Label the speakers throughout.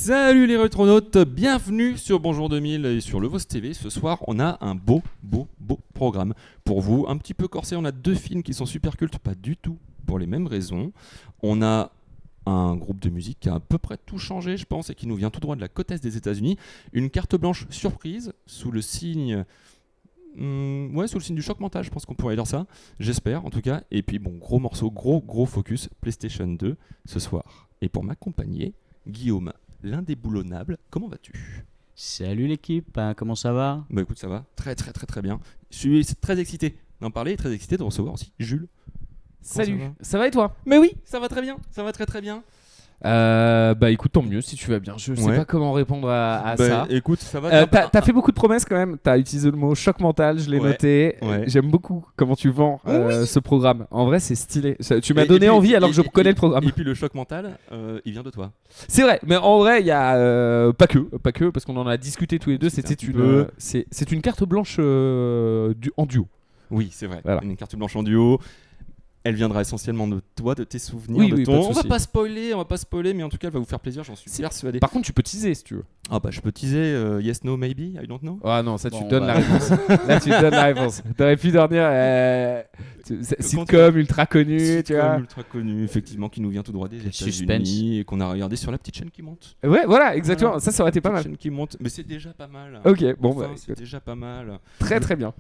Speaker 1: Salut les rétronautes, bienvenue sur Bonjour 2000 et sur Le Vos TV. Ce soir, on a un beau programme pour vous. Un petit peu corsé, on a 2 films qui sont super cultes, pas du tout pour les mêmes raisons. On a un groupe de musique qui a à peu près tout changé, je pense, et qui nous vient tout droit de la côte est des États-Unis. Une carte blanche surprise sous le signe... sous le signe du choc mental, je pense qu'on pourrait dire ça. J'espère, en tout cas. Et puis, bon, gros morceau, gros focus, PlayStation 2 ce soir. Et pour m'accompagner, Guillaume, l'indéboulonnable, comment vas-tu ?
Speaker 2: Salut l'équipe, comment ça va ?
Speaker 1: Bah écoute, ça va très bien. Je suis très excité d'en parler et très excité de recevoir aussi Jules.
Speaker 3: Salut, ça va et toi ?
Speaker 1: Mais oui, ça va très bien, ça va très bien.
Speaker 3: Bah écoute, tant mieux si tu vas bien. Je sais pas comment répondre à ça.
Speaker 1: Écoute, ça va.
Speaker 3: T'as fait beaucoup de promesses quand même. T'as utilisé le mot choc mental, je l'ai noté.
Speaker 1: Ouais.
Speaker 3: J'aime beaucoup comment tu vends ce programme. En vrai, c'est stylé. Tu m'as donné envie alors que je connais le programme.
Speaker 1: Et puis le choc mental, il vient de toi.
Speaker 3: C'est vrai, mais en vrai, il y a pas que, parce qu'on en a discuté tous les deux. C'est une carte blanche en duo.
Speaker 1: Oui, c'est vrai.
Speaker 3: Voilà.
Speaker 1: Une carte blanche en duo. Elle viendra essentiellement de toi, de tes souvenirs,
Speaker 3: oui,
Speaker 1: on va pas spoiler, mais en tout cas, elle va vous faire plaisir, j'en suis persuadé.
Speaker 3: Par contre, tu peux teaser si tu veux.
Speaker 1: Ah bah je peux teaser yes, no, maybe, I don't know.
Speaker 3: Ah non, ça tu donnes la réponse. Là tu donnes la réponse. T'aurais pu dormir sitcom ultra connu, tu vois.
Speaker 1: Ultra connu, effectivement, qui nous vient tout droit des États-Unis et qu'on a regardé sur la petite chaîne qui monte.
Speaker 3: Ouais, voilà, exactement. Voilà. Ça aurait été pas mal.
Speaker 1: La chaîne qui monte, mais c'est déjà pas mal.
Speaker 3: Ok, bon,
Speaker 1: c'est déjà pas mal.
Speaker 3: Très bien.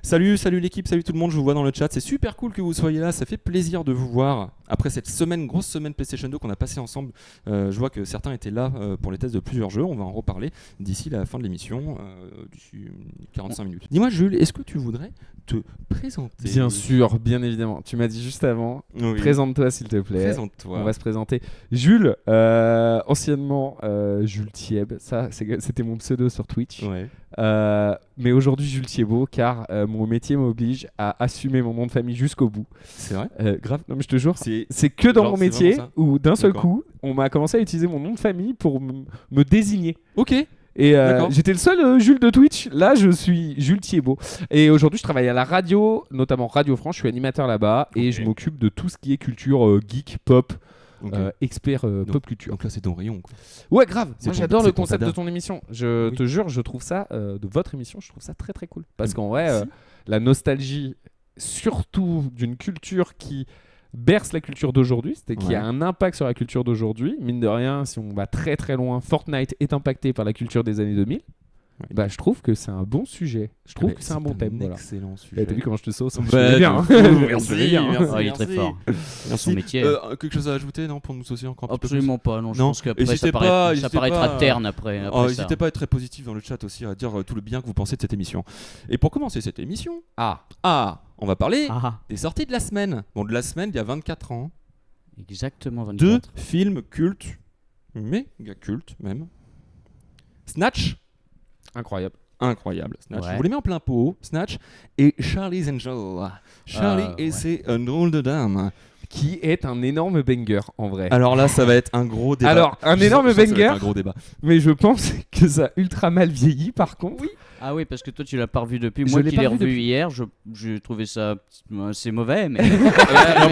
Speaker 1: Salut l'équipe, salut tout le monde, je vous vois dans le chat. C'est super cool que vous soyez là, ça fait plaisir de vous voir. Après cette grosse semaine PlayStation 2 qu'on a passé ensemble, je vois que certains étaient là pour les tests de plusieurs jeux. On va en reparler d'ici la fin de l'émission, d'ici 45 minutes. Dis-moi Jules, est-ce que tu voudrais te présenter ?
Speaker 3: Bien sûr, bien évidemment. Tu m'as dit juste avant. Oui. Présente-toi s'il te plaît.
Speaker 1: Présente-toi.
Speaker 3: On va se présenter. Jules, anciennement Jules Thieb. Ça, c'était mon pseudo sur Twitch.
Speaker 1: Ouais.
Speaker 3: Mais aujourd'hui Jules Thiebaud, car mon métier m'oblige à assumer mon nom de famille jusqu'au bout.
Speaker 1: C'est vrai ?
Speaker 3: Grave, non mais je te jure, c'est que dans mon métier où d'un seul coup, on m'a commencé à utiliser mon nom de famille pour me désigner.
Speaker 1: Ok.
Speaker 3: Et j'étais le seul Jules de Twitch. Là, je suis Jules Thiebaud. Et aujourd'hui, je travaille à la radio, notamment Radio France. Je suis animateur là-bas et je m'occupe de tout ce qui est culture geek, pop. Expert pop culture.
Speaker 1: Donc là c'est ton rayon quoi.
Speaker 3: Ouais grave, moi j'adore le concept de ton émission. Je te jure, je trouve ça de votre émission, je trouve ça très très cool. Parce qu'en vrai, la nostalgie surtout d'une culture qui berce la culture d'aujourd'hui, qui a un impact sur la culture d'aujourd'hui. Mine de rien, si on va très très loin, Fortnite est impacté par la culture des années 2000. Bah, je trouve que c'est un bon sujet. Je trouve que c'est un bon thème.
Speaker 1: Excellent sujet.
Speaker 3: T'as vu comment je te sauce ?
Speaker 1: Bien.
Speaker 2: Merci. Il est très fort. Dans son métier.
Speaker 1: Quelque chose à ajouter non, pour nous saucer encore un petit peu ?
Speaker 2: Absolument pas. Non, je pense qu'après ça paraîtra terne après
Speaker 1: n'hésitez pas à être très positif dans le chat aussi, à dire tout le bien que vous pensez de cette émission. Et pour commencer cette émission, on va parler des sorties de la semaine. Bon, de la semaine, il y a 24 ans.
Speaker 2: Exactement 24.
Speaker 1: 2 films cultes, méga cultes même. Snatch. Incroyable, Snatch. Je vous les mets en plein pot, Snatch et Charlie's Angel. Charlie et c'est un drôle de dame.
Speaker 3: Qui est un énorme banger en vrai.
Speaker 1: Alors là, ça va être un gros débat.
Speaker 3: Alors, énorme banger,
Speaker 1: un gros débat.
Speaker 3: Mais je pense que ça a ultra mal vieilli par contre.
Speaker 2: Oui. Ah oui, parce que toi tu l'as pas revu depuis. Moi qui l'ai revu hier, je trouvais ça assez mauvais. Mais...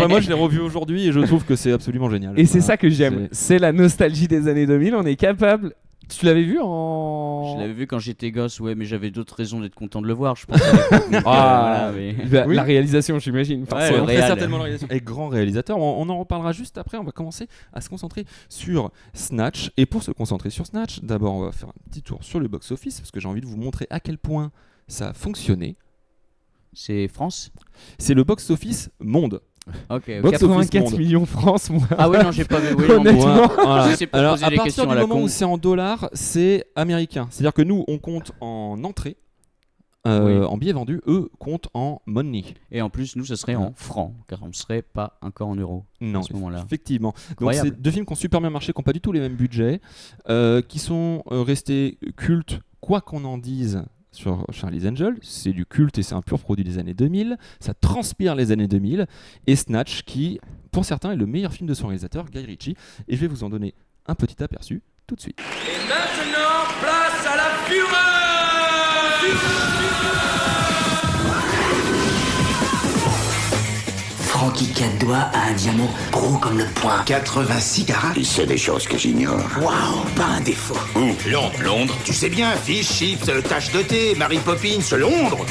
Speaker 1: moi je l'ai revu aujourd'hui et je trouve que c'est absolument génial.
Speaker 3: Et c'est ça que j'aime. C'est la nostalgie des années 2000. On est capable. Tu l'avais vu
Speaker 2: Je l'avais vu quand j'étais gosse, mais j'avais d'autres raisons d'être content de le voir, je pense.
Speaker 3: La réalisation, j'imagine.
Speaker 1: Très certainement la réalisation. Et grand réalisateur, on en reparlera juste après. On va commencer à se concentrer sur Snatch. Et pour se concentrer sur Snatch, d'abord on va faire un petit tour sur le box-office, parce que j'ai envie de vous montrer à quel point ça a fonctionné.
Speaker 2: C'est France ?
Speaker 1: C'est le box-office monde.
Speaker 2: Okay.
Speaker 3: 84 millions France, moi.
Speaker 2: Ah oui, non, j'ai pas vu. Oui,
Speaker 3: honnêtement.
Speaker 1: Voilà. Alors, à partir du moment où c'est en dollars, c'est américain. C'est-à-dire que nous, on compte en entrée, en billets vendus. Eux comptent en money.
Speaker 2: Et en plus, nous, ça serait en francs, car on ne serait pas encore en euros.
Speaker 1: Non,
Speaker 2: à ce moment-là.
Speaker 1: Effectivement. Donc, c'est 2 films qui ont super bien marché, qui n'ont pas du tout les mêmes budgets, qui sont restés cultes, quoi qu'on en dise. Sur Charlie's Angel, c'est du culte et c'est un pur produit des années 2000, ça transpire les années 2000, et Snatch qui, pour certains, est le meilleur film de son réalisateur, Guy Ritchie, et je vais vous en donner un petit aperçu tout de suite.
Speaker 4: Et maintenant, place à la fureur.
Speaker 5: Franck qui 4 doigts a un diamant gros comme le poing.
Speaker 6: 86 carats.
Speaker 7: Il sait des choses que j'ignore.
Speaker 6: Waouh, pas un défaut.
Speaker 7: Où ?
Speaker 6: Londres. Tu sais bien, fish, chips, tache de thé, Mary Poppins, Londres.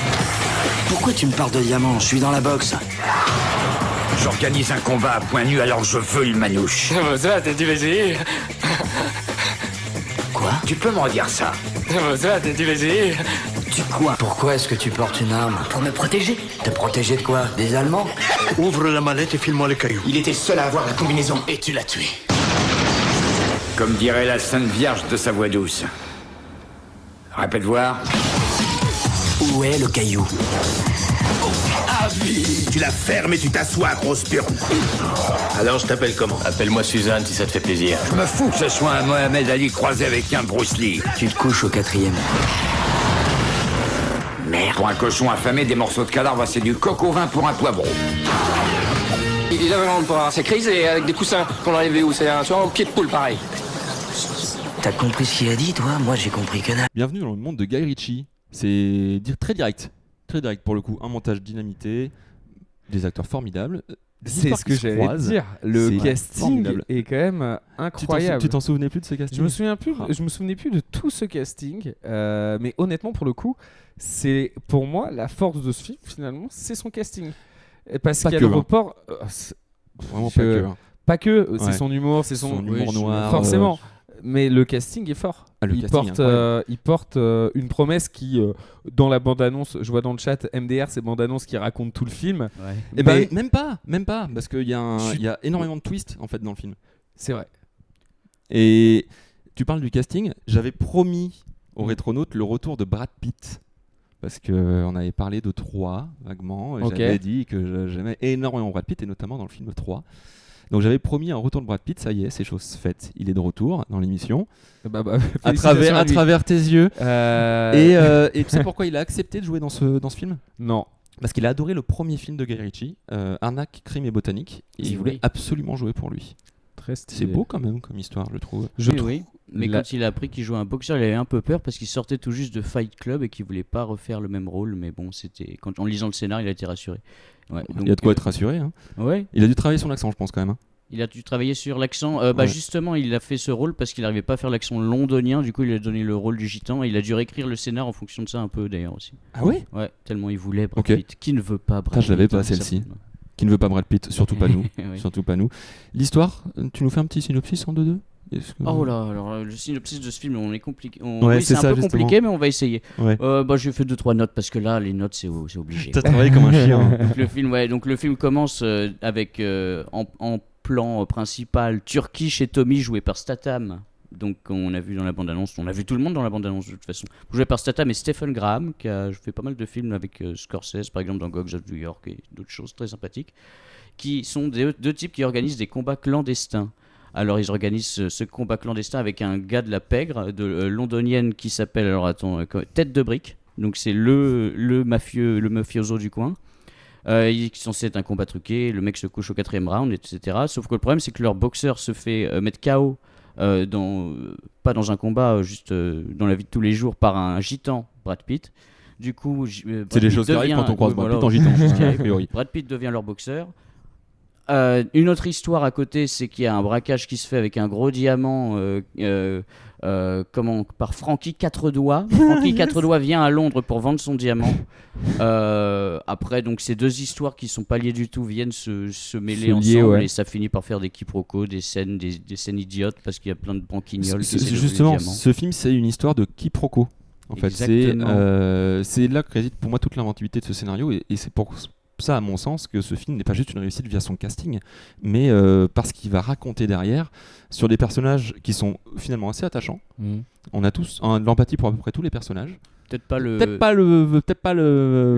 Speaker 5: Pourquoi tu me parles de diamant? Je suis dans la boxe.
Speaker 7: J'organise un combat à poing nu, alors je veux une manouche.
Speaker 4: Ça, t'es du plaisir.
Speaker 5: Quoi?
Speaker 7: Tu peux m'en dire ça?
Speaker 4: Ça, t'es du plaisir.
Speaker 5: Tu quoi? Pourquoi est-ce que tu portes une arme? Pour me protéger. Te protéger de quoi? Des Allemands?
Speaker 6: Ouvre la mallette et file-moi les cailloux. Il était seul à avoir la combinaison et tu l'as tué.
Speaker 7: Comme dirait la Sainte Vierge de sa voix douce. Répète voir.
Speaker 5: Où est le caillou?
Speaker 6: Ah oui. Tu la fermes et tu t'assois, grosse purne. Alors je t'appelle comment?
Speaker 8: Appelle-moi Suzanne si ça te fait plaisir.
Speaker 7: Je me fous que ce soit un Mohamed Ali croisé avec un Bruce Lee.
Speaker 5: Tu te couches au 4e.
Speaker 7: Merde. Pour un cochon affamé, des morceaux de cadavre, c'est du coq au vin pour un poivron.
Speaker 8: Il avait vraiment pas. C'est crise et avec des coussins qu'on enlevait où c'est un pied de poule pareil.
Speaker 5: T'as compris ce qu'il a dit, toi? Moi, j'ai compris que dalle.
Speaker 1: Bienvenue dans le monde de Guy Ritchie. C'est très direct. Très direct pour le coup. Un montage dynamité, des acteurs formidables.
Speaker 3: C'est ce que j'allais dire. Le casting
Speaker 1: formidable.
Speaker 3: est quand même incroyable.
Speaker 1: Tu t'en souvenais plus de ce casting?
Speaker 3: Je me souvenais plus de tout ce casting, mais honnêtement pour le coup, c'est pour moi la force de ce film finalement, c'est son casting. Et parce qu'il y a le report.
Speaker 1: Vraiment pas que.
Speaker 3: Pas que, c'est
Speaker 1: Ouais.
Speaker 3: son humour, c'est son
Speaker 1: humour noir.
Speaker 3: Forcément. Mais le casting est fort.
Speaker 1: Ah, le
Speaker 3: il,
Speaker 1: casting
Speaker 3: porte une promesse qui, dans la bande-annonce, je vois dans le chat, MDR, c'est bande-annonce qui raconte tout le film.
Speaker 2: Ouais.
Speaker 1: Et ben même pas, parce qu'il y a énormément de twists en fait dans le film.
Speaker 3: C'est vrai.
Speaker 1: Et tu parles du casting, j'avais promis aux rétronautes le retour de Brad Pitt. Parce qu'on avait parlé de 3 vaguement, et j'avais dit que j'aimais énormément Brad Pitt, et notamment dans le film 3. Donc j'avais promis un retour de Brad Pitt, ça y est, c'est chose faite. Il est de retour dans l'émission. À travers tes yeux. Et tu sais pourquoi il a accepté de jouer dans ce film ?
Speaker 3: Non.
Speaker 1: Parce qu'il a adoré le premier film de Guy Ritchie, Arnaque, Crime et Botanique, et il voulait absolument jouer pour lui.
Speaker 3: Très stylé.
Speaker 1: C'est beau quand même comme histoire, je trouve.
Speaker 2: Oui. Mais quand il a appris qu'il jouait un boxeur, il avait un peu peur parce qu'il sortait tout juste de Fight Club et qu'il voulait pas refaire le même rôle. Mais bon, en lisant le scénar, il a été rassuré. Ouais, donc,
Speaker 1: il y a de quoi être rassuré. Hein.
Speaker 2: Ouais.
Speaker 1: Il a dû travailler son accent, je pense quand même. Hein.
Speaker 2: Il a dû travailler sur l'accent. Justement, il a fait ce rôle parce qu'il n'arrivait pas à faire l'accent londonien. Du coup, il a donné le rôle du gitan et il a dû réécrire le scénar en fonction de ça un peu d'ailleurs aussi.
Speaker 1: Ah oui ?
Speaker 2: Ouais, tellement il voulait Brad Pitt. Qui ne veut pas Brad Pitt?
Speaker 1: Je l'avais pas celle-ci. Qui ne veut pas Brad Pitt, surtout pas nous.
Speaker 2: Oui.
Speaker 1: Surtout pas nous. L'histoire, tu nous fais un petit synopsis en 2-2 ?
Speaker 2: Oh là, alors le synopsis de ce film, on est compliqué.
Speaker 1: Ouais,
Speaker 2: c'est un peu
Speaker 1: justement.
Speaker 2: compliqué, mais on va essayer.
Speaker 1: Ouais.
Speaker 2: J'ai fait 2-3 notes parce que là, les notes, c'est obligé.
Speaker 1: T'as travaillé comme un chien.
Speaker 2: Donc le film commence avec en plan principal Turki chez Tommy, joué par Statham. Donc on a vu dans la bande-annonce, on a vu tout le monde dans la bande-annonce de toute façon. Joué par Statham et Stephen Graham, qui a fait pas mal de films avec Scorsese, par exemple dans Gods of New York et d'autres choses très sympathiques, qui sont deux types qui organisent des combats clandestins. Alors ils organisent ce combat clandestin avec un gars de la pègre londonienne qui s'appelle, Tête de Brique. Donc c'est le mafioso du coin. Il est censé être un combat truqué, le mec se couche au 4e round, etc. Sauf que le problème c'est que leur boxeur se fait mettre KO, pas dans un combat, juste dans la vie de tous les jours par un gitan, Brad Pitt. Du coup,
Speaker 1: c'est des choses qui arrivent quand on croise Brad Pitt en gitan.
Speaker 2: Brad Pitt devient leur boxeur. Une autre histoire à côté, c'est qu'il y a un braquage qui se fait avec un gros diamant par Frankie 4 doigts. Frankie 4 doigts vient à Londres pour vendre son diamant. Après, donc ces deux histoires qui sont pas liées du tout viennent se mêler ensemble, et ça finit par faire des quiproquos, des scènes idiotes parce qu'il y a plein de branquignoles.
Speaker 1: Justement, ce film, c'est une histoire de quiproquos. En fait, c'est là que réside pour moi toute l'inventivité de ce scénario, et c'est pour ça, à mon sens, que ce film n'est pas juste une réussite via son casting, mais parce qu'il va raconter derrière sur des personnages qui sont finalement assez attachants. On a tous de l'empathie pour à peu près tous les personnages.
Speaker 2: Peut-être pas le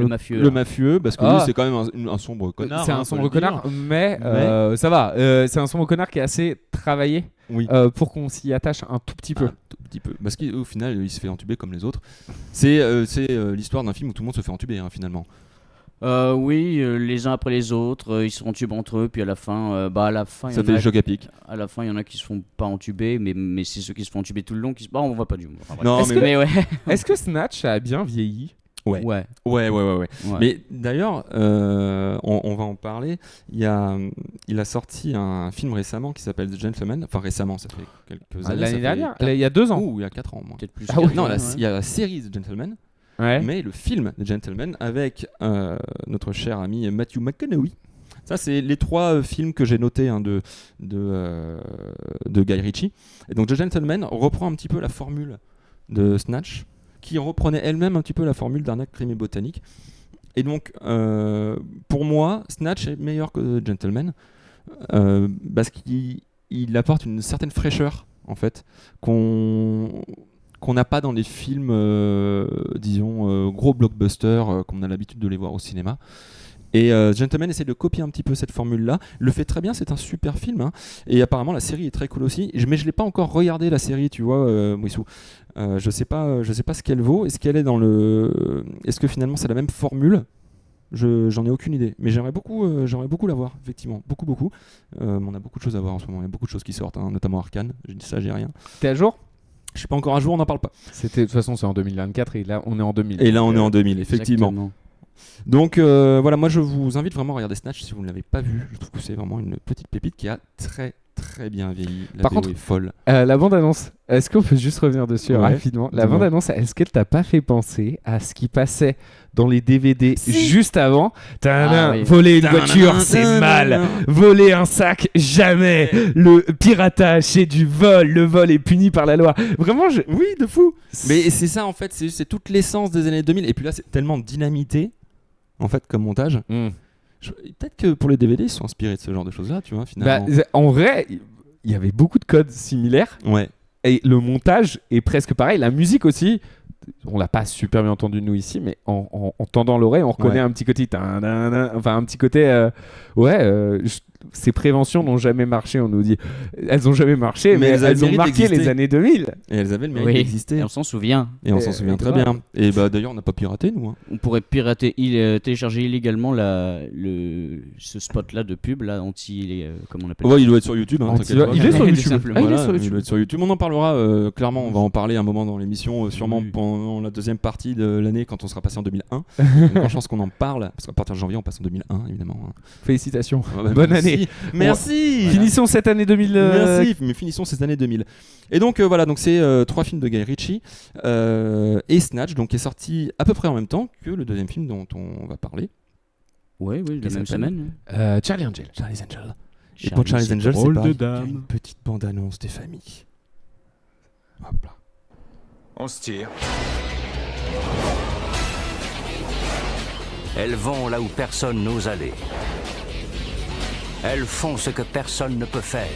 Speaker 1: mafieux. Le mafieux, parce que lui, c'est quand même un sombre connard.
Speaker 3: C'est un sombre connard, mais ça va. C'est un sombre connard qui est assez travaillé pour qu'on s'y attache un tout petit peu.
Speaker 1: Un tout petit peu. Parce qu'au final, il se fait entuber comme les autres. C'est l'histoire d'un film où tout le monde se fait entuber, finalement.
Speaker 2: Les uns après les autres, ils se font entuber entre eux, puis à la fin,
Speaker 1: ça fait le choc à pic.
Speaker 2: À la fin, il y en a qui se font pas entuber, mais c'est ceux qui se font entuber tout le long qui se. On voit pas du.
Speaker 3: Est-ce que Snatch a bien vieilli ?
Speaker 1: Ouais. Mais d'ailleurs, on va en parler. Il a sorti un film récemment qui s'appelle The Gentleman. Enfin récemment, ça fait quelques années.
Speaker 3: L'année dernière, il y a 2 ans.
Speaker 1: Ou il y a 4 ans, moi.
Speaker 2: Peut-être plus.
Speaker 1: Non, il y a la série The Gentleman.
Speaker 3: Ouais.
Speaker 1: Mais le film The Gentleman avec notre cher ami Matthew McConaughey. Ça, c'est les 3 films que j'ai notés de Guy Ritchie. Et donc The Gentleman reprend un petit peu la formule de Snatch, qui reprenait elle-même un petit peu la formule d'Arnaque, crime et botanique. Et donc, pour moi, Snatch est meilleur que The Gentleman parce qu'il apporte une certaine fraîcheur, en fait, qu'on n'a pas dans les films, disons, gros blockbusters, comme on a l'habitude de les voir au cinéma. Et Gentleman essaie de copier un petit peu cette formule-là. Il le fait très bien, c'est un super film. Hein. Et apparemment, la série est très cool aussi. Mais je ne l'ai pas encore regardé, la série, tu vois, Mouissou. Je sais pas ce qu'elle vaut. Est-ce que finalement, c'est la même formule ? J'en ai aucune idée. Mais j'aimerais beaucoup la voir, effectivement. Beaucoup. On a beaucoup de choses à voir en ce moment. Il y a beaucoup de choses qui sortent, hein, notamment Arcane. Je dis ça, j'ai rien.
Speaker 3: T'es à jour ?
Speaker 1: Je suis pas encore à jour, on n'en parle pas.
Speaker 3: De toute façon, c'est en 2024 et là, on est en 2000.
Speaker 1: Et là, on est en 2000, effectivement.
Speaker 2: Exactement.
Speaker 1: Donc voilà, moi je vous invite vraiment à regarder Snatch si vous ne l'avez pas vu. Je trouve que c'est vraiment une petite pépite qui a très très bien vieilli. La VO est folle.
Speaker 3: La bande-annonce, est-ce qu'on peut juste revenir dessus rapidement ? La bande-annonce, est-ce qu'elle t'a pas fait penser à ce qui passait dans les DVD juste avant ? Voler une voiture, c'est mal. Voler un sac, jamais. Le piratage, c'est du vol. Le vol est puni par la loi. Vraiment,
Speaker 1: oui, de fou. Mais c'est ça en fait, c'est toute l'essence des années 2000. Et puis là, c'est tellement dynamité en fait comme montage. Peut-être que pour les DVD, ils sont inspirés de ce genre de choses-là, tu vois, finalement.
Speaker 3: En vrai, il y avait beaucoup de codes similaires.
Speaker 1: Ouais.
Speaker 3: Et le montage est presque pareil. La musique aussi, on l'a pas super bien entendu nous ici, mais en tendant l'oreille, on reconnaît un petit côté, enfin un petit côté, ces préventions n'ont jamais marché. On nous dit, elles ont jamais marché, mais elles ont marqué les années 2000.
Speaker 1: Et elles avaient le mérite d'exister.
Speaker 2: Et on s'en souvient.
Speaker 1: Et on s'en souvient très bien. Et bah d'ailleurs, on n'a pas piraté nous. Hein.
Speaker 2: On pourrait pirater, télécharger illégalement ce spot-là de pub, là, comment on appelle ça ?
Speaker 1: Il doit être sur YouTube. Hein,
Speaker 3: il est sur YouTube.
Speaker 1: Il doit être sur YouTube. On en parlera clairement. On va en parler un moment dans l'émission, sûrement pendant la deuxième partie de l'année quand on sera passé en 2001. Grande chance qu'on en parle parce qu'à partir de janvier, on passe en 2001 évidemment. Félicitations. Bonne année. Merci.
Speaker 3: Finissons cette année 2000.
Speaker 1: Merci, mais finissons cette année 2000. Et donc voilà, donc c'est 3 films de Guy Ritchie et Snatch, donc qui est sorti à peu près en même temps que le deuxième film dont on va parler.
Speaker 2: Oui, la même semaine.
Speaker 3: Charlie Angel.
Speaker 1: Et pour Charlie's Angel, c'est pareil, une petite bande-annonce des familles. Hop là.
Speaker 9: On se tire.
Speaker 10: Elles vont là où personne n'ose aller. Elles font ce que personne ne peut faire.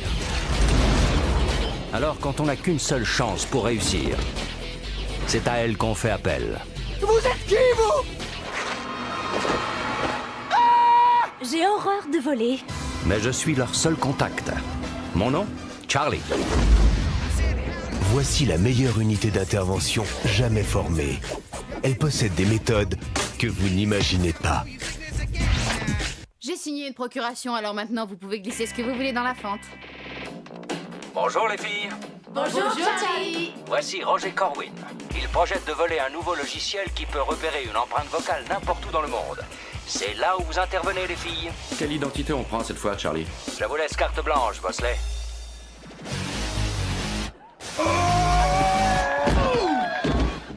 Speaker 10: Alors quand on n'a qu'une seule chance pour réussir, c'est à elles qu'on fait appel.
Speaker 11: Vous êtes qui, vous ? J'ai horreur de voler.
Speaker 10: Mais je suis leur seul contact. Mon nom ? Charlie.
Speaker 12: Voici la meilleure unité d'intervention jamais formée. Elle possède des méthodes que vous n'imaginez pas.
Speaker 13: J'ai signé une procuration, alors maintenant vous pouvez glisser ce que vous voulez dans la fente.
Speaker 10: Bonjour les filles.
Speaker 13: Bonjour Charlie.
Speaker 10: Voici Roger Corwin. Il projette de voler un nouveau logiciel qui peut repérer une empreinte vocale n'importe où dans le monde. C'est là où vous intervenez les filles.
Speaker 7: Quelle identité on prend cette fois, Charlie ?
Speaker 10: Je vous laisse carte blanche, Bosley.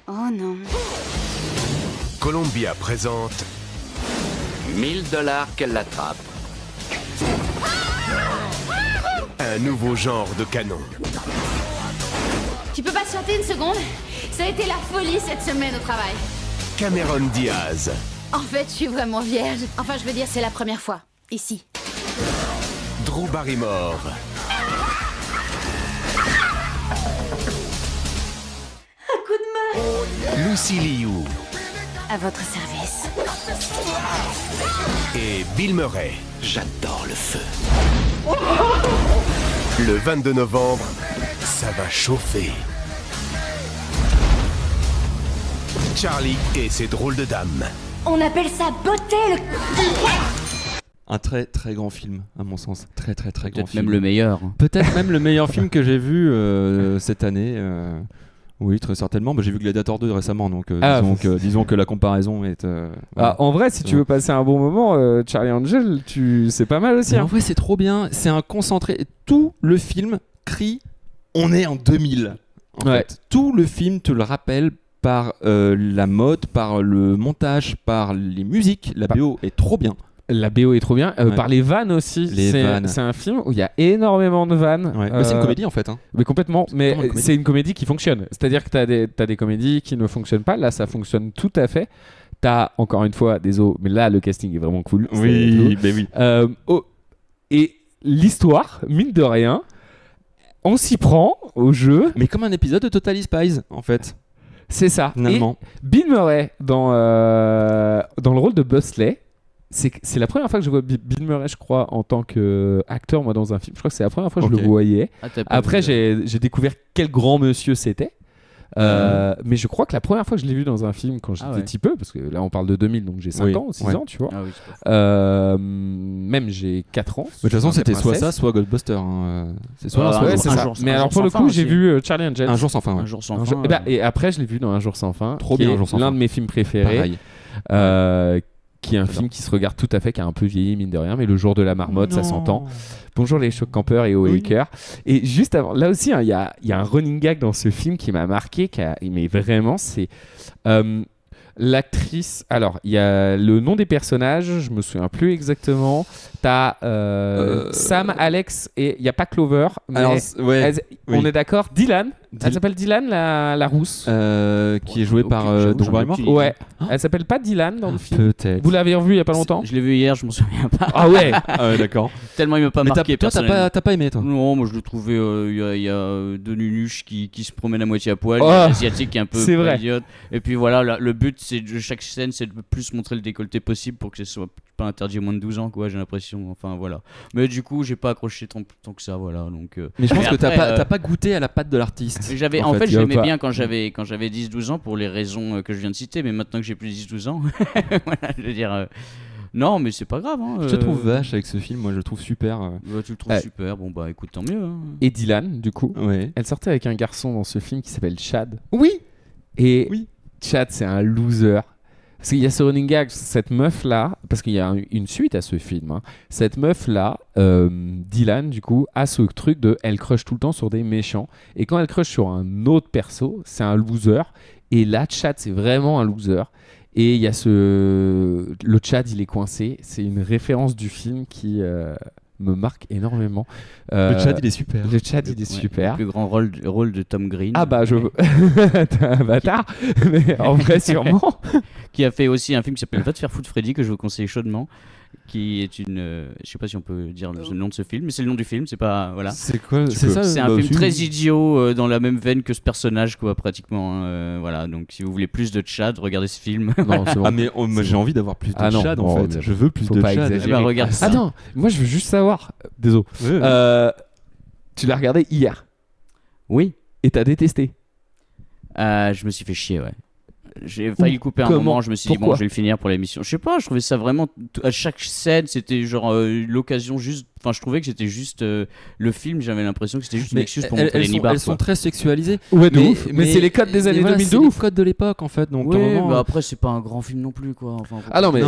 Speaker 13: Oh non.
Speaker 12: Columbia présente
Speaker 7: 1000 $ qu'elle l'attrape.
Speaker 12: un nouveau genre de canon.
Speaker 13: Tu peux patienter une seconde ? Ça a été la folie cette semaine au travail.
Speaker 12: Cameron Diaz.
Speaker 13: En fait, je suis vraiment vierge. Enfin, je veux dire, c'est la première fois. Ici.
Speaker 12: Drew Barrymore.
Speaker 11: Un coup de main.
Speaker 12: Lucy Liu.
Speaker 13: À votre service.
Speaker 12: Et Bill Murray.
Speaker 10: J'adore le feu.
Speaker 12: Le 22 novembre, ça va chauffer. Charlie et ses drôles de dames.
Speaker 11: On appelle ça botter le...
Speaker 1: Un très très grand film, à mon sens. Très grand film.
Speaker 2: Peut-être même le meilleur.
Speaker 1: Peut-être même le meilleur film que j'ai vu cette année. Oui, très certainement. J'ai vu Gladiator 2 récemment, donc disons que la comparaison est.
Speaker 3: Voilà. En vrai, si tu veux passer un bon moment, Charlie Angel, c'est pas mal aussi.
Speaker 1: En vrai, c'est trop bien. C'est un concentré. Tout le film crie on est en 2000. En fait. Tout le film te le rappelle par la mode, par le montage, par les musiques. La BO est trop bien.
Speaker 3: La BO est trop bien, par les vannes aussi. C'est un film où il y a énormément de vannes.
Speaker 1: C'est une comédie en fait.
Speaker 3: Mais complètement, mais c'est une comédie qui fonctionne. C'est-à-dire que t'as des comédies qui ne fonctionnent pas. Là, ça fonctionne tout à fait. T'as encore une fois, désolé, mais là le casting est vraiment cool.
Speaker 1: Oui, mais oui.
Speaker 3: Et l'histoire, mine de rien, on s'y prend au jeu.
Speaker 1: Mais comme un épisode de Totally Spies en fait.
Speaker 3: C'est ça.
Speaker 1: Finalement.
Speaker 3: Et Bill Murray dans le rôle de Busley. C'est la première fois que je vois Bill Murray, je crois, en tant qu'acteur, moi, dans un film. Je crois que c'est la première fois que je le voyais. Après, j'ai découvert quel grand monsieur c'était. Mais je crois que la première fois que je l'ai vu dans un film, quand j'étais petit peu, parce que là, on parle de 2000, donc j'ai 5 ans, 6 ans, tu vois. Même j'ai 4 ans.
Speaker 1: De toute façon, c'était soit ça, soit Ghostbusters. C'est soit
Speaker 3: c'est ça. Mais alors, pour le coup, j'ai vu Charlie Angel.
Speaker 1: Un jour sans fin.
Speaker 2: Un jour sans fin.
Speaker 3: Et après, je l'ai vu dans Un jour sans fin.
Speaker 1: Trop bien, Un jour sans fin.
Speaker 3: L'un de mes films préférés. Qui est un film qui se regarde tout à fait, qui a un peu vieilli mine de rien, mais Le jour de la marmotte, ça s'entend. Bonjour les chocs campeurs et Waker. Et juste avant, là aussi, il y a un running gag dans ce film qui m'a marqué, mais vraiment, c'est l'actrice. Alors, il y a le nom des personnages, je me souviens plus exactement. T'as Sam, Alex et il n'y a pas Clover. Mais
Speaker 1: alors,
Speaker 3: on est d'accord. Dylan. Elle s'appelle Dylan, la rousse.
Speaker 1: Qui est jouée par Drew Barrymore.
Speaker 3: Ouais. Elle s'appelle pas Dylan dans le film.
Speaker 1: Peut-être.
Speaker 3: Vous l'avez revu il y a pas longtemps?
Speaker 2: Je l'ai vu hier, je m'en souviens pas.
Speaker 3: Ah ouais.
Speaker 1: D'accord.
Speaker 2: Tellement il m'a pas marqué.
Speaker 1: Toi, t'as pas aimé, toi?
Speaker 2: Non, moi je le trouvais. Il y a deux nunuches qui se promènent à moitié à poil. L'asiatique qui est un peu idiote. Et puis voilà, le but de chaque scène, c'est de plus montrer le décolleté possible pour que ce soit pas interdit aux moins de 12 ans, quoi. J'ai l'impression. Enfin voilà. Mais du coup, j'ai pas accroché tant que ça, voilà. Donc.
Speaker 1: Mais je pense que t'as pas goûté à la patte de l'artiste.
Speaker 2: En fait, je l'aimais bien quand j'avais 10-12 ans pour les raisons que je viens de citer, mais maintenant que j'ai plus 10-12 ans, voilà, je veux dire. Non, mais c'est pas grave.
Speaker 1: Je te trouve vache avec ce film, moi je le trouve super.
Speaker 2: Tu le trouves super, bon bah écoute, tant mieux. Hein.
Speaker 3: Et Dylan, du coup, elle sortait avec un garçon dans ce film qui s'appelle Chad. Oui. Et Chad, c'est un loser. Parce qu'il y a ce running gag, cette meuf-là, parce qu'il y a une suite à ce film, hein. Cette meuf-là, Dylan, du coup, a ce truc de elle crush tout le temps sur des méchants. Et quand elle crush sur un autre perso, c'est un loser. Et là, Chad, c'est vraiment un loser. Et il y a le Chad, il est coincé. C'est une référence du film qui me marque énormément.
Speaker 1: Le Chad, il est super.
Speaker 3: Le Chad, il est super.
Speaker 2: Le plus grand rôle de Tom Green.
Speaker 3: Ah bah, t'es un bâtard. Mais en vrai, sûrement.
Speaker 2: Qui a fait aussi un film qui s'appelle Va te faire foutre Freddy, que je vous conseille chaudement. Qui est je sais pas si on peut dire le nom de ce film, mais c'est le nom du film, c'est pas. Voilà.
Speaker 1: C'est quoi? C'est ça.
Speaker 2: C'est un film très idiot, dans la même veine que ce personnage, quoi, pratiquement. Voilà, donc si vous voulez plus de Chad, regardez ce film.
Speaker 3: Non, c'est bon.
Speaker 1: Ah, mais j'ai envie d'avoir plus de Chad en fait. Je veux plus de Chad.
Speaker 2: Eh ben, regarde ça.
Speaker 3: Ah non, moi je veux juste savoir. Désolé. Tu l'as regardé hier?
Speaker 2: Oui.
Speaker 3: Et t'as détesté?
Speaker 2: Je me suis fait chier, ouais. J'ai failli couper un moment, je me suis dit bon, je vais le finir pour l'émission. Je sais pas, je trouvais ça vraiment à chaque scène, c'était genre l'occasion juste. Enfin, je trouvais que c'était juste le film. J'avais l'impression que c'était juste une excuse pour montrer les nibards.
Speaker 1: Elles sont très sexualisées.
Speaker 3: Ouais, mais c'est les codes des années 2012.
Speaker 1: C'est les codes de l'époque en fait. Donc
Speaker 2: bah après c'est pas un grand film non plus, quoi. Enfin,
Speaker 3: ah non mais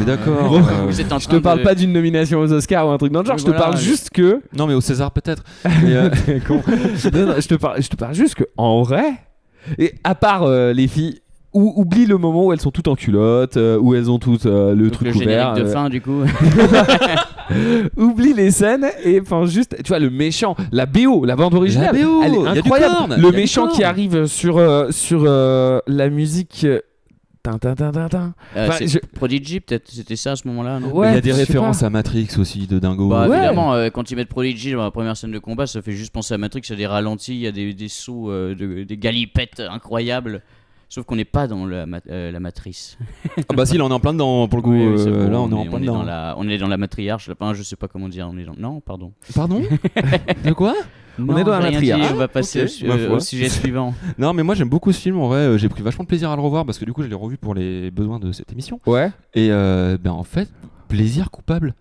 Speaker 1: d'accord.
Speaker 3: Je te parle pas d'une nomination aux Oscars ou un truc dans le genre. Je te parle juste que.
Speaker 1: Non mais au César peut-être.
Speaker 3: Non, je te parle juste que en vrai. Et à part les filles. Oublie le moment où elles sont toutes en culotte, où elles ont toutes le truc ouvert.
Speaker 2: Le générique de fin, du coup.
Speaker 3: Oublie les scènes et enfin juste, tu vois, le méchant, la BO, la bande originale, elle est incroyable. Le méchant qui arrive sur la musique.
Speaker 2: Prodigy, peut-être, c'était ça à ce moment-là, non?
Speaker 1: Ouais, il y a des références à Matrix aussi de dingo.
Speaker 2: Bah, évidemment, quand ils mettent Prodigy dans la première scène de combat, ça fait juste penser à Matrix. Il y a des ralentis, il y a des sauts, des galipettes incroyables. Sauf qu'on n'est pas dans la matrice.
Speaker 1: Ah bah si, là on est en plein dedans pour le coup.
Speaker 2: Oui,
Speaker 1: là on est en plein dedans.
Speaker 2: On est dans la matriarche. Enfin, je sais pas comment dire. Non, pardon.
Speaker 1: Pardon? De quoi?
Speaker 2: On est dans la matriarche. On va passer au sujet suivant.
Speaker 1: Non, mais moi j'aime beaucoup ce film. En vrai, j'ai pris vachement de plaisir à le revoir parce que du coup je l'ai revu pour les besoins de cette émission.
Speaker 3: Ouais.
Speaker 1: Et en fait, plaisir coupable.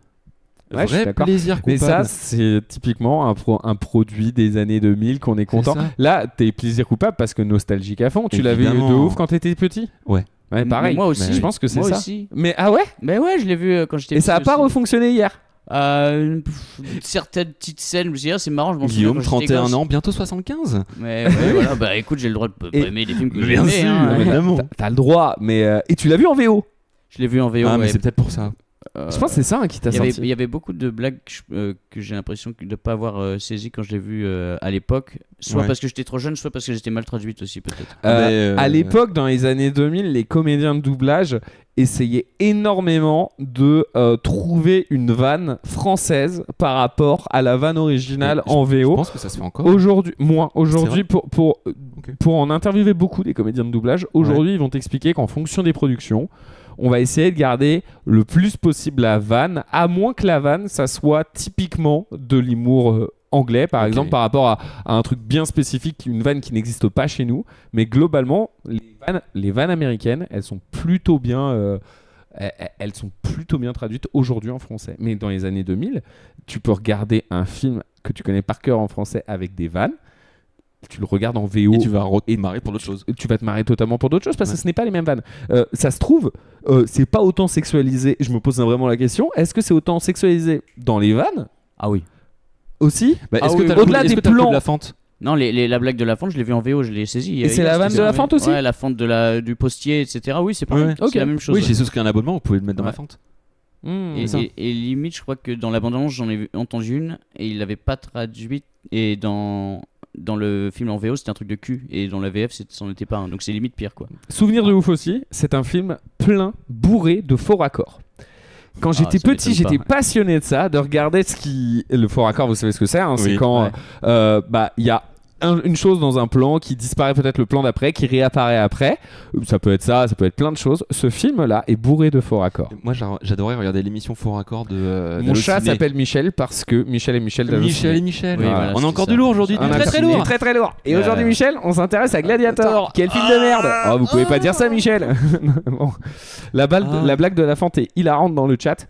Speaker 3: Ouais, je suis d'accord.
Speaker 1: plaisir
Speaker 3: mais
Speaker 1: coupable.
Speaker 3: ça, c'est typiquement un produit des années 2000 qu'on est content. Là, t'es plaisir coupable parce que nostalgique à fond. Tu l'avais eu de ouf quand t'étais petit.
Speaker 1: Ouais.
Speaker 3: Ouais, pareil.
Speaker 2: Moi aussi.
Speaker 3: Je pense que c'est
Speaker 2: moi
Speaker 3: ça.
Speaker 2: Aussi.
Speaker 3: Mais ah ouais.
Speaker 2: Mais ouais, je l'ai vu quand j'étais.
Speaker 3: Et ça a pas refonctionné hier.
Speaker 2: Certaines petites scènes, je me suis dit, c'est marrant, je m'en souviens.
Speaker 1: Guillaume, 31 ans, bientôt 75.
Speaker 2: Mais ouais, voilà, bah écoute, j'ai le droit de pas aimer les films que j'ai aimés.
Speaker 3: T'as le droit, mais. Et tu l'as vu en VO?
Speaker 2: Je l'ai vu en VO.
Speaker 1: Ah, mais c'est peut-être pour ça.
Speaker 3: Je pense que c'est ça qui t'a sorti.
Speaker 2: Il y avait beaucoup de blagues que j'ai l'impression de ne pas avoir saisi quand je l'ai vu à l'époque. Soit parce que j'étais trop jeune, soit parce que j'étais mal traduite aussi, peut-être.
Speaker 3: À l'époque, dans les années 2000, les comédiens de doublage essayaient énormément de trouver une vanne française par rapport à la vanne originale en VO.
Speaker 1: Je pense que ça se fait encore.
Speaker 3: Aujourd'hui, pour en interviewer beaucoup des comédiens de doublage, aujourd'hui, ils vont t'expliquer qu'en fonction des productions, on va essayer de garder le plus possible la vanne, à moins que la vanne, ça soit typiquement de l'humour anglais, par exemple, par rapport à un truc bien spécifique, une vanne qui n'existe pas chez nous. Mais globalement, les vannes américaines, elles sont plutôt bien traduites aujourd'hui en français. Mais dans les années 2000, tu peux regarder un film que tu connais par cœur en français avec des vannes. Tu le regardes en VO
Speaker 1: et tu vas te marrer pour d'autres choses.
Speaker 3: Tu vas te marrer totalement pour d'autres choses parce que ce n'est pas les mêmes vannes. Ça se trouve, c'est pas autant sexualisé. Je me pose vraiment la question, est-ce que c'est autant sexualisé dans les vannes?
Speaker 2: Ah oui.
Speaker 3: Aussi
Speaker 1: Est-ce que t'as
Speaker 3: au-delà des plans
Speaker 1: de la fente?
Speaker 2: Non, la blague de la fente, je l'ai vu en VO, je l'ai saisi.
Speaker 3: Et c'est la vanne de la fente aussi?
Speaker 2: Ouais, la fente du postier, etc. Oui, c'est pareil. C'est la même chose.
Speaker 1: Oui, j'ai souscrit un abonnement, vous pouvez le mettre dans la fente.
Speaker 2: Et limite, je crois que dans la bande-annonce, j'en ai entendu une et il l'avait pas traduite. Et dans le film en VO, c'était un truc de cul. Et dans la VF, c'en était pas un. Donc c'est limite pire, quoi.
Speaker 3: Souvenir de ouf aussi, c'est un film bourré de faux raccords. Quand j'étais petit, j'étais passionné de ça, de regarder le faux raccord, vous savez ce que c'est, hein, c'est quand il y a une chose dans un plan qui disparaît peut-être le plan d'après, qui réapparaît après. Ça peut être ça peut être plein de choses. Ce film-là est bourré de faux raccords.
Speaker 1: Moi, j'adorais regarder l'émission Faux Raccords de
Speaker 3: Mon chat s'appelle Michel parce que Michel et Michel
Speaker 1: Oui, voilà, on a encore du lourd aujourd'hui, très lourd.
Speaker 3: Très très lourd. Et aujourd'hui, Michel, on s'intéresse à Gladiator. Quel film de merde. Oh, vous pouvez pas dire ça, Michel. Bon. La blague de la fente est hilarante dans le chat.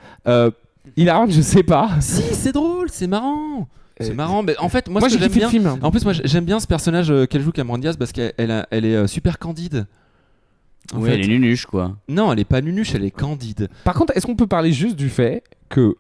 Speaker 3: Hilarante, je sais pas.
Speaker 1: Si, c'est drôle, c'est marrant. C'est marrant, mais en fait, moi
Speaker 3: j'ai
Speaker 1: j'aime bien.
Speaker 3: Film.
Speaker 1: En plus, moi j'aime bien ce personnage qu'elle joue, Cameron Diaz, parce qu'elle est super candide.
Speaker 2: Oui, elle est nunuche, quoi.
Speaker 1: Non, elle est pas nunuche, elle est candide.
Speaker 3: Par contre, est-ce qu'on peut parler juste du fait que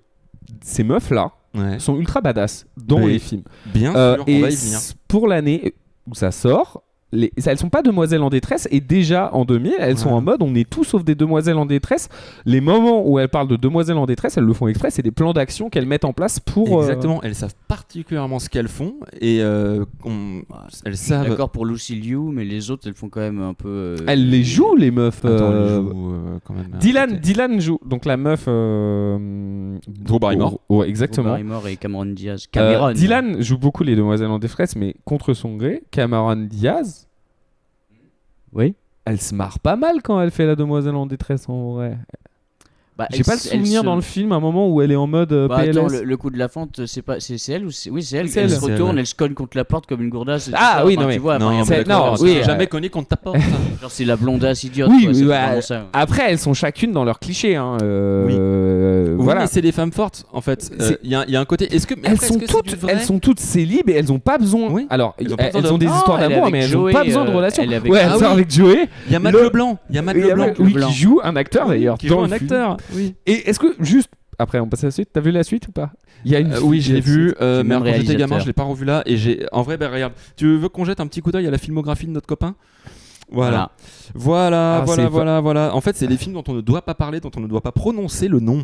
Speaker 3: ces meufs-là sont ultra badass dans les films?
Speaker 1: Bien sûr, on va y venir.
Speaker 3: Pour l'année où ça sort, elles sont pas demoiselles en détresse, et déjà en 2000 elles sont en mode on est tout sauf des demoiselles en détresse. Les moments où elles parlent de demoiselles en détresse, elles le font exprès, c'est des plans d'action qu'elles mettent en place pour
Speaker 1: exactement, elles savent particulièrement ce qu'elles font et elles savent.
Speaker 2: D'accord pour Lucy Liu, mais les autres elles font quand même un peu
Speaker 3: elles les jouent, les meufs.
Speaker 1: Attends, elles jouent, quand même,
Speaker 3: Dylan joue, donc la meuf
Speaker 1: Drew Barrymore.
Speaker 3: Ouais, exactement.
Speaker 2: Drew Barrymore et Cameron Diaz.
Speaker 3: Dylan joue beaucoup les demoiselles en détresse, mais contre son gré. Cameron Diaz,
Speaker 2: oui,
Speaker 3: elle se marre pas mal quand elle fait la demoiselle en détresse en vrai. J'ai pas le souvenir dans le film un moment où elle est en mode PLS.
Speaker 2: Attends, le coup de la fente, c'est elle ou c'est... Oui, c'est elle. Elle se retourne, elle se cogne contre la porte comme une gourdasse.
Speaker 3: Ah oui, non mais
Speaker 2: tu vois,
Speaker 1: jamais cogné contre ta porte.
Speaker 2: Genre c'est la blondasse idiote.
Speaker 3: Oui,
Speaker 2: ça.
Speaker 3: Après elles sont chacune dans leur cliché. Hein,
Speaker 1: voilà. Mais c'est des femmes fortes en fait. Il y a un côté.
Speaker 3: Elles sont toutes célibes et elles ont pas besoin. Alors elles ont des histoires d'amour, mais elles ont pas besoin de relations. Ouais, elles sont avec Joey.
Speaker 1: Il y a Matt Leblanc. Il y a Matt Leblanc
Speaker 3: qui joue un acteur d'ailleurs.
Speaker 1: Qui joue un acteur.
Speaker 3: Oui. Et est-ce que juste après on passe à la suite, t'as vu la suite ou pas? Il y a une
Speaker 1: oui, je l'ai vu, mais quand j'étais gamin, je l'ai pas revu là et en vrai regarde, tu veux qu'on jette un petit coup d'œil à la filmographie de notre copain? Voilà. En fait, c'est les films dont on ne doit pas parler, dont on ne doit pas prononcer le nom.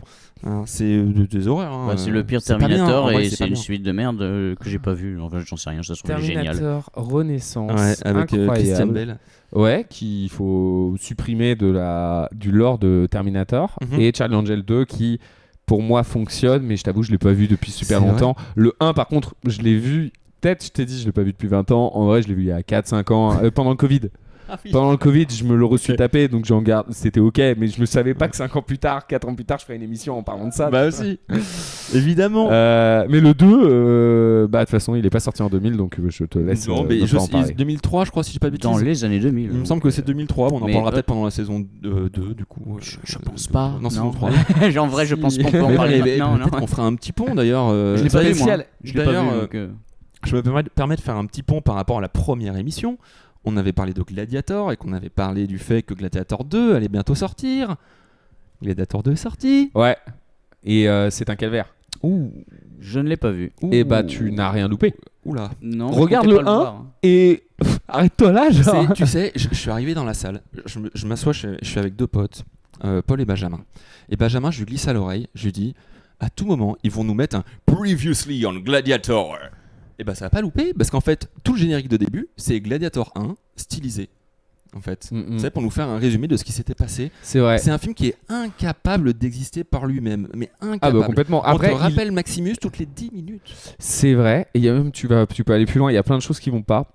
Speaker 1: C'est des horreurs.
Speaker 2: C'est le pire Terminator et c'est une suite de merde que j'ai pas vue. Enfin, j'en sais rien, ça se trouve génial.
Speaker 3: Terminator Renaissance,
Speaker 1: avec Christian Bale.
Speaker 3: Ouais, qu'il faut supprimer du lore de Terminator, et Charlie Angel 2 qui, pour moi, fonctionne, mais je t'avoue, je l'ai pas vu depuis super longtemps. Le 1, par contre, je l'ai vu, peut-être, je t'ai dit, je l'ai pas vu depuis 20 ans. En vrai, je l'ai vu il y a 4-5 ans, pendant le Covid. Pendant le Covid, je me le reçus tapé, donc j'en garde. C'était ok, mais je ne savais pas que 5 ans plus tard, 4 ans plus tard, je ferais une émission en parlant de ça.
Speaker 1: Bah aussi, évidemment.
Speaker 3: Mais le 2, de toute façon, il est pas sorti en 2000, donc je te laisse.
Speaker 1: Non, mais 2003, je crois, si j'ai pas de bêtises.
Speaker 2: Dans les années 2000.
Speaker 1: Il me semble que c'est 2003. On en parlera peut-être pendant la saison 2, du coup.
Speaker 2: Je pense pas.
Speaker 1: Non, saison 3.
Speaker 2: En vrai, je pense qu'on peut en parler maintenant.
Speaker 1: On fera un petit pont d'ailleurs.
Speaker 2: Je l'ai pas vu, moi. Je l'ai pas vu.
Speaker 1: Je me permets de faire un petit pont par rapport à la première émission. On avait parlé de Gladiator et qu'on avait parlé du fait que Gladiator 2 allait bientôt sortir. Gladiator 2 est sorti.
Speaker 3: Ouais. Et c'est un calvaire.
Speaker 2: Ouh. Je ne l'ai pas vu.
Speaker 3: Et bah tu n'as rien loupé.
Speaker 1: Oula.
Speaker 2: Non.
Speaker 3: Regarde le 1 et arrête-toi là. Genre.
Speaker 1: Tu sais, je suis arrivé dans la salle. Je m'assois, je suis avec 2 potes, Paul et Benjamin. Et Benjamin, je lui glisse à l'oreille. Je lui dis, à tout moment, ils vont nous mettre un Previously on Gladiator. Et bah ça va pas louper parce qu'en fait tout le générique de début c'est Gladiator 1 stylisé en fait. C'est pour nous faire un résumé de ce qui s'était passé.
Speaker 3: C'est vrai.
Speaker 1: C'est un film qui est incapable d'exister par lui-même, mais incapable.
Speaker 3: Ah bah complètement. Après,
Speaker 1: on te rappelle Maximus toutes les 10 minutes.
Speaker 3: C'est vrai. Et il y a même tu peux aller plus loin. Il y a plein de choses qui vont pas.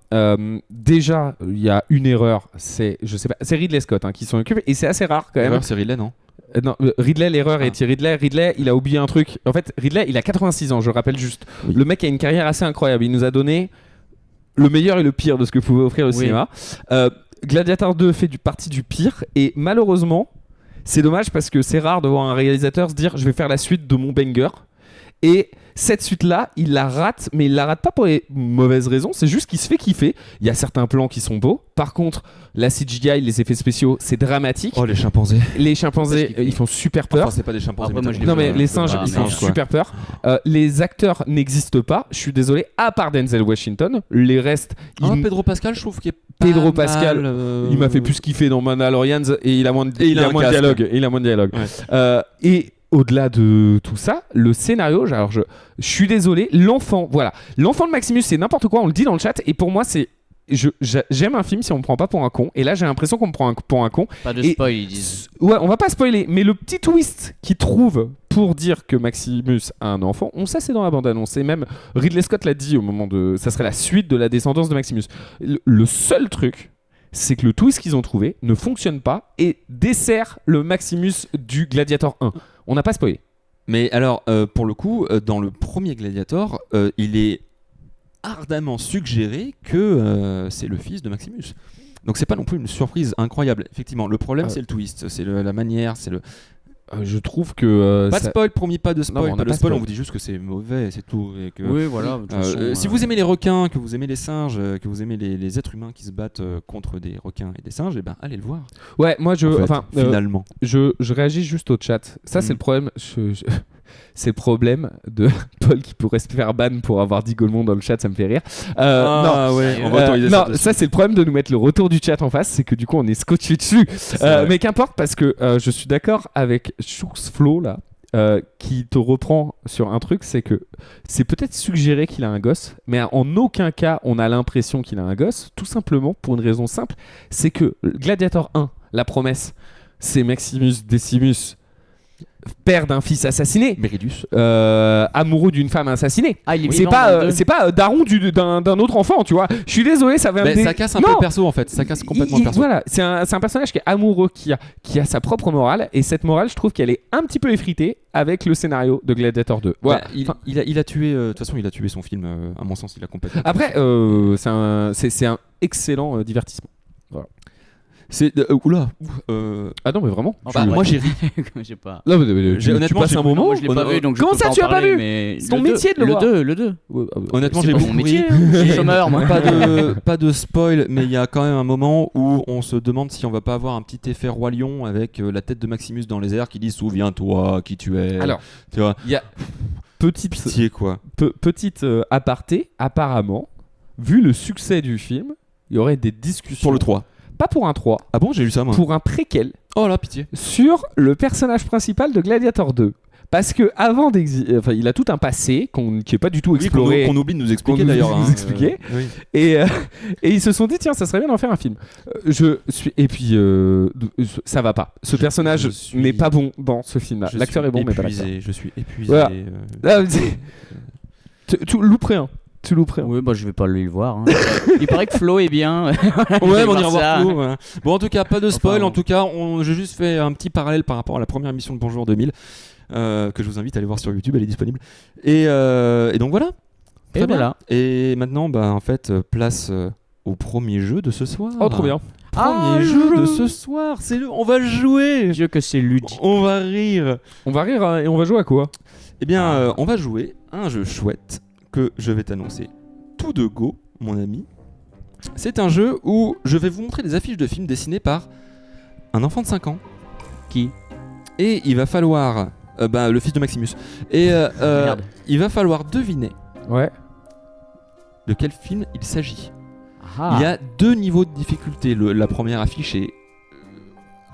Speaker 3: Déjà il y a une erreur. C'est Ridley Scott qui s'en occupe et c'est assez rare quand même.
Speaker 1: L'erreur c'est Ridley non?
Speaker 3: Non, Ridley, l'erreur est Ridley, il a oublié un truc. En fait, Ridley, il a 86 ans, je rappelle juste. Oui. Le mec a une carrière assez incroyable. Il nous a donné le meilleur et le pire de ce que pouvait offrir le cinéma. Gladiator 2 fait partie du pire. Et malheureusement, c'est dommage parce que c'est rare de voir un réalisateur se dire je vais faire la suite de mon banger. Et cette suite-là, il la rate, mais il la rate pas pour les mauvaises raisons, c'est juste qu'il se fait kiffer. Il y a certains plans qui sont beaux. Par contre, la CGI, les effets spéciaux, c'est dramatique.
Speaker 1: Oh, les chimpanzés.
Speaker 3: Les chimpanzés, ils font super peur.
Speaker 1: Enfin, c'est pas des chimpanzés.
Speaker 3: Non, mais les singes, ils font super peur. Les acteurs n'existent pas, je suis désolé, à part Denzel Washington. Les restes.
Speaker 1: Pedro Pascal, je trouve qu'il est
Speaker 3: Pedro Pascal, il m'a fait plus kiffer dans Mandalorian et il a moins de dialogue. Ouais. Et au-delà de tout ça, le scénario, alors je suis désolé, l'enfant de Maximus, c'est n'importe quoi, on le dit dans le chat, et pour moi, c'est j'aime un film si on me prend pas pour un con, et là j'ai l'impression qu'on me prend pour un con.
Speaker 2: Pas de spoil, ils disent.
Speaker 3: Ouais, on va pas spoiler, mais le petit twist qu'ils trouvent pour dire que Maximus a un enfant, on sait c'est dans la bande-annonce, et même Ridley Scott l'a dit au moment de... Ça serait la suite de la descendance de Maximus. Le seul truc, c'est que le twist qu'ils ont trouvé ne fonctionne pas et dessert le Maximus du Gladiator 1. On n'a pas spoilé.
Speaker 1: Mais alors, pour le coup, dans le premier Gladiator, il est ardemment suggéré que c'est le fils de Maximus. Donc c'est pas non plus une surprise incroyable. Effectivement, le problème c'est le twist, c'est la manière, c'est le...
Speaker 3: je trouve que
Speaker 1: pas de spoil, promis, pas de spoil.
Speaker 3: Non,
Speaker 1: pas de spoil, on vous dit juste que c'est mauvais, c'est tout. Et que,
Speaker 2: oui, voilà.
Speaker 1: Si vous aimez les requins, que vous aimez les singes, que vous aimez les êtres humains qui se battent contre des requins et des singes, et ben allez le voir.
Speaker 3: Ouais, moi
Speaker 1: finalement,
Speaker 3: je réagis juste au chat. Ça c'est le problème. C'est le problème de Paul qui pourrait se faire ban pour avoir dit Gaulmont dans le chat, ça me fait rire. Ça c'est le problème de nous mettre le retour du chat en face, c'est que du coup on est scotché dessus. Mais qu'importe, parce que je suis d'accord avec Flo là, qui te reprend sur un truc, c'est que c'est peut-être suggéré qu'il a un gosse, mais en aucun cas on a l'impression qu'il a un gosse, tout simplement pour une raison simple, c'est que Gladiator 1, la promesse, c'est Maximus Decimus, père d'un fils assassiné,
Speaker 1: Meridius,
Speaker 3: amoureux d'une femme assassinée.
Speaker 2: C'est
Speaker 3: pas daron d'un autre enfant, tu vois. Je suis désolé, ça va.
Speaker 1: Ça casse un peu le perso en fait. Ça casse complètement le perso.
Speaker 3: Voilà, c'est un personnage qui est amoureux, qui a sa propre morale, et cette morale, je trouve qu'elle est un petit peu effritée avec le scénario de Gladiator 2. Voilà.
Speaker 1: Il a tué. De toute façon, il a tué son film. À mon sens, il a complètement.
Speaker 3: Après, c'est un excellent divertissement. Voilà.
Speaker 1: C'est oula.
Speaker 3: Ah non mais vraiment.
Speaker 1: Moi j'ai ri.
Speaker 2: J'ai pas.
Speaker 3: Non, mais tu passes un moment.
Speaker 2: Moi, je l'ai pas vu, donc
Speaker 3: comment ça tu as pas vu? C'est ton métier de le voir.
Speaker 2: Le 2.
Speaker 1: Honnêtement j'ai beaucoup ri.
Speaker 2: Chômeur, moi.
Speaker 1: Pas de spoil, mais il y a quand même un moment où on se demande si on va pas avoir un petit effet Roi Lion avec la tête de Maximus dans les airs qui dit souviens-toi qui tu es.
Speaker 3: Alors,
Speaker 1: tu vois.
Speaker 3: Il y a petite
Speaker 1: pitié quoi.
Speaker 3: Petite aparté, apparemment, vu le succès du film, il y aurait des discussions
Speaker 1: pour le 3.
Speaker 3: Pas pour un 3.
Speaker 1: Ah bon, j'ai lu ça moi.
Speaker 3: Pour un préquel.
Speaker 1: Oh là, pitié.
Speaker 3: Sur le personnage principal de Gladiator 2. Parce que avant il a tout un passé qui est pas du tout exploré,
Speaker 1: qu'on oublie de nous expliquer d'ailleurs.
Speaker 3: Oui. Et ils se sont dit tiens, ça serait bien d'en faire un film. Ça va pas. Ce personnage n'est pas bon dans ce film-là. L'acteur est bon, mais pas l'acteur.
Speaker 1: Je suis épuisé.
Speaker 3: Voilà. Tu louperais un. Tu louperais.
Speaker 2: Oui, bah je vais pas aller le voir. Hein. Il paraît que Flo est bien.
Speaker 1: Ouais, mais on ira voir Flo. Voilà. Bon, en tout cas, pas de spoil. En tout cas, j'ai juste fait un petit parallèle par rapport à la première émission de Bonjour 2000 que je vous invite à aller voir sur YouTube. Elle est disponible. Et donc voilà.
Speaker 2: Et voilà.
Speaker 1: Et maintenant, en fait, place au premier jeu de ce soir.
Speaker 3: Oh, trop bien.
Speaker 1: Premier jeu de ce soir. On va jouer.
Speaker 2: Dieu que c'est ludique.
Speaker 1: On va rire.
Speaker 3: On va rire et on va jouer à quoi?
Speaker 1: Eh bien, on va jouer à un jeu chouette que je vais t'annoncer tout de go, mon ami. C'est un jeu où je vais vous montrer des affiches de films dessinées par un enfant de 5 ans.
Speaker 2: Qui?
Speaker 1: Et il va falloir... le fils de Maximus. Et il va falloir deviner de quel film il s'agit.
Speaker 2: Ah.
Speaker 1: Il y a 2 niveaux de difficulté. La première affiche est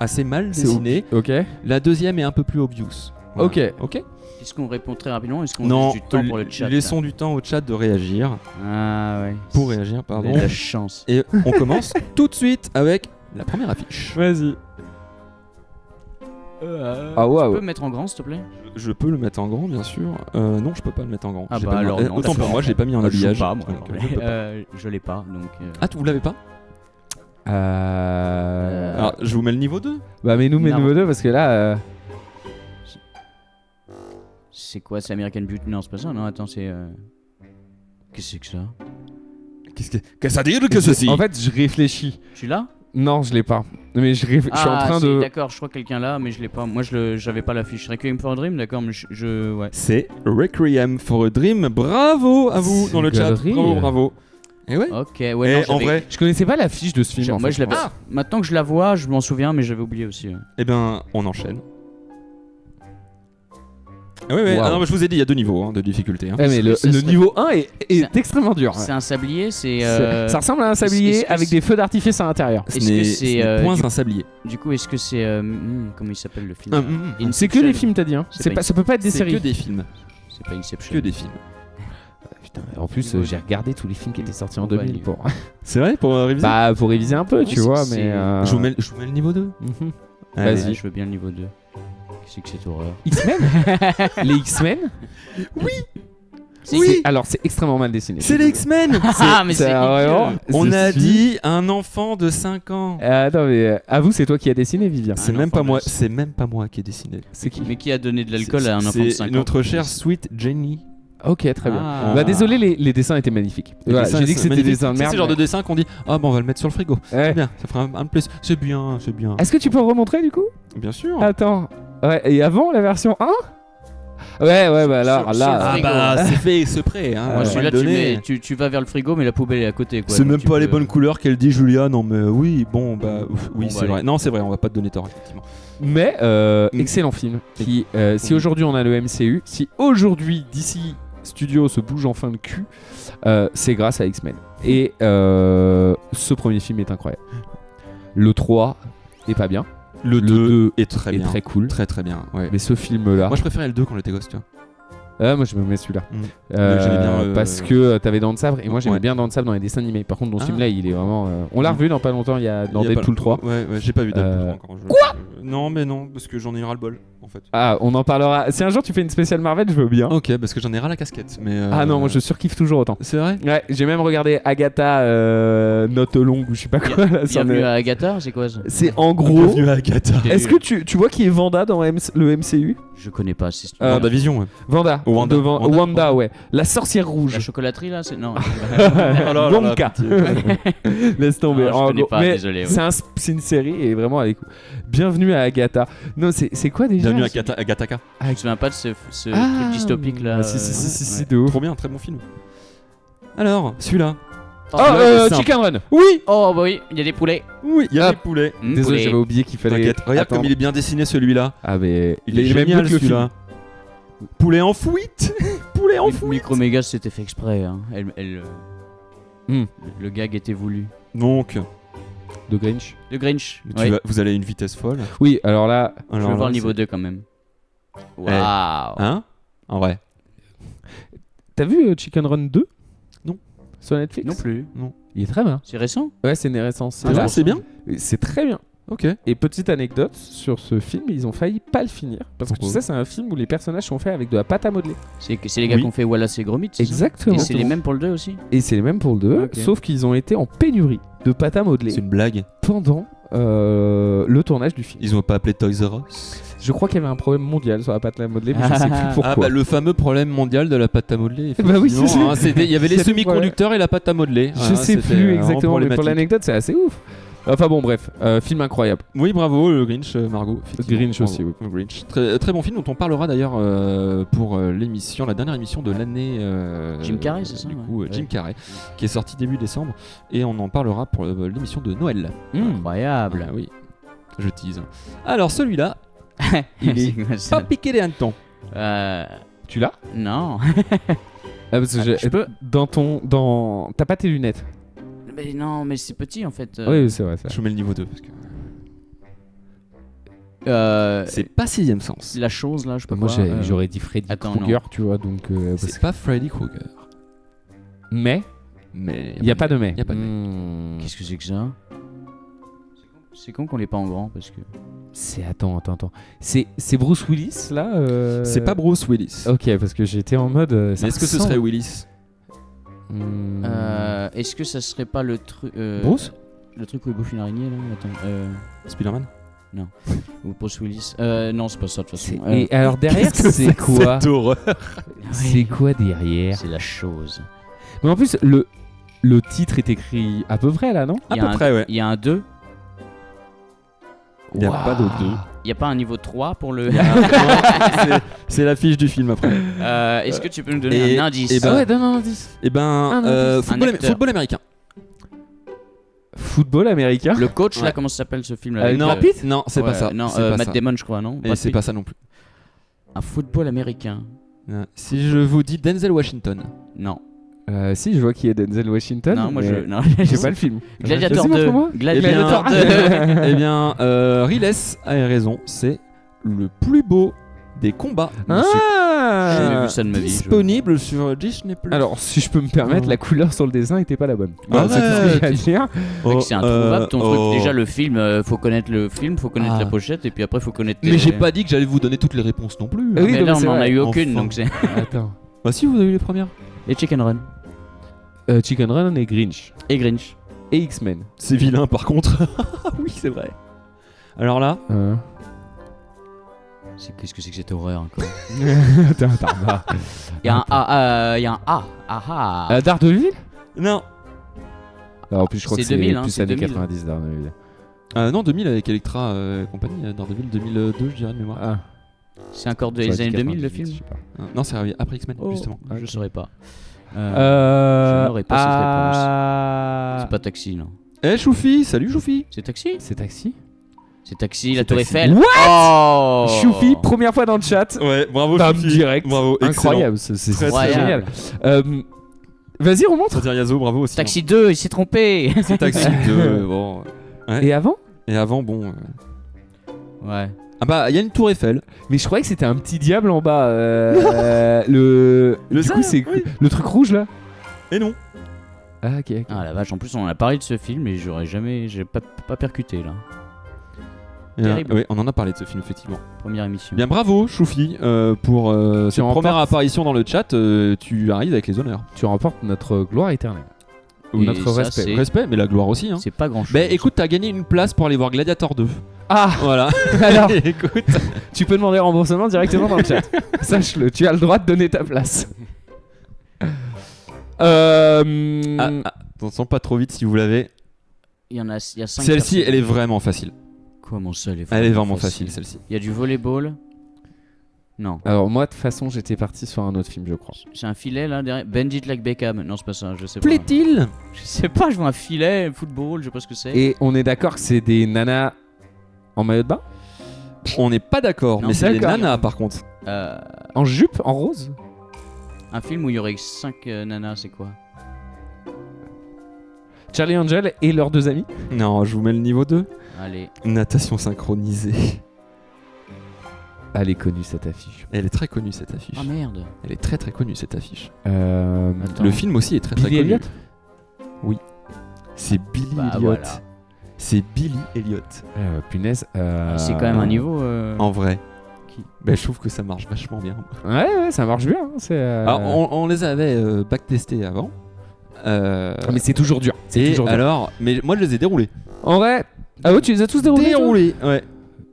Speaker 1: assez mal dessinée.
Speaker 3: Ok.
Speaker 1: La deuxième est un peu plus obvious. Voilà. Ok.
Speaker 2: Est-ce qu'on répond très rapidement? Est-ce qu'on
Speaker 1: Non,
Speaker 2: laisse du temps pour le chat?
Speaker 1: Laissons du temps au chat de réagir.
Speaker 2: Ah ouais.
Speaker 1: Pour réagir, pardon.
Speaker 2: De la chance.
Speaker 1: Et on commence tout de suite avec la première affiche.
Speaker 3: Vas-y.
Speaker 2: Tu
Speaker 3: wow.
Speaker 2: peux me mettre en grand, s'il te plaît?
Speaker 1: Je peux le mettre en grand, bien sûr. Non, je peux pas le mettre en grand.
Speaker 2: Ah
Speaker 1: J'ai
Speaker 2: bah
Speaker 1: pas
Speaker 2: alors,
Speaker 1: mis...
Speaker 2: non,
Speaker 1: Autant pour moi, je l'ai pas mis en
Speaker 2: je joue
Speaker 1: habillage.
Speaker 2: pas, moi,
Speaker 1: donc,
Speaker 2: alors.
Speaker 1: je peux pas.
Speaker 2: Je l'ai pas, donc.
Speaker 1: Ah, vous l'avez pas? Alors, je vous mets le niveau 2.
Speaker 3: Bah, mais nous, mets le niveau 2 parce que là.
Speaker 2: C'est quoi? C'est American Beauty? Non, c'est pas ça. Non, attends, c'est. Qu'est-ce que c'est que ça?
Speaker 1: Qu'est-ce que ça dit que ceci?
Speaker 3: En fait, je réfléchis.
Speaker 2: Tu l'as?
Speaker 3: Non, je l'ai pas. Mais je suis en train de.
Speaker 2: D'accord, je crois que quelqu'un l'a, mais je l'ai pas. Moi, j'avais pas l'affiche. Requiem for a Dream, d'accord, mais ouais.
Speaker 1: C'est Requiem for a Dream. Bravo à vous dans le chat. Bravo. Et ouais.
Speaker 2: Ok, ouais.
Speaker 1: En vrai,
Speaker 3: je connaissais pas l'affiche de ce film.
Speaker 2: Moi, je l'avais. Maintenant que je la vois, je m'en souviens, mais j'avais oublié aussi.
Speaker 1: Eh ben, on enchaîne. Ouais. Ah non, mais je vous ai dit, il y a 2 niveaux de difficulté.
Speaker 3: Ouais, mais le niveau 1 est extrêmement dur.
Speaker 2: C'est un sablier,
Speaker 3: Ça ressemble à un sablier avec des feux d'artifice à l'intérieur.
Speaker 1: Ce n'est point un sablier.
Speaker 2: Du coup, est-ce que c'est comment il s'appelle le film?
Speaker 3: C'est que les films, t'as dit. Hein. Ça peut pas être des séries.
Speaker 1: C'est que des films.
Speaker 2: C'est pas Inception.
Speaker 1: Que des films.
Speaker 3: Putain, en plus, j'ai regardé tous les films qui étaient sortis en 2000 pour.
Speaker 1: C'est vrai, pour réviser.
Speaker 3: Bah, pour réviser un peu, tu vois, mais.
Speaker 1: Je vous mets le niveau 2.
Speaker 2: Vas-y, je veux bien le niveau 2. Qu'est-ce que cette horreur?
Speaker 3: X-Men. Les X-Men.
Speaker 1: Oui.
Speaker 3: Alors, c'est extrêmement mal dessiné.
Speaker 1: C'est les X-Men.
Speaker 2: Ah, mais c'est vraiment.
Speaker 1: On a dit un enfant de 5 ans.
Speaker 3: Attends, mais avoue, c'est toi qui as dessiné, Vivien.
Speaker 1: C'est même pas moi. C'est même pas moi qui ai dessiné.
Speaker 3: C'est qui?
Speaker 2: Mais qui a donné de l'alcool à un enfant de 5 ans?
Speaker 1: C'est notre chère Sweet Jenny.
Speaker 3: Ok, très bien. Bah, désolé, les dessins étaient magnifiques. Voilà, j'ai dit que c'était des dessins de merde.
Speaker 1: C'est le genre de dessin qu'on dit on va le mettre sur le frigo.
Speaker 3: Ouais.
Speaker 1: C'est bien, ça fera un plus. C'est bien.
Speaker 3: Est-ce que tu peux remontrer du coup?
Speaker 1: Bien sûr.
Speaker 3: Attends. Ouais, et avant la version 1? Ouais, bah là.
Speaker 1: Ah bah, c'est fait exprès. Hein,
Speaker 2: celui-là, tu vas vers le frigo, mais la poubelle est à côté.
Speaker 1: C'est même pas les bonnes couleurs qu'elle dit, Julia. Non, mais oui, bon, oui, c'est vrai. Non, c'est vrai, on va pas te donner tort, effectivement.
Speaker 3: Mais, excellent film. Qui, si aujourd'hui on a le MCU, si aujourd'hui DC Studio se bouge enfin le cul, c'est grâce à X-Men. Et ce premier film est incroyable. Le 3 est pas bien.
Speaker 1: Le 2 est très bien.
Speaker 3: Très cool.
Speaker 1: Très bien. Ouais.
Speaker 3: Mais ce film-là.
Speaker 1: Moi, je préférais le 2 quand j'étais gosse, tu vois.
Speaker 3: Moi je me mets celui-là.
Speaker 1: J'aimais bien,
Speaker 3: parce que t'avais Dents de Sabre et moi j'aimais bien Dents de Sabre dans les dessins animés. Par contre, dans ce film-là, il est vraiment. On l'a revu dans pas longtemps, il y a dans Deadpool 3.
Speaker 1: Ouais, j'ai pas vu Deadpool 3 encore.
Speaker 3: Quoi?
Speaker 1: Non, mais non, parce que j'en ai ras le bol en fait.
Speaker 3: Ah, on en parlera. Si un jour tu fais une spéciale Marvel, je veux bien.
Speaker 1: Ok, parce que j'en ai ras la casquette. Mais
Speaker 3: Ah non, moi je surkiffe toujours autant.
Speaker 1: C'est vrai?
Speaker 3: Ouais, j'ai même regardé Agatha Note longue ou je sais pas quoi.
Speaker 2: Bienvenue à Agatha, c'est quoi ça?
Speaker 3: C'est en gros.
Speaker 1: Bienvenue à Agatha.
Speaker 3: Est-ce que tu vois qui est Vanda dans le MCU?
Speaker 2: Je connais pas. C'est
Speaker 1: Vision, ouais.
Speaker 3: Vanda. Wanda, ouais. La sorcière rouge.
Speaker 2: La chocolaterie là, c'est non.
Speaker 3: Wonka. Laisse tomber.
Speaker 2: Je connais pas, désolé.
Speaker 3: C'est une série et vraiment avec. Bienvenue à Agatha. Non, c'est quoi déjà?
Speaker 1: Bienvenue à Agatha.
Speaker 2: Je me souviens pas de ce truc dystopique là.
Speaker 3: Si, de ouf.
Speaker 1: Trop bien, très bon film. Alors, celui-là.
Speaker 3: Chicken Run.
Speaker 2: Oui. Oh bah oui, il y a des poulets.
Speaker 1: Oui, il y a des poulets.
Speaker 3: Désolé, j'avais oublié qu'il fallait.
Speaker 1: T'inquiète. Regarde comme il est bien dessiné celui-là.
Speaker 3: Ah mais
Speaker 1: il est génial celui-là. Poulet en fuite. Poulet en fuite.
Speaker 2: Microméga c'était fait exprès. Hein. Le gag était voulu.
Speaker 1: Donc.
Speaker 3: De Grinch.
Speaker 1: Vous allez à une vitesse folle.
Speaker 3: Oui, alors là.
Speaker 2: Je vais voir le niveau 2 quand même. Waouh.
Speaker 1: Hein? En vrai.
Speaker 3: T'as vu Chicken Run 2?
Speaker 1: Non.
Speaker 3: Sur Netflix?
Speaker 2: Non plus.
Speaker 1: Non.
Speaker 3: Il est très bien.
Speaker 2: C'est récent?
Speaker 3: Ouais, c'est récent.
Speaker 1: C'est bien.
Speaker 3: C'est très bien.
Speaker 1: Ok.
Speaker 3: Et petite anecdote sur ce film, ils ont failli pas le finir. Parce que tu sais, c'est un film où les personnages sont faits avec de la pâte à modeler.
Speaker 2: C'est les gars qui ont fait Wallace et Gromit.
Speaker 3: Exactement.
Speaker 2: Et c'est les mêmes pour le 2 aussi.
Speaker 3: Et c'est les mêmes pour le 2,
Speaker 2: Ok.
Speaker 3: sauf qu'ils ont été en pénurie de pâte à modeler.
Speaker 1: C'est une blague.
Speaker 3: Pendant le tournage du film.
Speaker 1: Ils ont pas appelé Toys R Us.
Speaker 3: Je crois qu'il y avait un problème mondial sur la pâte à modeler, mais je sais plus pourquoi.
Speaker 1: Ah bah le fameux problème mondial de la pâte à modeler.
Speaker 3: Bah oui, c'est
Speaker 1: effectivement,
Speaker 3: ça.
Speaker 1: Il y avait les
Speaker 3: C'est le
Speaker 1: semi-conducteurs et la pâte à modeler.
Speaker 3: Je sais plus exactement, mais pour l'anecdote, c'est assez ouf. Enfin bon, bref, film incroyable.
Speaker 1: Oui, bravo, le Grinch, Margot.
Speaker 3: Grinch aussi, oui.
Speaker 1: Le Grinch. Très, très bon film dont on parlera d'ailleurs pour l'émission, la dernière émission de l'année.
Speaker 2: Jim Carrey, c'est ça,
Speaker 1: Du
Speaker 2: ouais.
Speaker 1: coup, Jim Carrey, qui est sorti début décembre. Et on en parlera pour l'émission de Noël.
Speaker 2: Incroyable.
Speaker 1: Ah oui, je tease. Alors celui-là, il est pas piqué des hannetons.
Speaker 3: Tu l'as?
Speaker 2: Non.
Speaker 3: Parce que
Speaker 2: je peux.
Speaker 3: T'as pas tes lunettes?
Speaker 2: Mais non, mais c'est petit en fait.
Speaker 3: Oui, c'est vrai.
Speaker 1: Je mets le niveau 2 parce que.
Speaker 2: C'est
Speaker 1: C'est pas sixième sens.
Speaker 2: la chose là, je peux
Speaker 3: Moi,
Speaker 2: pas.
Speaker 3: j'aurais dit Freddy Krueger, tu vois, donc.
Speaker 1: C'est pas Freddy Krueger.
Speaker 3: Mais
Speaker 1: Mais
Speaker 3: il y a pas de mais.
Speaker 1: Y a pas de mais.
Speaker 2: Qu'est-ce que c'est que ça? C'est con qu'on l'ait pas en grand parce que.
Speaker 3: Attends. C'est Bruce Willis là
Speaker 1: C'est pas Bruce Willis.
Speaker 3: Ok, parce que j'étais en mode.
Speaker 1: Mais est-ce que ce serait Willis?
Speaker 2: Est-ce que ça serait pas le truc.
Speaker 1: Bruce?
Speaker 2: Le truc où il bouffe une araignée là? Attends.
Speaker 1: Spider-Man?
Speaker 2: Non. Ou Bruce Willis. Non, c'est pas ça de toute façon.
Speaker 3: Et alors derrière,
Speaker 1: Qu'est-ce que
Speaker 3: c'est quoi?
Speaker 1: cette horreur.
Speaker 3: C'est quoi derrière?
Speaker 2: C'est la chose.
Speaker 3: Mais en plus, le titre est écrit à peu près là, non?
Speaker 1: À peu près, ouais.
Speaker 2: Il y a un 2.
Speaker 1: Il n'y a pas de 2.
Speaker 2: Il n'y a pas un niveau 3 pour le.
Speaker 1: C'est l'affiche du film après.
Speaker 2: Est-ce que tu peux nous donner un indice?
Speaker 3: Ah ouais, donne un indice.
Speaker 1: Et ben, football américain.
Speaker 3: Football américain.
Speaker 2: Le coach là,
Speaker 1: Ouais.
Speaker 2: comment ça s'appelle ce film là?
Speaker 1: Non, non, c'est pas ça.
Speaker 2: Non,
Speaker 1: C'est pas
Speaker 2: Matt
Speaker 1: ça.
Speaker 2: Damon, je crois, non?
Speaker 1: Et c'est pas ça non plus.
Speaker 2: Un football américain.
Speaker 1: Si je vous dis Denzel Washington.
Speaker 2: Non.
Speaker 3: Si, je vois qui est Denzel Washington.
Speaker 2: Non, moi
Speaker 3: mais
Speaker 2: non.
Speaker 3: j'ai pas le film.
Speaker 2: Gladiator
Speaker 3: Vas-y,
Speaker 2: 2.
Speaker 3: montre-moi.
Speaker 2: Gladiator 2.
Speaker 1: Eh bien, Riles a raison. C'est le plus beau des combats.
Speaker 2: J'ai jamais vu ça de ma vie.
Speaker 1: Disponible sur Disney+.
Speaker 3: Alors, si je peux me permettre, la couleur sur le dessin était pas la bonne.
Speaker 1: Ah
Speaker 3: C'est tout ce que j'ai à
Speaker 1: ouais.
Speaker 3: dire.
Speaker 2: Mec, c'est introuvable ton truc. Déjà le film, faut connaître le film, faut connaître la pochette et puis après faut connaître.
Speaker 1: Mais j'ai pas dit que j'allais vous donner toutes les réponses non plus.
Speaker 3: Oui,
Speaker 2: mais
Speaker 3: non,
Speaker 2: là
Speaker 3: mais c'est
Speaker 2: on en a
Speaker 3: vrai.
Speaker 2: eu aucune
Speaker 1: Enfin.
Speaker 2: donc c'est.
Speaker 3: Attends.
Speaker 1: Bah si, vous avez eu les premières.
Speaker 2: Et Chicken Run.
Speaker 3: Chicken Run et Grinch.
Speaker 2: Et Grinch.
Speaker 3: Et X-Men.
Speaker 1: C'est vilain par contre. Oui, c'est vrai. Alors là,
Speaker 2: Qu'est-ce que c'est que cette horreur encore?
Speaker 3: Attends.
Speaker 2: Il y a un A. Il y a un A. Ah ah.
Speaker 3: Daredevil?
Speaker 1: non.
Speaker 3: Alors, en plus, je crois
Speaker 2: C'est
Speaker 3: que c'est
Speaker 2: 2000, hein,
Speaker 3: plus
Speaker 2: c'est
Speaker 3: années
Speaker 2: 2000.
Speaker 3: 90 Daredevil.
Speaker 1: Non, 2000 avec Electra compagnie. Daredevil 2002, je dirais de mémoire.
Speaker 3: Ah.
Speaker 2: C'est encore des
Speaker 3: J'aurais dit
Speaker 2: années 2000 le
Speaker 3: 98,
Speaker 2: film?
Speaker 3: je sais pas.
Speaker 1: Non, c'est arrivé après X-Men,
Speaker 2: Oh,
Speaker 1: justement.
Speaker 2: je saurais pas. Je n'aurais pas cette réponse. C'est pas Taxi, non.
Speaker 1: Eh, Choufi, salut Choufi.
Speaker 2: C'est Taxi?
Speaker 3: C'est Taxi?
Speaker 2: C'est Taxi, la
Speaker 1: C'est
Speaker 2: Tour
Speaker 1: Taxi.
Speaker 2: Eiffel.
Speaker 3: What?
Speaker 2: Oh
Speaker 3: Choufi, première fois dans le chat.
Speaker 1: Ouais, bravo
Speaker 3: Bam,
Speaker 1: Choufi.
Speaker 3: direct.
Speaker 1: Bravo,
Speaker 3: Incroyable, c'est
Speaker 1: Très,
Speaker 2: très
Speaker 3: génial. Vas-y, remonte.
Speaker 1: Excellent. Yazo, bravo aussi.
Speaker 2: Taxi 2, il s'est trompé.
Speaker 1: C'est Taxi 2, bon. Ouais.
Speaker 3: Et avant?
Speaker 1: Et avant, bon.
Speaker 2: Ouais.
Speaker 1: Ah bah, il y a une tour Eiffel.
Speaker 3: Mais je croyais que c'était un petit diable en bas. Du coup, c'est le truc rouge là.
Speaker 1: Et non.
Speaker 3: Ah, ok.
Speaker 2: Ah la vache, en plus on en a parlé de ce film et j'ai pas percuté là. Terrible.
Speaker 1: Oui, on en a parlé de ce film, effectivement.
Speaker 2: Première émission.
Speaker 1: Bien, bravo Choufi pour cette
Speaker 3: remportes.
Speaker 1: première apparition dans le chat. Tu arrives avec les honneurs.
Speaker 3: Tu remportes notre gloire éternelle. Ou
Speaker 2: Et
Speaker 3: notre
Speaker 2: ça,
Speaker 3: respect.
Speaker 2: c'est-
Speaker 1: Respect, mais la gloire aussi. Hein.
Speaker 2: C'est pas grand chose.
Speaker 1: Bah écoute, t'as gagné une place pour aller voir Gladiator 2.
Speaker 3: Ah,
Speaker 1: Voilà.
Speaker 3: alors,
Speaker 1: Écoute.
Speaker 3: tu peux demander remboursement directement dans le chat. Sache-le, tu as le droit de donner ta place.
Speaker 1: Attention, pas trop vite si vous l'avez.
Speaker 2: Il y a 5
Speaker 1: Celle-ci, elle est vraiment facile.
Speaker 2: Comment ça, elle est
Speaker 1: Elle est vraiment facile, celle-ci.
Speaker 2: Il y a du volleyball. Non.
Speaker 3: Alors, moi, de toute façon, j'étais parti sur un autre film, je crois.
Speaker 2: C'est un filet là derrière. Bend it like Beckham. Non, c'est pas ça, je sais pas.
Speaker 1: Plaît-il?
Speaker 2: Je sais pas, je vois un filet, football, je sais pas ce que c'est.
Speaker 3: Et on est d'accord que c'est des nanas en maillot de bain?
Speaker 1: On n'est pas d'accord,
Speaker 2: Non,
Speaker 1: mais c'est des
Speaker 3: d'accord.
Speaker 1: nanas par contre.
Speaker 3: En jupe? En rose?
Speaker 2: Un film où il y aurait 5 nanas, c'est quoi?
Speaker 3: Charlie Angel et leurs deux amis?
Speaker 1: Non, je vous mets le niveau 2.
Speaker 2: Allez.
Speaker 1: Natation synchronisée.
Speaker 3: Elle est connue cette affiche.
Speaker 1: Elle est très connue cette affiche.
Speaker 2: Ah merde.
Speaker 1: Elle est très très connue cette affiche.
Speaker 2: Attends.
Speaker 1: Le film aussi est très très
Speaker 3: Billy
Speaker 1: connu.
Speaker 3: Elliot?
Speaker 1: Oui. C'est Billy
Speaker 2: Bah,
Speaker 1: Elliot.
Speaker 2: voilà.
Speaker 1: C'est Billy Elliot.
Speaker 3: Punaise.
Speaker 2: C'est quand même un niveau.
Speaker 1: En vrai. Je trouve que ça marche vachement bien.
Speaker 3: Ouais, ça marche bien.
Speaker 1: Alors, on les avait backtestés avant.
Speaker 3: Mais c'est toujours dur.
Speaker 1: Mais moi je les ai déroulés.
Speaker 3: En vrai. Ah ouais, tu les as tous déroulés?
Speaker 1: Ouais.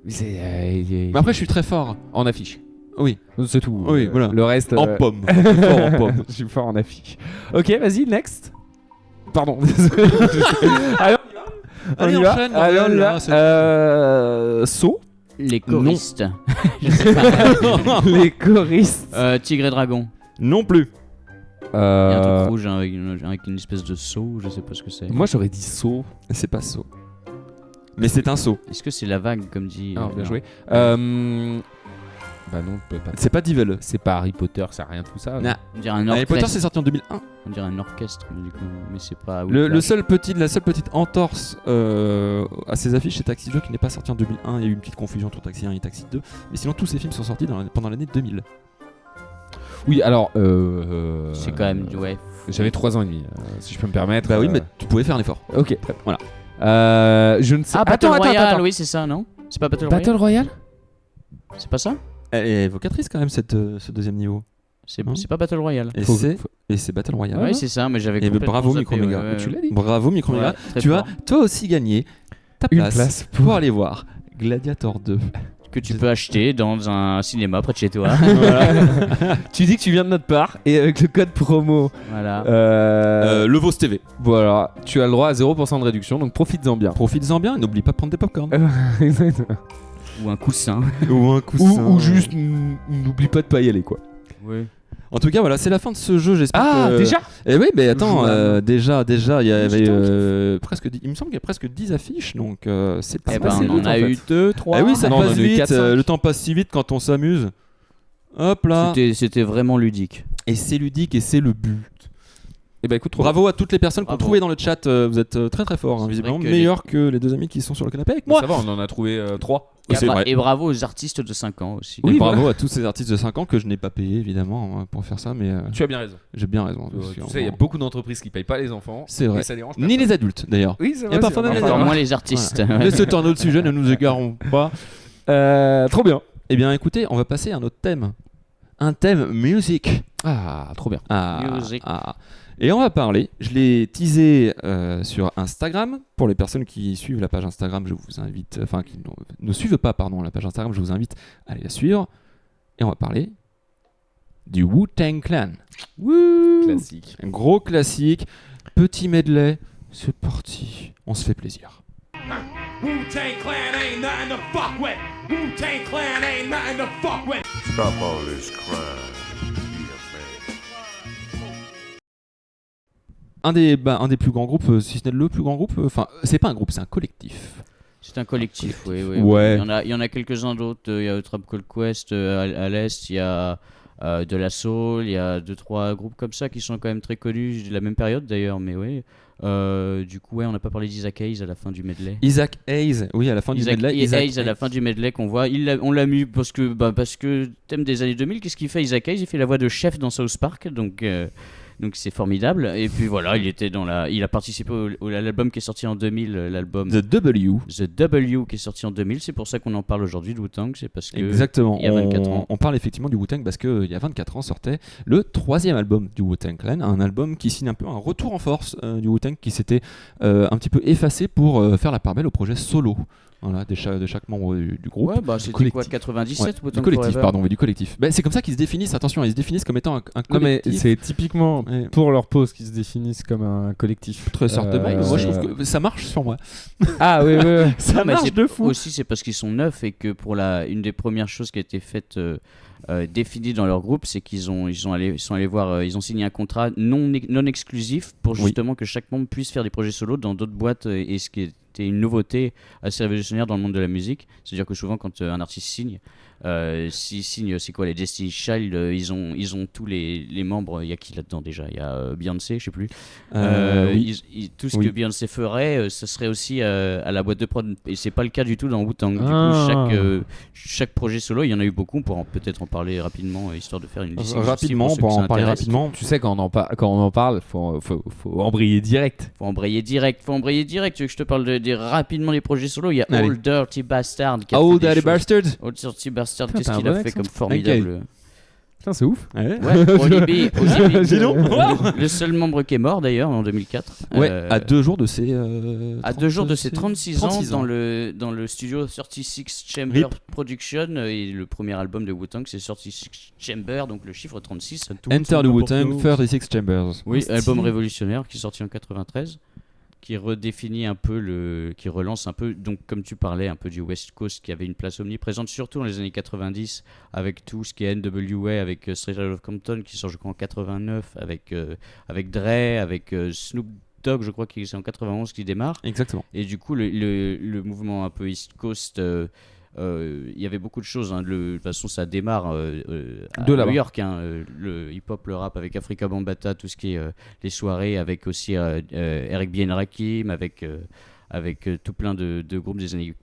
Speaker 3: Mais
Speaker 1: après, je suis très fort
Speaker 3: en affiche.
Speaker 1: Oui,
Speaker 3: c'est tout.
Speaker 1: Oui, voilà.
Speaker 3: Le reste.
Speaker 1: En pomme. Je suis fort en pomme.
Speaker 3: Je suis fort en affiche. Ok, vas-y, next. Pardon. Désolé.
Speaker 1: Allez, enchaîne.
Speaker 3: Saut.
Speaker 2: Les choristes. Je sais pas.
Speaker 3: Les choristes.
Speaker 2: Tigre et Dragon.
Speaker 1: Non plus.
Speaker 2: Il y a un truc rouge avec une espèce de seau, je sais pas ce que c'est.
Speaker 3: Moi j'aurais dit saut.
Speaker 1: C'est pas saut. Mais c'est un saut.
Speaker 2: Est-ce que c'est la vague comme dit
Speaker 3: bien joué. Bah non, pas.
Speaker 1: C'est pas Devil.
Speaker 3: C'est pas Harry Potter, c'est rien tout ça.
Speaker 1: Nah.
Speaker 2: On dirait un orchestre.
Speaker 1: Harry Potter c'est sorti en 2001.
Speaker 2: On dirait un orchestre, mais, du coup, mais c'est pas.
Speaker 1: La seule petite entorse à ces affiches, c'est Taxi 2 qui n'est pas sorti en 2001. Il y a eu une petite confusion entre Taxi 1 et Taxi 2. Mais sinon, tous ces films sont sortis pendant l'année 2000.
Speaker 3: Oui, alors.
Speaker 2: C'est quand même. Ouais.
Speaker 3: J'avais 3 ans et demi, si je peux me permettre.
Speaker 1: Bah oui, mais tu pouvais faire un effort.
Speaker 3: Ok,
Speaker 1: voilà.
Speaker 3: Je ne sais pas.
Speaker 2: Battle Royale, oui, c'est ça, non? C'est pas Battle
Speaker 3: Royale?
Speaker 2: C'est pas ça?
Speaker 1: Elle est évocatrice quand même, ce deuxième niveau.
Speaker 2: C'est pas Battle Royale.
Speaker 1: Et c'est Battle Royale.
Speaker 2: Oui, c'est ça, mais j'avais complètement
Speaker 1: bravo
Speaker 2: zappé,
Speaker 1: Microméga.
Speaker 3: Tu l'as dit.
Speaker 1: Bravo Microméga.
Speaker 2: Ouais,
Speaker 1: Tu as toi aussi gagné ta place pour aller voir Gladiator 2.
Speaker 2: Que tu peux acheter dans un cinéma près de chez toi.
Speaker 3: Tu dis que tu viens de notre part et avec le code promo.
Speaker 2: Voilà.
Speaker 1: Le VOS TV.
Speaker 3: Voilà, tu as le droit à 0% de réduction, donc profites-en bien.
Speaker 1: Profites-en bien, n'oublie pas de prendre des popcorn.
Speaker 3: Exactement.
Speaker 2: Ou un coussin.
Speaker 3: Ou juste n'oublie pas de pas y aller quoi.
Speaker 2: Oui.
Speaker 1: En tout cas, voilà, c'est la fin de ce jeu. J'espère.
Speaker 3: Ah, déjà.
Speaker 1: Eh oui, mais attends, déjà, il y avait presque. Il me semble qu'il y a presque 10 affiches, donc c'est pas.
Speaker 2: On en a eu 2, 3.
Speaker 1: Eh oui, ça passe vite.
Speaker 3: 4,
Speaker 1: le temps passe si vite quand on s'amuse. Hop là.
Speaker 2: C'était vraiment ludique.
Speaker 1: Et c'est ludique et c'est le but.
Speaker 3: Et bah écoute,
Speaker 1: bravo à toutes les personnes qui ont trouvé dans le chat. Vous êtes très très forts, visiblement meilleurs que les deux amis qui sont sur le canapé avec moi.
Speaker 3: Ça va, on en a trouvé 3.
Speaker 2: Et bravo aux artistes de 5 ans aussi.
Speaker 1: Oui, bravo à tous ces artistes de 5 ans que je n'ai pas payé évidemment pour faire ça, mais
Speaker 3: tu as bien raison.
Speaker 1: J'ai bien raison.
Speaker 3: Tu sais, il y a beaucoup d'entreprises qui payent pas les enfants.
Speaker 1: C'est vrai.
Speaker 3: Et ça dérange
Speaker 1: ni les adultes d'ailleurs.
Speaker 3: Oui, c'est vrai.
Speaker 1: Et parfois même les
Speaker 2: moins les artistes.
Speaker 1: Voilà. Mais c'est un autre sujet, ne nous égarons pas.
Speaker 3: Trop bien.
Speaker 1: Eh bien, écoutez, on va passer à un autre thème. Un thème musique.
Speaker 3: Ah, trop bien.
Speaker 2: Musique.
Speaker 1: Et on va parler, je l'ai teasé sur Instagram. Pour les personnes qui suivent la page Instagram, je vous invite, enfin qui ne suivent pas la page Instagram, je vous invite à aller la suivre. Et on va parler du Wu-Tang Clan.
Speaker 3: Classique.
Speaker 1: Un gros classique, petit medley, c'est parti, on se fait plaisir.
Speaker 14: Wu-Tang Clan ain't nothing to fuck with. Wu-Tang Clan ain't nothing to fuck with.
Speaker 15: Stop all this crime.
Speaker 1: Un des plus grands groupes, si ce n'est le plus grand groupe, enfin c'est pas un groupe, c'est un collectif.
Speaker 2: C'est un collectif, oui.
Speaker 1: Ouais.
Speaker 2: Il y en a quelques-uns d'autres. Il y a Tribe Called Quest à l'est, il y a de la Soul, il y a 2-3 groupes comme ça qui sont quand même très connus de la même période d'ailleurs, mais oui. Du coup, on n'a pas parlé d'Isaac Hayes à la fin du medley.
Speaker 1: Isaac Hayes, oui, à la fin du medley.
Speaker 2: Isaac Hayes à la fin du medley qu'on voit. On l'a mis parce que thème des années 2000. Qu'est-ce qu'il fait Isaac Hayes? Il fait la voix de chef dans South Park, donc c'est formidable. Et puis voilà, il a participé à l'album qui est sorti en 2000, l'album
Speaker 1: The W
Speaker 2: qui est sorti en 2000. C'est pour ça qu'on en parle aujourd'hui de Wu-Tang, c'est parce que
Speaker 1: exactement.
Speaker 2: Il y a 24 ans.
Speaker 1: On parle effectivement du Wu-Tang parce qu'il y a 24 ans sortait le 3e album du Wu-Tang Clan, un album qui signe un peu un retour en force du Wu-Tang qui s'était un petit peu effacé pour faire la part belle au projet solo. Voilà, de chaque membre du groupe.
Speaker 2: Ouais, bah c'était quoi, 97
Speaker 1: du collectif, pardon, mais du collectif. Bah, c'est comme ça qu'ils se définissent, attention, ils se définissent comme étant un collectif.
Speaker 3: Non, mais c'est typiquement pour leur pause qu'ils se définissent comme un collectif.
Speaker 1: Très certainement. Moi, je trouve que ça marche sur moi.
Speaker 3: Ah oui.
Speaker 1: Ça marche de fou.
Speaker 2: Aussi, c'est parce qu'ils sont neufs et que pour une des premières choses qui a été faite. Définie dans leur groupe, c'est qu'ils sont allés voir, ils ont signé un contrat non exclusif pour justement que chaque membre puisse faire des projets solo dans d'autres boîtes, et ce qui était une nouveauté assez révolutionnaire dans le monde de la musique. C'est-à-dire que souvent quand un artiste signe, s'il signe, c'est quoi, les Destiny Child, ils ont tous les membres. Il y a qui là-dedans déjà? Il y a Beyoncé, je sais plus. Tout ce que Beyoncé ferait, ce serait aussi à la boîte de prod, et c'est pas le cas du tout dans Wu-Tang. Du coup, chaque projet solo, il y en a eu beaucoup. On pourra peut-être en parler rapidement, histoire de faire une liste
Speaker 1: rapidement. On pourra en parler rapidement.
Speaker 3: Tu sais, quand on en parle, faut embrayer direct.
Speaker 2: Faut embrayer direct. Tu veux que je te parle dire rapidement les projets solo. Il y a
Speaker 1: Allez.
Speaker 2: Old Dirty Bastard. Qui a
Speaker 1: Old
Speaker 2: fait des
Speaker 1: Dirty
Speaker 2: choses.
Speaker 1: Bastard.
Speaker 2: Old Dirty Bastard,
Speaker 3: Putain,
Speaker 2: qu'est-ce
Speaker 3: t'as
Speaker 2: qu'il
Speaker 3: un
Speaker 2: a
Speaker 3: bon
Speaker 2: fait
Speaker 3: accent.
Speaker 2: comme formidable.
Speaker 3: Putain, c'est ouf.
Speaker 1: Ouais.
Speaker 2: Ouais, ODB,
Speaker 1: Dis donc.
Speaker 2: le seul membre qui est mort d'ailleurs en 2004.
Speaker 1: Ouais, à 2 jours de ses.
Speaker 2: À 2 jours de ses 36 ans,
Speaker 1: 36 ans.
Speaker 2: dans le studio 36 Chamber
Speaker 1: RIP.
Speaker 2: Production, et le premier album de Wu-Tang c'est 36 Chamber, donc le chiffre 36. Ça, tout le
Speaker 1: Enter
Speaker 2: monde
Speaker 1: the
Speaker 2: n'importe
Speaker 1: Wu-Tang,
Speaker 2: où.
Speaker 1: 36 Chambers.
Speaker 2: Oui, album révolutionnaire qui est sorti en 93, qui redéfinit un peu qui relance un peu, donc comme tu parlais, un peu du West Coast qui avait une place omniprésente, surtout dans les années 90, avec tout ce qui est NWA, avec Straight Outta Compton qui sort je crois en 89, avec Dre, avec Snoop Dogg, je crois que c'est en 91 qui démarre.
Speaker 1: Exactement.
Speaker 2: Et du coup, le mouvement un peu East Coast, il y avait beaucoup de choses. De toute façon, ça démarre à New York. Le hip-hop, le rap avec Afrika Bambaataa, tout ce qui est les soirées, avec aussi Eric B. and Rakim, avec tout plein de groupes des années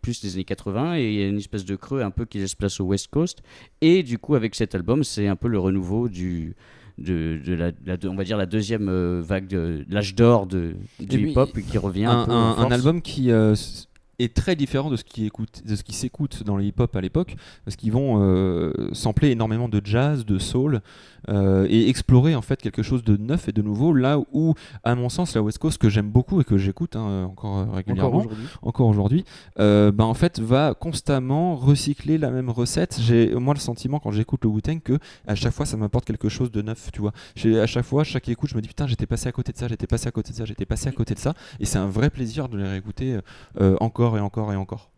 Speaker 2: 80. Et il y a une espèce de creux un peu qui laisse place au West Coast. Et du coup, avec cet album, c'est un peu le renouveau on va dire la deuxième vague de l'âge d'or du hip-hop qui revient
Speaker 1: un album qui est très différent de ce qui s'écoute dans le hip-hop à l'époque, parce qu'ils vont sampler énormément de jazz, de soul, et explorer en fait quelque chose de neuf et de nouveau, là où, à mon sens, la West Coast, que j'aime beaucoup et que j'écoute encore régulièrement, encore aujourd'hui, en fait va constamment recycler la même recette. J'ai moi le sentiment quand j'écoute le Wu-Tang que à chaque fois ça m'apporte quelque chose de neuf, tu vois. À chaque fois, chaque écoute, je me dis putain, j'étais passé à côté de ça, j'étais passé à côté de ça, j'étais passé à côté de ça, et c'est un vrai plaisir de les réécouter encore et encore et encore.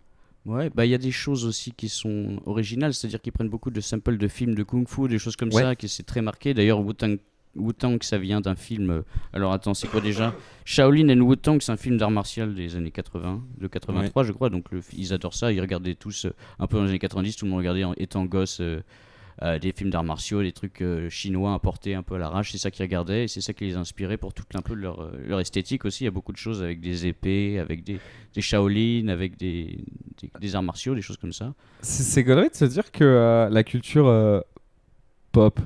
Speaker 2: Ouais, il y a des choses aussi qui sont originales, c'est-à-dire qu'ils prennent beaucoup de samples de films de kung-fu, des choses comme ça, qui c'est très marqué. D'ailleurs, Wu-Tang, ça vient d'un film. Alors attends, c'est quoi déjà? Shaolin and Wu-Tang, c'est un film d'art martial des années 80, de 83, je crois. Donc ils adorent ça, ils regardaient tous un peu dans les années 90, tout le monde regardait étant gosse. Des films d'arts martiaux, des trucs chinois importés un peu à l'arrache, c'est ça qu'ils regardaient et c'est ça qui les inspirait pour tout un peu leur esthétique aussi. Il y a beaucoup de choses avec des épées, avec des Shaolin, avec des arts martiaux, des choses comme ça.
Speaker 3: C'est gaulerie de se dire que la culture pop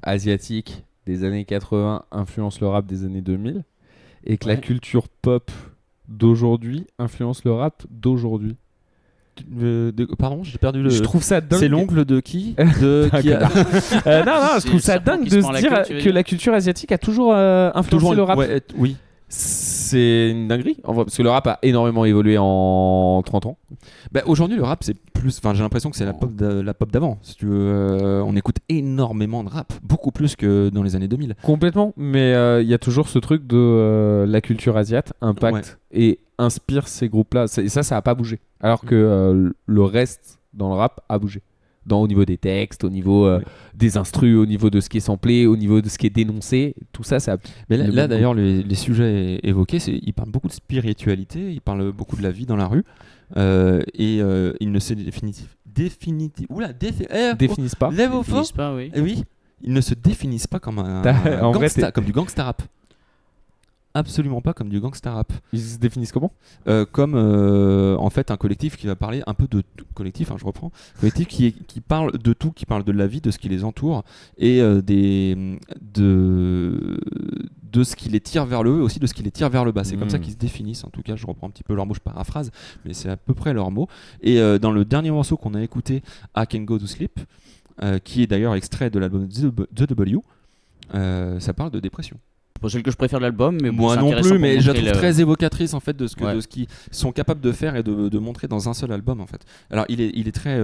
Speaker 3: asiatique des années 80 influence le rap des années 2000 et que la culture pop d'aujourd'hui influence le rap d'aujourd'hui.
Speaker 1: Pardon, j'ai perdu le.
Speaker 3: Je trouve ça dingue.
Speaker 1: C'est l'oncle de qui
Speaker 3: Non, je trouve ça dingue de se dire que la culture asiatique a toujours influencé le rap.
Speaker 1: Oui.
Speaker 3: C'est une dinguerie, parce que le rap a énormément évolué en 30 ans.
Speaker 1: Aujourd'hui, le rap, c'est plus. Enfin, j'ai l'impression que c'est la pop d'avant. Si tu veux, on écoute énormément de rap, beaucoup plus que dans les années 2000.
Speaker 3: Complètement, mais il y a toujours ce truc de la culture asiate impacte et inspire ces groupes-là. Et ça a pas bougé. Alors que le reste dans le rap a bougé. Au niveau des textes, au niveau des instrus, au niveau de ce qui est samplé, au niveau de ce qui est dénoncé, tout ça, ça.
Speaker 1: Mais là d'ailleurs, les sujets évoqués, ils parlent beaucoup de spiritualité, ils parlent beaucoup de la vie dans la rue, et ils ne se définissent
Speaker 3: pas.
Speaker 1: Oui, ils ne se définissent pas comme comme du gangsta rap. Absolument pas comme du gangsta rap.
Speaker 3: Ils se définissent comment ?
Speaker 1: Comme en fait un collectif qui va parler un peu de tout. Collectif, je reprends. Collectif qui parle de tout, qui parle de la vie, de ce qui les entoure et de ce qui les tire vers le haut et aussi de ce qui les tire vers le bas. C'est comme ça qu'ils se définissent. En tout cas, je reprends un petit peu leur mot, je paraphrase, mais c'est à peu près leur mot. Et dans le dernier morceau qu'on a écouté, I Can Go to Sleep, qui est d'ailleurs extrait de l'album The W, ça parle de dépression.
Speaker 2: Pas celle que je préfère de l'album, mais
Speaker 1: moi non plus, mais je la trouve très évocatrice en fait de ce qu'ils sont capables de faire et de montrer dans un seul album en fait. Alors il est très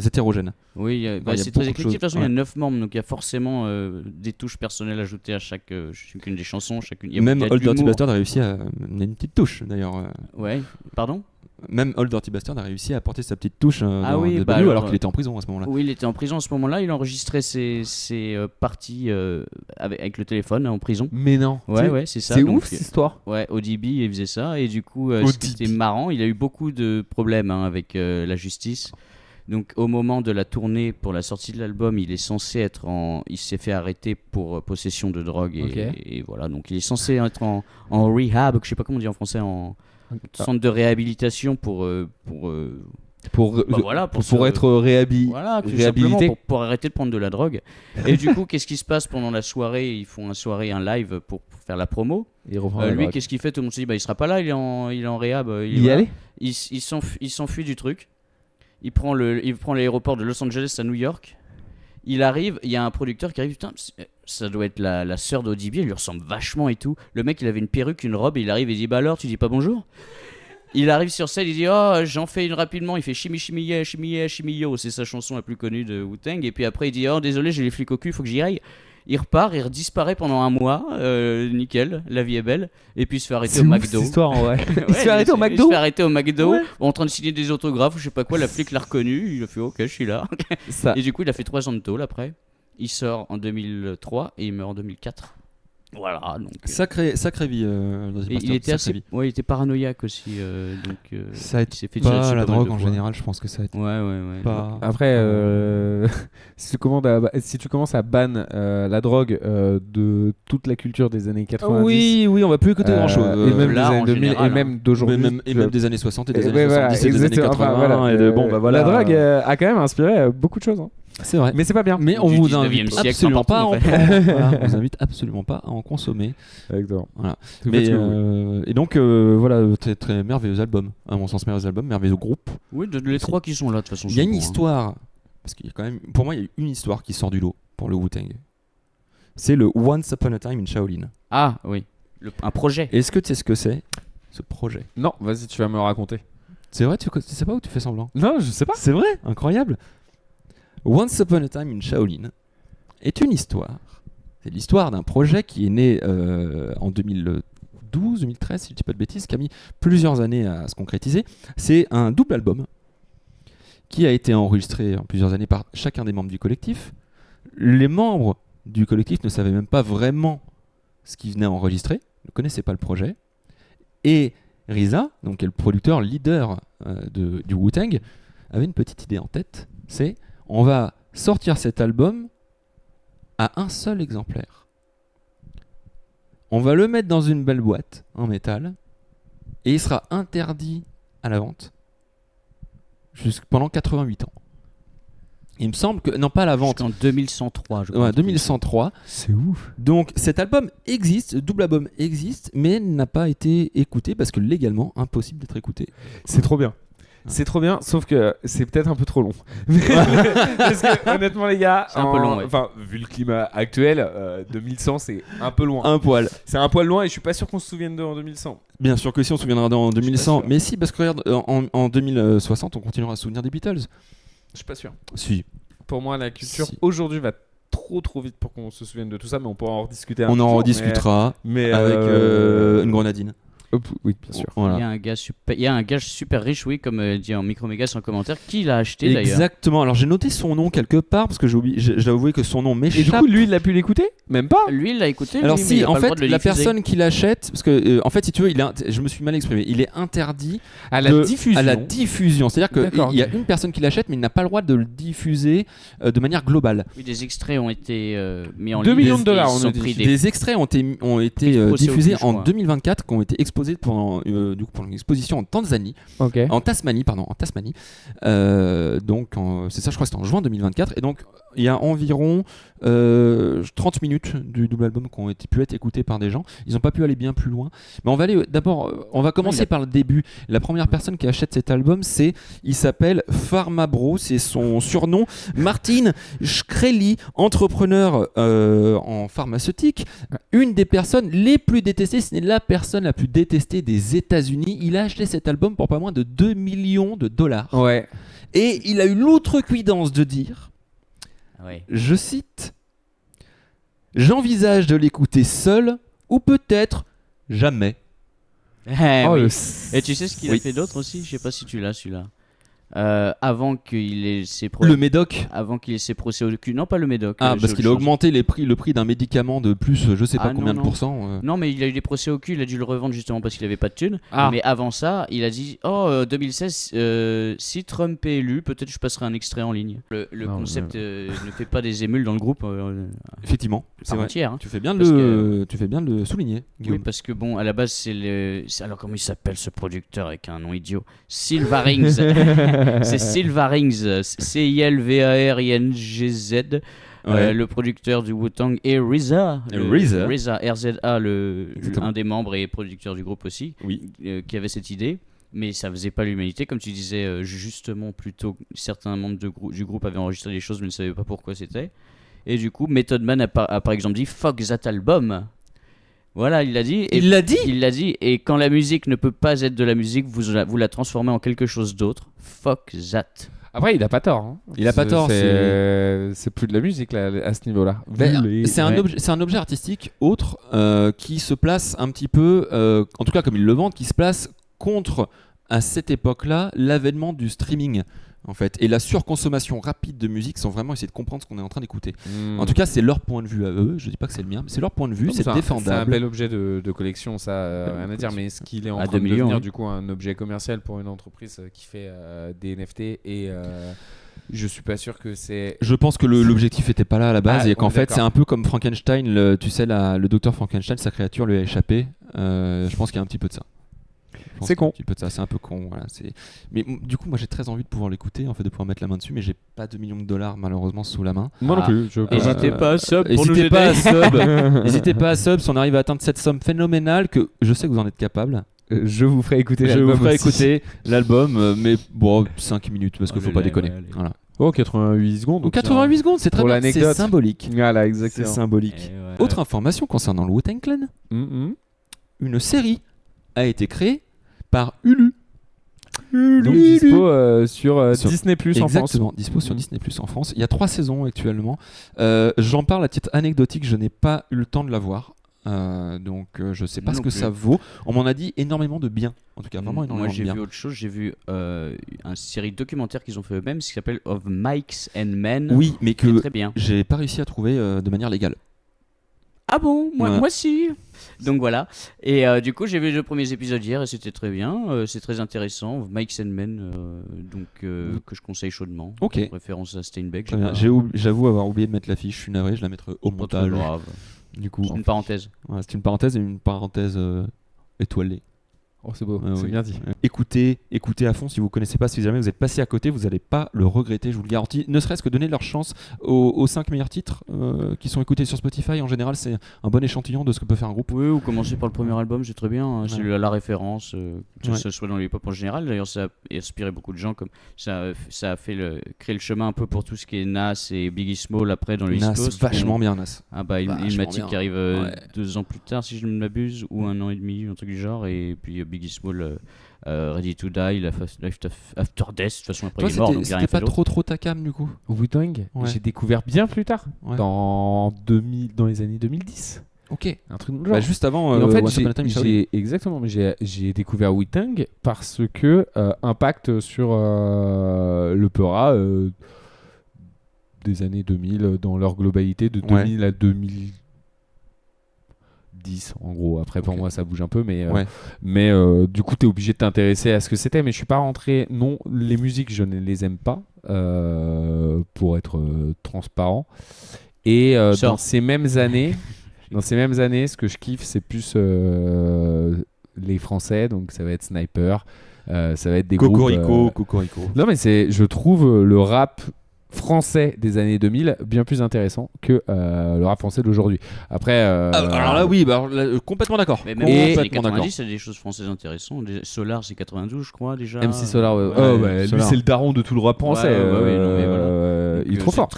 Speaker 1: hétérogène.
Speaker 2: Oui, c'est très éclectique. De toute façon, il y a 9 membres, donc il y a forcément des touches personnelles ajoutées à chacune des chansons.
Speaker 1: Même Old Dirty Bastard a réussi à mener une petite touche d'ailleurs.
Speaker 2: Ouais, pardon.
Speaker 1: Même Old Dirty Bastard a réussi à apporter sa petite touche alors qu'il était en prison à ce moment-là.
Speaker 2: Oui, il était en prison à ce moment-là. Il enregistrait ses parties avec le téléphone en prison.
Speaker 3: Mais non.
Speaker 2: Ouais, c'est ça.
Speaker 3: C'est ouf cette histoire.
Speaker 2: Ouais, ODB il faisait ça et du coup c'était marrant. Il a eu beaucoup de problèmes avec la justice. Donc au moment de la tournée pour la sortie de l'album, il s'est fait arrêter pour possession de drogue et voilà. Donc il est censé être en rehab, je sais pas comment on dit en français, en centre de réhabilitation pour
Speaker 3: Pour être
Speaker 2: Voilà, tout simplement
Speaker 3: réhabilité.
Speaker 2: pour arrêter de prendre de la drogue. Et du coup, qu'est-ce qui se passe pendant la soirée? Ils font un live pour faire la promo. Lui, qu'est-ce qu'il fait? Tout le monde se dit il sera pas là, il est en réhab. Il s'enfuit du truc. Il prend l'aéroport de Los Angeles à New York. Il arrive, il y a un producteur qui arrive, putain, ça doit être la sœur d'Audibier, elle lui ressemble vachement et tout. Le mec, il avait une perruque, une robe, et il arrive et il dit bah alors, tu dis pas bonjour? Il arrive sur scène, il dit oh, j'en fais une rapidement, il fait chimi chimi yeah, chimi yeah, chimi yo, c'est sa chanson la plus connue de Wu-Tang, et puis après il dit oh désolé, j'ai les flics au cul, faut que j'y aille. Il repart, il disparaît pendant un mois, nickel, la vie est belle, et puis il se fait arrêter au McDo.
Speaker 3: Cette histoire, en vrai.
Speaker 2: Il se fait arrêter au McDo, en train de signer des autographes, je sais pas quoi, la flic l'a reconnu, il a fait ok, je suis là. Et du coup, il a fait 3 ans de tôle après. Il sort en 2003 et il meurt en 2004. Voilà, donc
Speaker 1: sacrée vie.
Speaker 2: Il était il était paranoïaque aussi, donc
Speaker 1: ça
Speaker 2: il s'est fait
Speaker 1: pas
Speaker 2: tirer
Speaker 1: la
Speaker 2: dessus
Speaker 1: drogue en général, je pense que ça a été
Speaker 2: ouais.
Speaker 1: pas...
Speaker 3: Après si tu commences à ban la drogue de toute la culture des années 90,
Speaker 1: oui, on va plus écouter grand chose,
Speaker 3: et même
Speaker 2: là,
Speaker 3: des années 2000
Speaker 2: général,
Speaker 3: et même d'aujourd'hui,
Speaker 1: et même des années 60 et des années 70 et des années 80
Speaker 3: la drogue a quand même inspiré beaucoup de choses, hein.
Speaker 1: C'est vrai,
Speaker 3: mais c'est pas bien.
Speaker 1: Mais on vous invite absolument pas à en prendre. Voilà, on vous invite absolument pas à en consommer.
Speaker 3: Exactement.
Speaker 1: Voilà. Mais et donc voilà, très très merveilleux album, à mon sens merveilleux groupe.
Speaker 2: Oui, les 3 qui sont là de toute façon.
Speaker 1: Il y a une histoire, parce qu'il y a quand même, pour moi, il y a une histoire qui sort du lot pour le Wu-Tang. C'est le Once Upon a Time in Shaolin.
Speaker 2: Ah oui, un projet.
Speaker 1: Est-ce que tu sais ce que c'est, ce projet?
Speaker 3: Non, vas-y, tu vas me raconter.
Speaker 1: C'est vrai, tu sais pas, ou tu fais semblant?
Speaker 3: Non, je sais pas.
Speaker 1: C'est vrai, incroyable. Once Upon a Time in Shaolin est une histoire. C'est l'histoire d'un projet qui est né en 2012-2013, si je dis pas de bêtises, qui a mis plusieurs années à se concrétiser. C'est un double album qui a été enregistré en plusieurs années par chacun des membres du collectif. Les membres du collectif ne savaient même pas vraiment ce qu'ils venaient enregistrer, ne connaissaient pas le projet. Et RZA, donc qui est le producteur leader du Wu-Tang, avait une petite idée en tête, c'est on va sortir cet album à un seul exemplaire. On va le mettre dans une belle boîte en métal et il sera interdit à la vente pendant 88 ans. Il me semble que... Non, pas à la vente.
Speaker 2: En 2103, je crois.
Speaker 1: Ouais, 2103.
Speaker 3: C'est ouf.
Speaker 1: Donc cet album existe, le double album existe, mais n'a pas été écouté parce que légalement, impossible d'être écouté.
Speaker 3: C'est trop bien. C'est trop bien, sauf que c'est peut-être un peu trop long. Parce que honnêtement les gars,
Speaker 2: c'est un peu long. Ouais.
Speaker 3: Enfin, vu le climat actuel, 2100 c'est un peu loin.
Speaker 1: Un poil.
Speaker 3: C'est un poil loin et je suis pas sûr qu'on se souvienne d'eux en 2100.
Speaker 1: Bien sûr que si, on se souviendra d'eux en 2100. Mais si, parce que regarde, en 2060, on continuera à se souvenir des Beatles.
Speaker 3: Je suis pas sûr.
Speaker 1: Si.
Speaker 3: Pour moi, la culture aujourd'hui va trop vite pour qu'on se souvienne de tout ça, mais on pourra en rediscuter un peu.
Speaker 1: On en rediscutera avec une grenadine.
Speaker 3: Oui, bien sûr.
Speaker 2: Voilà. Il y a un gars super riche, oui, comme dit en Micromégas en commentaire, qui l'a acheté d'ailleurs.
Speaker 1: Exactement. Alors j'ai noté son nom quelque part parce que j'ai avoué que son nom m'échappe.
Speaker 3: Et du coup, lui, il a pu l'écouter? Même pas.
Speaker 2: Lui, il l'a écouté.
Speaker 1: Alors
Speaker 2: lui,
Speaker 1: si, en fait, la personne qui l'achète, parce que en fait, si tu veux, je me suis mal exprimé. Il est interdit
Speaker 3: à la
Speaker 1: diffusion. C'est-à-dire qu'il y a une personne qui l'achète, mais il n'a pas le droit de le diffuser de manière globale.
Speaker 2: Oui, des extraits ont été mis en
Speaker 3: 2
Speaker 2: ligne.
Speaker 3: millions de dollars.
Speaker 1: Des extraits ont été diffusés en 2024, qui ont été exposés pendant une exposition en Tanzanie, en Tasmanie. Donc c'est ça, je crois que c'était en juin 2024. Et donc il y a environ 30 minutes du double album qui ont pu être écoutés par des gens. Ils n'ont pas pu aller bien plus loin. Mais on va aller d'abord, on va commencer par le début. La première personne qui achète cet album, il s'appelle Pharma Bro, c'est son surnom. Martin Shkreli, entrepreneur en pharmaceutique, une des personnes les plus détestées, ce n'est la personne la plus détestée des États-Unis. Il a acheté cet album pour pas moins de 2 millions de dollars.
Speaker 3: Ouais.
Speaker 1: Et il a eu l'outrecuidance de dire, je cite, j'envisage de l'écouter seul ou peut-être jamais.
Speaker 2: Oui. Et tu sais ce qu'il a fait d'autre aussi? Je sais pas si tu l'as celui-là. Avant qu'il ait ses
Speaker 1: le médoc.
Speaker 2: Avant qu'il ait ses procès au cul. Non, pas le médoc.
Speaker 1: Parce qu'il a augmenté le prix d'un médicament de plus, je sais pas combien de pourcents.
Speaker 2: Non, mais il a eu des procès au cul, il a dû le revendre justement parce qu'il avait pas de thunes. Mais avant ça, il a dit 2016, si Trump est élu, peut-être je passerai un extrait en ligne. Le concept ne fait pas des émules dans le groupe.
Speaker 1: Effectivement, c'est vrai.
Speaker 2: Entière, hein.
Speaker 1: Tu fais bien de le souligner, Guillaume.
Speaker 2: Oui, parce que bon, à la base, alors comment il s'appelle ce producteur avec un nom idiot? Silva Rings. C'est Silvarings, CILVARINGZ. Le producteur du Wu-Tang et RZA, un des membres et producteur du groupe aussi, qui avait cette idée, mais ça faisait pas l'humanité, comme tu disais justement, plutôt certains membres du groupe avaient enregistré des choses mais ne savaient pas pourquoi c'était, et du coup Method Man a par exemple dit fuck that album. Voilà, il l'a dit. Il l'a dit. Et quand la musique ne peut pas être de la musique, vous la transformez en quelque chose d'autre. Fuck that.
Speaker 3: Après, il a pas tort. Hein.
Speaker 1: Il a pas tort.
Speaker 3: C'est plus de la musique là, à ce niveau-là.
Speaker 1: C'est un objet artistique autre qui se place un petit peu, en tout cas comme il le vend, qui se place contre, à cette époque-là, l'avènement du streaming. En fait, et la surconsommation rapide de musique sans vraiment essayer de comprendre ce qu'on est en train d'écouter. En tout cas, c'est leur point de vue à eux. Je dis pas que c'est le mien, mais c'est leur point de vue. Non, c'est défendable. C'est
Speaker 3: un bel objet de collection, ça, rien à dire. Mais est-ce qu'il est en train de devenir du coup un objet commercial pour une entreprise qui fait des NFT et je suis pas sûr que c'est.
Speaker 1: Je pense que l'objectif était pas là à la base et qu'en fait c'est un peu comme Frankenstein. Tu sais, le docteur Frankenstein, sa créature lui a échappé. Je pense qu'il y a un petit peu de ça.
Speaker 3: C'est con.
Speaker 1: C'est un peu con. Voilà, mais du coup, moi j'ai très envie de pouvoir l'écouter, en fait, de pouvoir mettre la main dessus, mais j'ai pas $2 millions malheureusement sous la main.
Speaker 3: Moi non plus.
Speaker 2: N'hésitez pas à sub pour nous
Speaker 1: aider.
Speaker 2: N'hésitez
Speaker 1: pas à sub si on arrive à atteindre cette somme phénoménale que je sais que vous en êtes capable.
Speaker 3: Je vous ferai écouter
Speaker 1: l'album. Mais bon, 5 minutes parce qu'il faut pas déconner. Voilà.
Speaker 3: Oh, 88 secondes.
Speaker 1: Donc 88 secondes, c'est très bien. C'est symbolique.
Speaker 3: Voilà, exactement.
Speaker 1: C'est symbolique. Autre information concernant le Wu-Tang Clan. Une série a été créée par Hulu.
Speaker 3: Donc dispo sur Disney Plus en France.
Speaker 1: Exactement, dispo sur Disney Plus en France. Il y a 3 saisons actuellement. J'en parle à titre anecdotique, je n'ai pas eu le temps de la voir. Donc je sais pas ce que ça vaut. On m'en a dit énormément de bien. En tout cas, vraiment énormément de bien.
Speaker 2: Moi j'ai vu autre chose, j'ai vu une série documentaire qu'ils ont fait eux-mêmes, qui s'appelle Of Mikes and Men.
Speaker 1: Oui, mais que
Speaker 2: très bien.
Speaker 1: J'ai pas réussi à trouver de manière légale.
Speaker 2: Ah bon, moi si. Donc voilà. Et du coup, j'ai vu les 2 premiers épisodes hier et c'était très bien. C'est très intéressant. Mikes and Men, que je conseille chaudement.
Speaker 1: Ok.
Speaker 2: En référence à Steinbeck.
Speaker 1: J'avoue avoir oublié de mettre l'affiche. Je suis navré, je la mettrai au montage. Du coup,
Speaker 2: c'est une parenthèse.
Speaker 1: Ouais, c'est une parenthèse et une parenthèse étoilée.
Speaker 3: Oh, c'est beau, c'est bien dit.
Speaker 1: Écoutez à fond si vous connaissez pas, si jamais vous êtes passé à côté, vous n'allez pas le regretter, je vous le garantis. Ne serait-ce que donner leur chance aux 5 meilleurs titres qui sont écoutés sur Spotify. En général, c'est un bon échantillon de ce que peut faire un groupe.
Speaker 2: Oui, ou commencer par le premier album, c'est très bien. C'est la référence, que ce soit dans les hip-hop en général. D'ailleurs, ça a inspiré beaucoup de gens. Comme ça a fait créer le chemin un peu pour tout ce qui est Nas et Biggie Small après dans le East Coast.
Speaker 1: Vachement bien, Nas.
Speaker 2: Ah bah, Illmatic qui arrive 2 ans plus tard, si je ne m'abuse, ou 1 an et demi, un truc du genre. Et puis Biggie Small, Ready to Die, Life After Death, de toute façon après il est mort, donc il a rien fait d'autre.
Speaker 1: C'était pas trop ta cam du coup.
Speaker 3: Wu-Tang, j'ai découvert bien plus tard, dans les années 2010.
Speaker 1: Ok.
Speaker 3: Un truc de genre.
Speaker 1: Juste avant.
Speaker 3: Et en fait, exactement, mais j'ai découvert Wu-Tang parce que impact sur le Peura des années 2000 dans leur globalité, de 2000 à 2010 en gros. Après pour moi ça bouge un peu, mais du coup t'es obligé de t'intéresser à ce que c'était. Mais je suis pas rentré. Non, les musiques je ne les aime pas pour être transparent. Et dans ces mêmes années, ce que je kiffe c'est plus les Français. Donc ça va être Sniper, ça va être des
Speaker 1: Cocorico.
Speaker 3: Non mais je trouve le rap français des années 2000 bien plus intéressant que le rap français d'aujourd'hui. Après
Speaker 1: alors là oui, complètement d'accord.
Speaker 2: Mais même les années 90 c'est des choses françaises intéressantes. Solar c'est 92 je crois déjà.
Speaker 3: MC Solar lui c'est le daron de tout le rap français. Il est trop fort.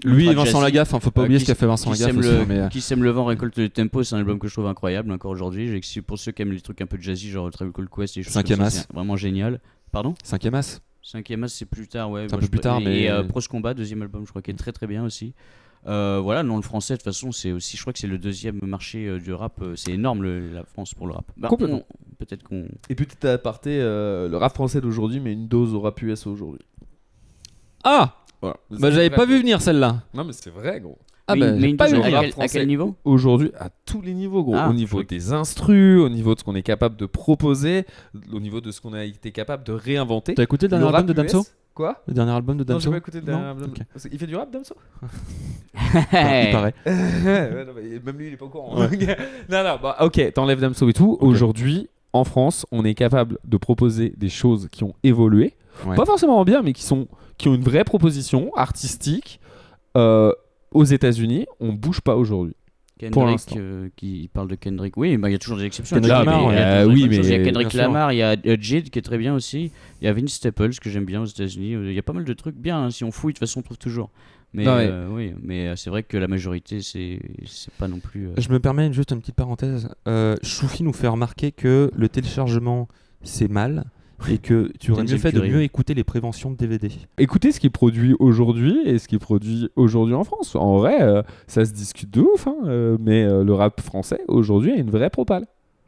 Speaker 1: Lui et Vincent Lagaffe, faut pas oublier ce qu'a fait Vincent Lagaffe.
Speaker 2: Qui sème le vent récolte le tempo, c'est un album que je trouve incroyable encore aujourd'hui. Pour ceux qui aiment les trucs un peu jazzy genre Tribe Called Quest et choses comme ça, c'est vraiment génial. Pardon ?
Speaker 1: 5e As.
Speaker 2: 5e As c'est plus tard, ouais.
Speaker 1: C'est un peu plus tard, mais.
Speaker 2: Et Pros Combat, 2e album, je crois qu'il est très très bien aussi. Voilà, non, le français, de toute façon, c'est aussi, je crois que c'est le 2e marché du rap. C'est énorme la France pour le rap.
Speaker 3: Complètement.
Speaker 2: Peut-être qu'on.
Speaker 16: Et petit aparté, le rap français d'aujourd'hui met une dose au rap US aujourd'hui.
Speaker 1: Ah voilà. J'avais pas vu venir celle-là.
Speaker 16: Non, mais c'est vrai, gros.
Speaker 2: Mais à quel niveau ?
Speaker 16: Aujourd'hui, à tous les niveaux, gros. Au niveau des instrus, au niveau de ce qu'on est capable de proposer, au niveau de ce qu'on a été capable de réinventer.
Speaker 1: T'as écouté le dernier album de Damso ?
Speaker 16: Quoi ?
Speaker 1: Le dernier album de Damso ?
Speaker 16: Non, j'ai pas écouté le dernier album. Okay. Il fait du rap, Damso ?
Speaker 1: Il paraît.
Speaker 16: Même lui, il est pas au courant. Ouais.
Speaker 3: non, ok, t'enlèves Damso et tout. Okay. Aujourd'hui, en France, on est capable de proposer des choses qui ont évolué. pas forcément bien, mais qui ont une vraie proposition artistique. Aux États-Unis, on bouge pas aujourd'hui.
Speaker 2: Kendrick, qui parle de Kendrick. Oui, il y a toujours des exceptions.
Speaker 3: Kendrick Lamar, oui, mais
Speaker 2: il y a Kendrick Lamar, il y a Jid qui est très bien aussi. Il y a Vince Staples que j'aime bien aux États-Unis. Il y a pas mal de trucs bien. Hein. Si on fouille, de toute façon, on trouve toujours. Mais oui, mais c'est vrai que la majorité, c'est pas non plus.
Speaker 1: Je me permets juste une petite parenthèse. Choufi nous fait remarquer que le téléchargement c'est mal. Et que tu aurais mieux fait de mieux écouter les préventions de DVD.
Speaker 3: Écoutez ce qui est produit aujourd'hui et ce qui est produit aujourd'hui en France. En vrai, ça se discute de ouf, hein, mais le rap français aujourd'hui a une vraie propale.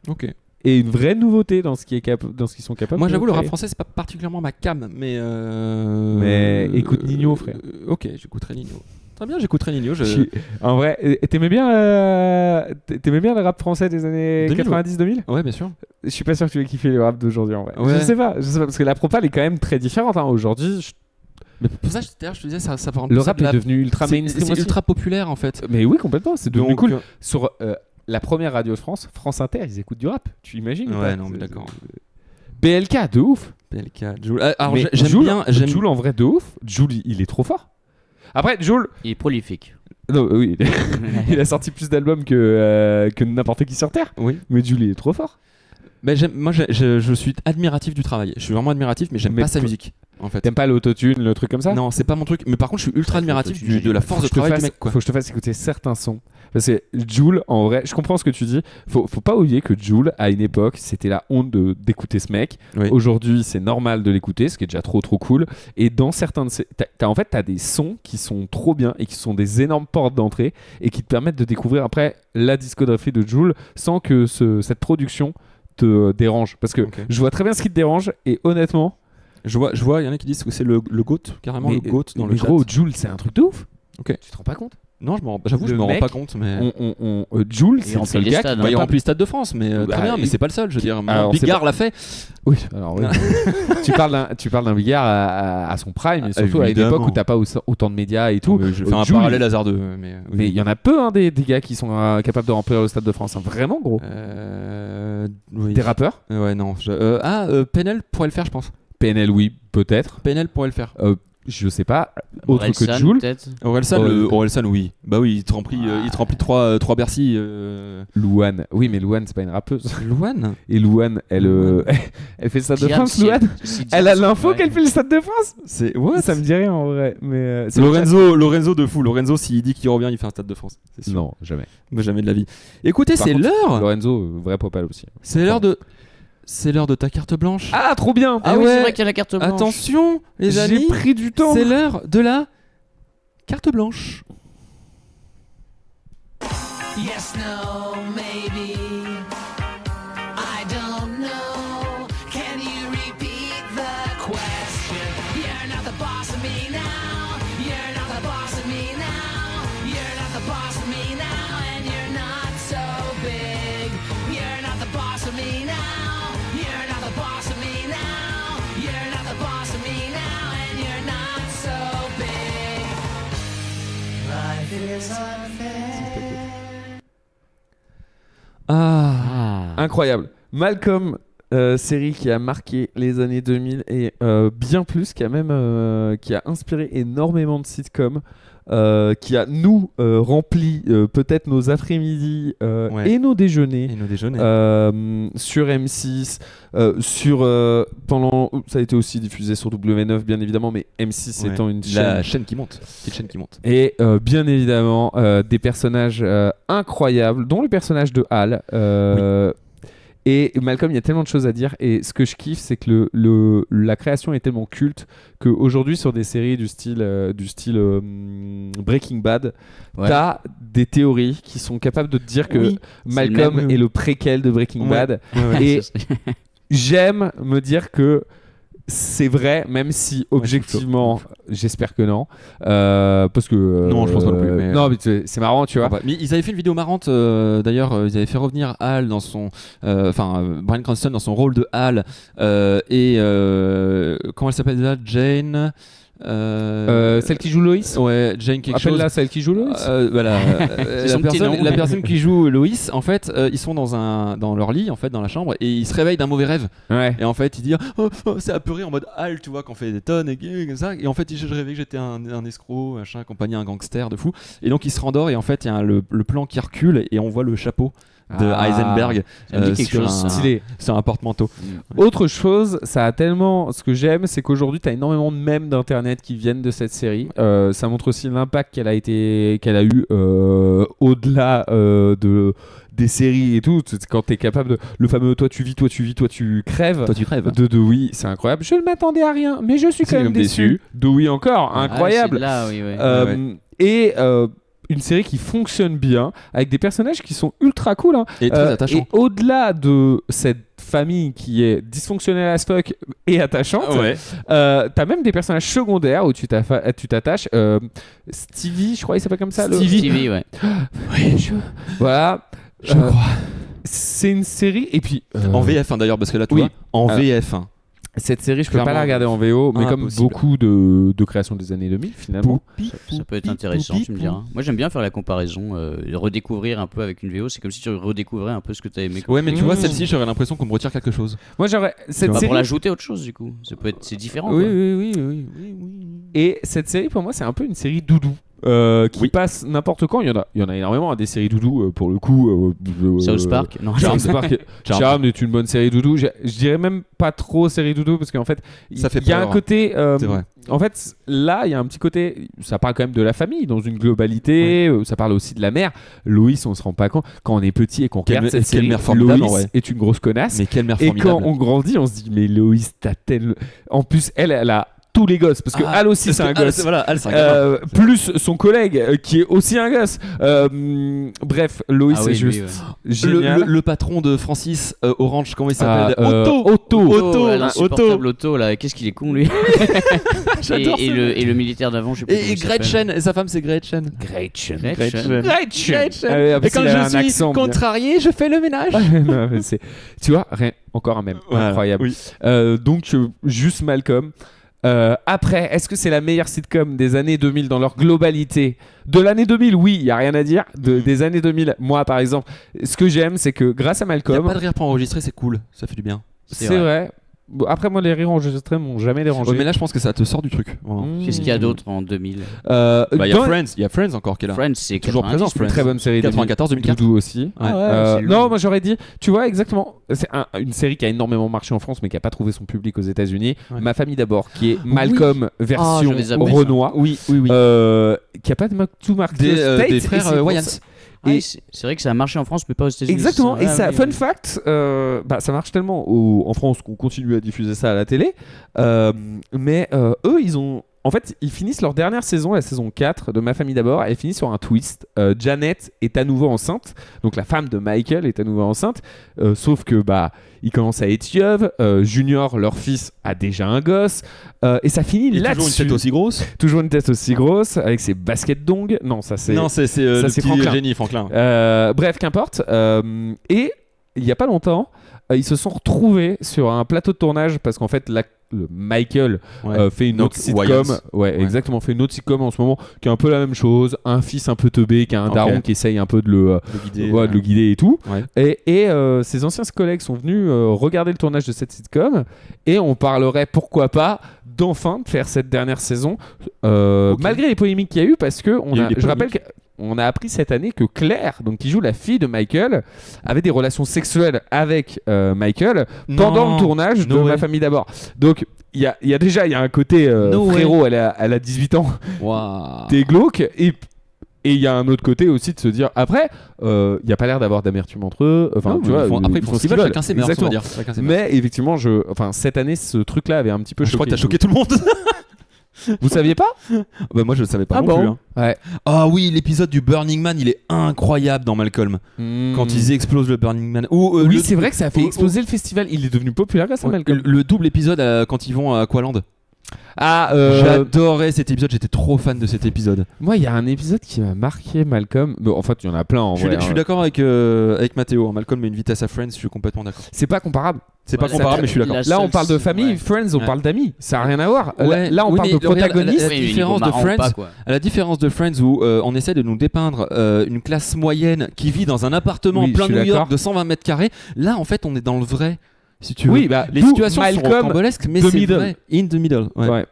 Speaker 1: Ok.
Speaker 3: Et une vraie nouveauté dans ce qu'ils sont capables.
Speaker 1: Moi, j'avoue,
Speaker 3: de
Speaker 1: le rap
Speaker 3: créer.
Speaker 1: français, c'est pas particulièrement ma cam, mais.
Speaker 3: Mais écoute Nino, frère.
Speaker 1: Ok, j'écouterai Nino. Très bien, j'écouterai Nino.
Speaker 3: En vrai, t'aimais bien le rap français des années 90-2000 ?
Speaker 1: Ouais, bien sûr.
Speaker 3: Je suis pas sûr que tu aies kiffé le rap d'aujourd'hui en vrai.
Speaker 1: Ouais.
Speaker 3: Je sais pas, parce que la propale est quand même très différente. Hein. Aujourd'hui,
Speaker 1: mais pour ça, je te disais, ça va
Speaker 3: le rap est devenu ultra mainstream.
Speaker 1: C'est ultra populaire en fait.
Speaker 3: Mais oui, complètement. C'est devenu
Speaker 1: Donc,
Speaker 3: cool. Sur la première radio de France, France Inter, ils écoutent du rap. Tu imagines ?
Speaker 1: Ouais, non, mais d'accord.
Speaker 3: BLK, de ouf.
Speaker 1: BLK, Jul. Alors,
Speaker 3: mais
Speaker 1: j'aime bien.
Speaker 3: Jul en vrai, de ouf. Jul, il est trop fort. Après, Jul.
Speaker 2: Il est prolifique.
Speaker 3: Non, oui. Il a sorti plus d'albums que n'importe qui sur Terre.
Speaker 1: Oui.
Speaker 3: Mais Jul, il est trop fort.
Speaker 1: Mais je suis admiratif du travail. Je suis vraiment admiratif, mais j'aime pas sa musique. En fait.
Speaker 3: T'aimes pas l'autotune, le truc comme ça ?
Speaker 1: Non, c'est pas mon truc. Mais par contre, je suis ultra admiratif de la force de travail du mec. Quoi.
Speaker 3: Faut que je te fasse écouter certains sons. Parce que Jul, en vrai, je comprends ce que tu dis. Faut pas oublier que Jul, à une époque, c'était la honte d'écouter ce mec. Oui. Aujourd'hui, c'est normal de l'écouter, ce qui est déjà trop cool. Et dans certains de ces. T'as des sons qui sont trop bien et qui sont des énormes portes d'entrée et qui te permettent de découvrir après la discographie de Jul sans que cette production te dérange. Parce que je vois très bien ce qui te dérange et honnêtement.
Speaker 1: Je vois, il y en a qui disent que c'est le GOAT, carrément le GOAT dans le chat.
Speaker 3: Mais gros, Jul, c'est un truc de ouf.
Speaker 1: Ok.
Speaker 3: Tu te rends pas compte ?
Speaker 1: Non, j'avoue, je me rends pas compte, mais
Speaker 3: Jul, c'est le seul gars qui
Speaker 1: il remplit le Stade de France, mais très bien, mais c'est pas le seul, je veux dire. Bigard l'a fait.
Speaker 3: Oui, alors oui. tu parles d'un Bigard à son prime, et surtout à une époque où t'as pas autant de médias et tout.
Speaker 1: Je fais un parallèle hasard 2,
Speaker 3: mais il y en a peu des gars qui sont capables de remplir le Stade de France, hein, vraiment gros.
Speaker 1: Oui.
Speaker 3: Des rappeurs ?
Speaker 1: Ouais, non. PNL pourrait le faire, je pense.
Speaker 3: PNL, oui, peut-être.
Speaker 1: PNL pourrait le faire.
Speaker 3: Je sais pas, autre que Jul.
Speaker 1: Orelsan, oui. Bah oui, il te remplit 3 Bercy.
Speaker 3: Louane. Oui, mais Louane, c'est pas une rappeuse.
Speaker 1: Louane.
Speaker 3: Et Louane, elle fait le Stade de France, Louane. Elle a l'info qu'elle fait le Stade de France. Ça me dit rien en vrai. Mais
Speaker 1: Lorenzo de fou. Lorenzo, s'il dit qu'il revient, il fait un Stade de France. C'est sûr.
Speaker 3: Non, jamais.
Speaker 1: Mais jamais de la vie. Écoutez, c'est l'heure.
Speaker 3: Lorenzo, vrai popal aussi.
Speaker 1: C'est l'heure de ta carte blanche.
Speaker 3: Ah, trop bien.
Speaker 2: Ah oui, c'est vrai qu'il y a la carte blanche.
Speaker 1: Attention, les amis.
Speaker 3: J'ai pris du temps.
Speaker 1: C'est l'heure de la carte blanche.
Speaker 17: Yes, no, maybe. I don't know. Can you repeat the question? You're not the boss of me now. You're not the boss of me now. You're not the boss of me now. And you're not so big. You're not the boss of me now. You're not the boss of me now. You're not the boss of me now. And you're not so big. Life is unfair.
Speaker 3: Incroyable. Malcolm, série qui a marqué les années 2000 et bien plus, qui a inspiré énormément de sitcoms, qui a rempli peut-être nos après-midi et nos déjeuners, sur M6, ça a été aussi diffusé sur W9 bien évidemment, mais M6 étant
Speaker 1: la chaîne qui monte, petite chaîne qui monte.
Speaker 3: Et bien évidemment des personnages incroyables, dont le personnage de Hal. Et Malcolm, il y a tellement de choses à dire, et ce que je kiffe, c'est que la création est tellement culte qu'aujourd'hui sur des séries du style Breaking Bad, t'as des théories qui sont capables de te dire que Malcolm est le préquel de Breaking Bad. Et j'aime me dire que c'est vrai, même si objectivement J'espère que non. Parce que.
Speaker 1: Non, je pense pas non plus.
Speaker 3: Non, mais c'est marrant, tu vois.
Speaker 1: Mais ils avaient fait une vidéo marrante, d'ailleurs, ils avaient fait revenir Hal dans son. Bryan Cranston dans son rôle de Hal. Et. Comment elle s'appelle déjà, Jane.
Speaker 3: Celle qui joue Loïs.
Speaker 1: Ouais, Jane quelque chose.
Speaker 3: Appelle-la celle qui joue Loïs.
Speaker 1: Voilà. La personne qui joue Loïs, en fait, ils sont dans leur lit, en fait, dans la chambre, et ils se réveillent d'un mauvais rêve.
Speaker 3: Ouais.
Speaker 1: Et en fait, ils disent c'est apeuré en mode Hal, tu vois, qu'on fait des tonnes et comme ça. Et en fait, je rêvais que j'étais un escroc, machin, accompagné un gangster de fou. Et donc, il se rendort et en fait, il y a le plan qui recule et on voit le chapeau de Heisenberg sur un porte-manteau.
Speaker 3: Autre chose, ça a tellement. Ce que j'aime, c'est qu'aujourd'hui, tu as énormément de mèmes d'internet qui viennent de cette série. Ça montre aussi l'impact qu'elle a eu au-delà des séries et tout. Quand tu es capable de. Le fameux toi tu vis, toi tu vis, toi tu crèves.
Speaker 1: Toi tu crèves.
Speaker 3: De Dewey, c'est incroyable. Je ne m'attendais à rien, mais je suis quand même déçu. Dewey encore, incroyable.
Speaker 2: Là, oui, ouais.
Speaker 3: Et. Une série qui fonctionne bien avec des personnages qui sont ultra cool
Speaker 1: et très attachants.
Speaker 3: Et au-delà de cette famille qui est dysfonctionnelle as fuck et attachante, t'as même des personnages secondaires où tu t'attaches. Stevie, je crois il s'appelle comme ça.
Speaker 2: Stevie, ouais.
Speaker 3: Voilà.
Speaker 1: Je crois.
Speaker 3: C'est une série et puis
Speaker 1: en VF d'ailleurs parce que là tu vois en VF.
Speaker 3: Cette série, je peux pas la regarder en VO, mais comme beaucoup de créations des années 2000, finalement.
Speaker 2: Ça peut être intéressant, tu me diras. Moi, j'aime bien faire la comparaison, redécouvrir un peu avec une VO. C'est comme si tu redécouvrais un peu ce que tu as aimé.
Speaker 1: Ouais, mais tu vois, celle-ci, j'aurais l'impression qu'on me retire quelque chose.
Speaker 3: Moi, j'aurais. Cette série...
Speaker 2: Pour l'ajouter autre chose, du coup. C'est différent.
Speaker 3: Oui. Et cette série, pour moi, c'est un peu une série doudou. Qui passe n'importe quand. Il y en a énormément, des séries doudou pour le coup.
Speaker 2: South Park, non.
Speaker 3: Charmed est une bonne série doudou. Je dirais même pas trop série doudou parce qu'en fait, il y a un côté.
Speaker 1: C'est vrai.
Speaker 3: En fait, là, il y a un petit côté. Ça parle quand même de la famille dans une globalité. Ça parle aussi de la mère. Loïs, on se rend pas compte quand on est petit et qu'on regarde cette série. Loïs est une grosse connasse.
Speaker 1: Mais quelle mère
Speaker 3: et
Speaker 1: formidable.
Speaker 3: quand on grandit, on se dit mais Loïs, t'as tellement. En plus, elle a tous les gosses parce que Hal aussi c'est un gosse.
Speaker 1: Al, c'est un
Speaker 3: plus son collègue qui est aussi un gosse. Bref, Loïs c'est juste génial.
Speaker 1: Le patron de Francis Orange, comment il s'appelle?
Speaker 2: Otto là, qu'est-ce qu'il est con lui. et le militaire d'avant, je sais pas.
Speaker 1: Et Gretchen, et sa femme c'est Gretchen.
Speaker 3: Et quand
Speaker 1: je suis contrarié, je fais le ménage.
Speaker 3: Non, mais tu vois, encore un mème incroyable. Donc juste Malcolm. Après, est-ce que c'est la meilleure sitcom des années 2000 dans leur globalité? De l'année 2000, oui, il n'y a rien à dire. Des années 2000, moi par exemple, ce que j'aime, c'est que grâce à Malcolm.
Speaker 1: Il n'y a pas de rire pour enregistrer, c'est cool, ça fait du bien.
Speaker 3: C'est vrai. Bon, après, moi, les rires enregistrés m'ont jamais dérangé.
Speaker 1: Mais là, je pense que ça te sort du truc.
Speaker 2: Qu'est-ce qu'il y a d'autre en 2000?
Speaker 1: Il y a Friends encore qui est là.
Speaker 2: Friends, c'est
Speaker 1: toujours présent.
Speaker 3: Une très bonne série.
Speaker 1: 94-2004.
Speaker 3: Doudou aussi. Non, moi j'aurais dit, tu vois, exactement. C'est une série qui a énormément marché en France, mais qui n'a pas trouvé son public aux États-Unis. Ma famille d'abord, qui est Malcolm version Renoir.
Speaker 1: Oui.
Speaker 3: Qui n'a pas tout marqué.
Speaker 1: Des frères Wayans.
Speaker 2: Et c'est vrai que ça a marché en France, mais pas aux États-Unis.
Speaker 3: Exactement. Et ça, fun fact, ça marche tellement en France qu'on continue à diffuser ça à la télé. Mais eux, en fait, ils finissent leur dernière saison, la saison 4 de Ma famille d'abord. Elle finit sur un twist. Janet est à nouveau enceinte. Donc la femme de Michael est à nouveau enceinte. Sauf que ils commencent à être yeuves. Junior, leur fils, a déjà un gosse. Et ça finit là-dessus.
Speaker 1: Toujours une tête aussi grosse.
Speaker 3: Toujours une tête aussi grosse avec ses baskets d'ongles. Non, ça c'est.
Speaker 1: Non, c'est le petit génie Franklin.
Speaker 3: Bref, qu'importe. Et il y a pas longtemps, ils se sont retrouvés sur un plateau de tournage parce qu'en fait Michael fait une autre sitcom. Exactement, fait une autre sitcom en ce moment qui est un peu la même chose. Un fils un peu teubé qui a un daron qui essaye un peu de le guider et tout. Et ses anciens collègues sont venus regarder le tournage de cette sitcom et on parlerait pourquoi pas d'enfin de faire cette dernière saison malgré les polémiques qu'il y a eu parce que je rappelle qu'on a appris cette année que Claire, donc qui joue la fille de Michael, avait des relations sexuelles avec Michael pendant le tournage de Ma famille d'abord. Donc il y a un côté frérot, elle a 18 ans, t'es glauque et il y a un autre côté aussi de se dire après il n'y a pas l'air d'avoir d'amertume entre eux, enfin tu vois,
Speaker 1: après ils font ce qu'ils veulent, chacun ses mœurs, on va dire.
Speaker 3: Mais effectivement cette année ce truc là avait un petit peu choqué.
Speaker 1: Je crois que t'as choqué tout le monde.
Speaker 3: Vous saviez pas?
Speaker 1: Moi je le savais pas non plus.
Speaker 3: Ouais.
Speaker 1: Ah oui, l'épisode du Burning Man, il est incroyable dans Malcolm. Quand ils explosent le Burning Man.
Speaker 3: Oui, c'est vrai que ça a fait exploser le festival. Il est devenu populaire grâce à Malcolm.
Speaker 1: Le double épisode quand ils vont à Aqualand. J'adorais cet épisode, j'étais trop fan de cet épisode.
Speaker 3: Moi, il y a un épisode qui m'a marqué, Malcolm. Bon, en fait, il y en a plein en vrai.
Speaker 1: Je suis d'accord avec Mathéo. Malcolm met une vitesse à Friends, je suis complètement d'accord.
Speaker 3: C'est pas comparable.
Speaker 1: C'est pas comparable, mais je suis d'accord.
Speaker 3: Là, on parle de famille, Friends, on parle d'amis. Ça n'a rien à voir. Là, on parle de protagonistes.
Speaker 1: À la différence de Friends, où on essaie de nous dépeindre une classe moyenne qui vit dans un appartement plein New York de 120 mètres carrés, là, en fait, on est dans le vrai. Si tu veux.
Speaker 3: Oui,
Speaker 1: les situations sont rocambolesques, mais c'est vrai. In the middle. Ouais.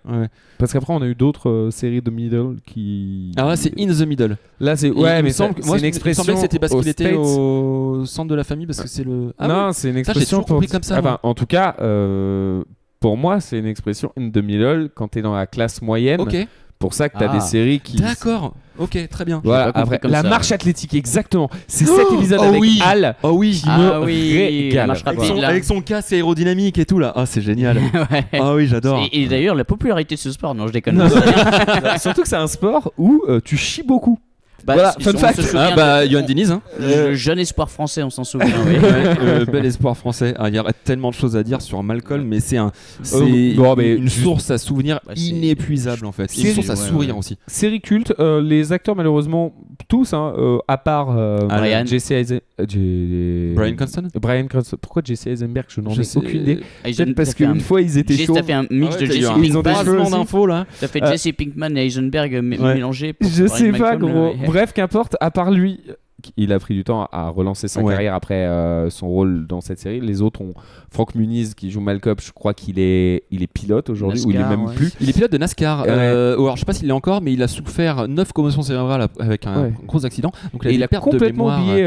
Speaker 3: Parce qu'après, on a eu d'autres séries de middle qui.
Speaker 1: Alors là, c'est in the middle.
Speaker 3: Là, c'est. Ouais, mais c'est une expression.
Speaker 1: Il me semblait que c'était parce qu'il était au centre de la famille, parce que c'est le.
Speaker 3: Non, c'est une expression.
Speaker 1: J'ai toujours compris comme ça.
Speaker 3: Enfin, en tout cas, pour moi, c'est une expression in the middle quand t'es dans la classe moyenne.
Speaker 1: Ok.
Speaker 3: Pour ça que t'as des séries qui.
Speaker 1: D'accord. Ok, très bien.
Speaker 3: Voilà, après, la marche athlétique, exactement. C'est cet épisode avec Al qui me régale.
Speaker 1: Avec son casque aérodynamique et tout là. Ah, c'est génial. Ah oui, j'adore.
Speaker 2: Et d'ailleurs, la popularité de ce sport, non, je déconne.
Speaker 3: Surtout que c'est un sport où tu chies beaucoup.
Speaker 2: Voilà,
Speaker 3: fun fact.
Speaker 1: Johan Diniz.
Speaker 2: Le jeune espoir français, on s'en souvient.
Speaker 1: Bel espoir français. Il y aurait tellement de choses à dire sur Malcolm, mais c'est une source à souvenirs inépuisable en fait. Une source à sourire aussi.
Speaker 3: Série culte. Les acteurs, malheureusement, tous, à part Jesse
Speaker 1: Brian Cranston.
Speaker 3: Pourquoi Jesse Eisenberg? Je n'en ai aucune idée. Peut-être parce qu'une fois ils étaient chauds.
Speaker 2: T'as fait un mix de Jesse Pinkman. T'as fait Jesse Pinkman et Eisenberg mélangés.
Speaker 3: Je sais pas, gros. Bref, qu'importe, à part lui, il a pris du temps à relancer sa carrière après son rôle dans cette série. Les autres ont Franck Muniz qui joue Malcolm, je crois qu'il est pilote aujourd'hui, ou il est même plus.
Speaker 1: Il est pilote de NASCAR. Alors, je sais pas s'il l'est encore, mais il a souffert 9 commotions cérébrales avec un gros accident. Donc
Speaker 3: il a complètement oublié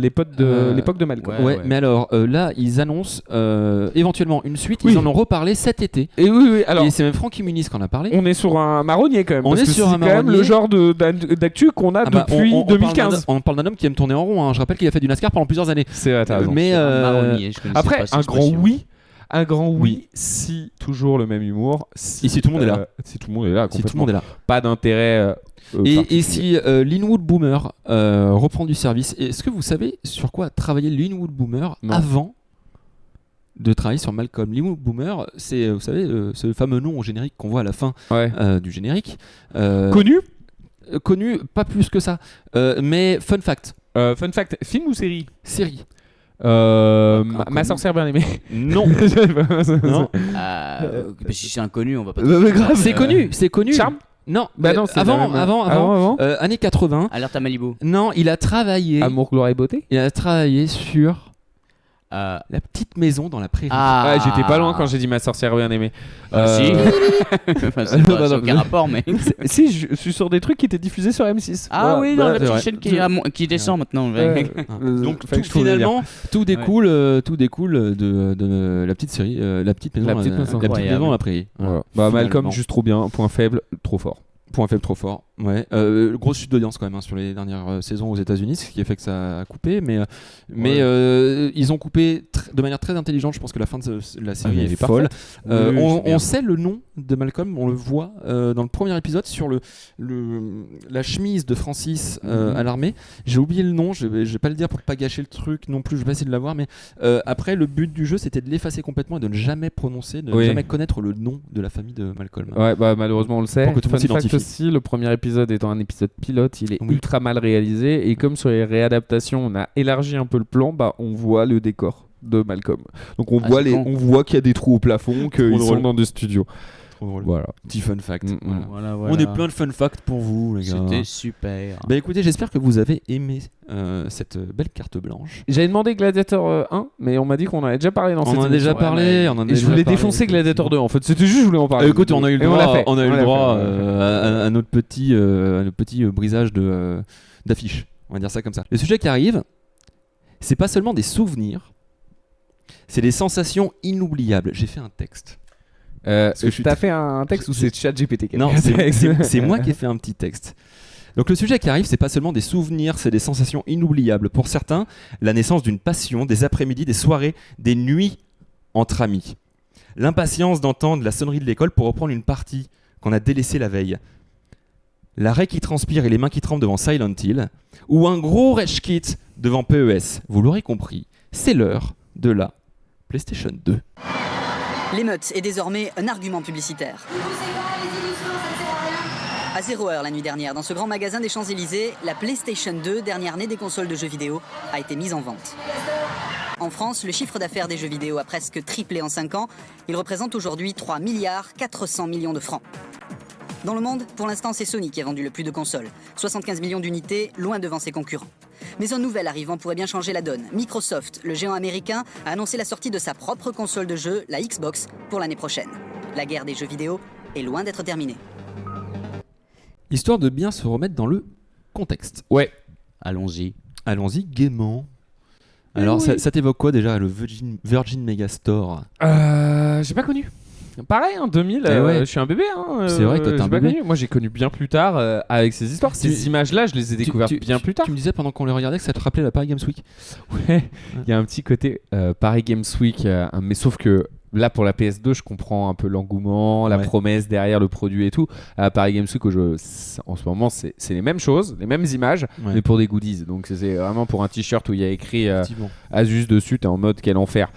Speaker 3: l'époque de Malcolm.
Speaker 1: Mais alors là, ils annoncent éventuellement une suite. Ils en ont reparlé cet été.
Speaker 3: Et alors,
Speaker 1: et c'est même Francky Muniz qui en a parlé.
Speaker 3: On est sur un marronnier quand même.
Speaker 1: On est sur un marronnier.
Speaker 3: C'est quand même le genre d'actu qu'on a depuis 2015.
Speaker 1: On parle d'un homme qui aime tourner en rond. Je rappelle qu'il a fait du NASCAR pendant plusieurs années.
Speaker 3: C'est vrai, t'as raison.
Speaker 1: Mais
Speaker 3: après, un grand oui, si toujours le même humour.
Speaker 1: Si tout le monde est là.
Speaker 3: Si tout le monde est là. Pas d'intérêt.
Speaker 1: Et si Linwood Boomer reprend du service, est-ce que vous savez sur quoi travaillait Linwood Boomer avant de travailler sur Malcolm? Linwood Boomer, c'est, vous savez, ce fameux nom au générique qu'on voit à la fin du générique. Connu, pas plus que ça. Mais fun fact.
Speaker 3: Film ou série?
Speaker 1: Série.
Speaker 3: Ma sorcière bien aimée.
Speaker 1: Non.
Speaker 2: Si c'est inconnu, on va pas.
Speaker 1: C'est connu.
Speaker 3: Charme?
Speaker 1: Non.
Speaker 3: Non,
Speaker 1: avant. Années 80.
Speaker 2: Alerte à Malibu.
Speaker 1: Non, il a travaillé.
Speaker 3: Amour, gloire et beauté.
Speaker 1: Il a travaillé sur. La petite maison dans la prairie.
Speaker 3: J'étais pas loin quand j'ai dit ma sorcière bien aimée.
Speaker 2: Si. C'est pas aucun rapport, mais.
Speaker 3: Si, je suis sur des trucs qui étaient diffusés sur M6.
Speaker 2: Oui, dans la petite chaîne qui descend maintenant.
Speaker 1: Donc finalement, tout découle de la petite série, la petite maison dans la prairie.
Speaker 3: Malcolm, juste trop bien. Point faible, trop fort.
Speaker 1: Point faible, trop fort. Ouais. Grosse chute d'audience quand même sur les dernières saisons aux États-Unis, ce qui a fait que ça a coupé. Mais ils ont coupé de manière très intelligente. Je pense que la fin de la série est folle. On sait le nom de Malcolm, on le voit dans le premier épisode sur la chemise de Francis à l'armée. J'ai oublié le nom, je vais pas le dire pour pas gâcher le truc non plus. Je vais essayer de l'avoir. Mais après, le but du jeu, c'était de l'effacer complètement et de ne jamais prononcer, de ne jamais connaître le nom de la famille de Malcolm.
Speaker 3: Ouais, malheureusement, on le sait.
Speaker 1: Pour que tout le monde s'identifie.
Speaker 3: Aussi, le premier épisode étant un épisode pilote, il est ultra mal réalisé et comme sur les réadaptations on a élargi un peu le plan, on voit le décor de Malcolm. Donc on voit qu'il y a des trous au plafond, qu'ils sont dans des studios. Voilà.
Speaker 1: Petit fun fact.
Speaker 2: Voilà.
Speaker 1: On est plein de fun facts pour vous, les gars.
Speaker 2: C'était super.
Speaker 1: Écoutez, j'espère que vous avez aimé cette belle carte blanche.
Speaker 3: J'avais demandé Gladiator 1, mais on m'a dit qu'on en avait déjà parlé dans cette émission.
Speaker 1: On en a déjà parlé.
Speaker 3: Et je voulais défoncer Gladiator 2. En fait, c'était juste, je voulais en parler.
Speaker 1: Écoute, on a eu le droit à notre petit brisage d'affiches. On va dire ça comme ça. Le sujet qui arrive, c'est pas seulement des souvenirs, c'est des sensations inoubliables. J'ai fait un texte.
Speaker 3: T'as fait un texte ou c'est ChatGPT?
Speaker 1: Non, c'est moi qui ai fait un petit texte. Donc le sujet qui arrive, c'est pas seulement des souvenirs, c'est des sensations inoubliables. Pour certains, la naissance d'une passion, des après-midi, des soirées, des nuits entre amis. L'impatience d'entendre la sonnerie de l'école pour reprendre une partie qu'on a délaissée la veille. L'arrêt qui transpire et les mains qui tremblent devant Silent Hill. Ou un gros rage kit devant PES. Vous l'aurez compris, c'est l'heure de la PlayStation 2.
Speaker 18: L'émeute est désormais un argument publicitaire. À 0h la nuit dernière, dans ce grand magasin des Champs-Élysées, la PlayStation 2, dernière née des consoles de jeux vidéo, a été mise en vente. En France, le chiffre d'affaires des jeux vidéo a presque triplé en 5 ans. Il représente aujourd'hui 3 milliards 400 millions de francs. Dans le monde, pour l'instant, c'est Sony qui a vendu le plus de consoles. 75 millions d'unités, loin devant ses concurrents. Mais un nouvel arrivant pourrait bien changer la donne. Microsoft, le géant américain, a annoncé la sortie de sa propre console de jeu, la Xbox, pour l'année prochaine. La guerre des jeux vidéo est loin d'être terminée.
Speaker 1: Histoire de bien se remettre dans le contexte.
Speaker 2: Ouais. Allons-y.
Speaker 1: Allons-y gaiement. Alors,
Speaker 3: oui.
Speaker 1: ça t'évoque quoi déjà, le Virgin Megastore?
Speaker 3: J'ai pas connu. Pareil, 2000, je suis un bébé.
Speaker 1: C'est vrai que toi, t'es un bébé.
Speaker 3: Moi, j'ai connu bien plus tard avec ces histoires. Ces images-là, je les ai découvertes bien plus tard.
Speaker 1: Tu me disais pendant qu'on les regardait que ça te rappelait la Paris Games Week.
Speaker 3: Ouais, il y a un petit côté Paris Games Week, mais sauf que là, pour la PS2, je comprends un peu l'engouement, la promesse derrière le produit et tout. À Paris Games Week, en ce moment, c'est les mêmes choses, les mêmes images, mais pour des goodies. Donc, c'est vraiment pour un t-shirt où il y a écrit Asus dessus, t'es en mode quel enfer.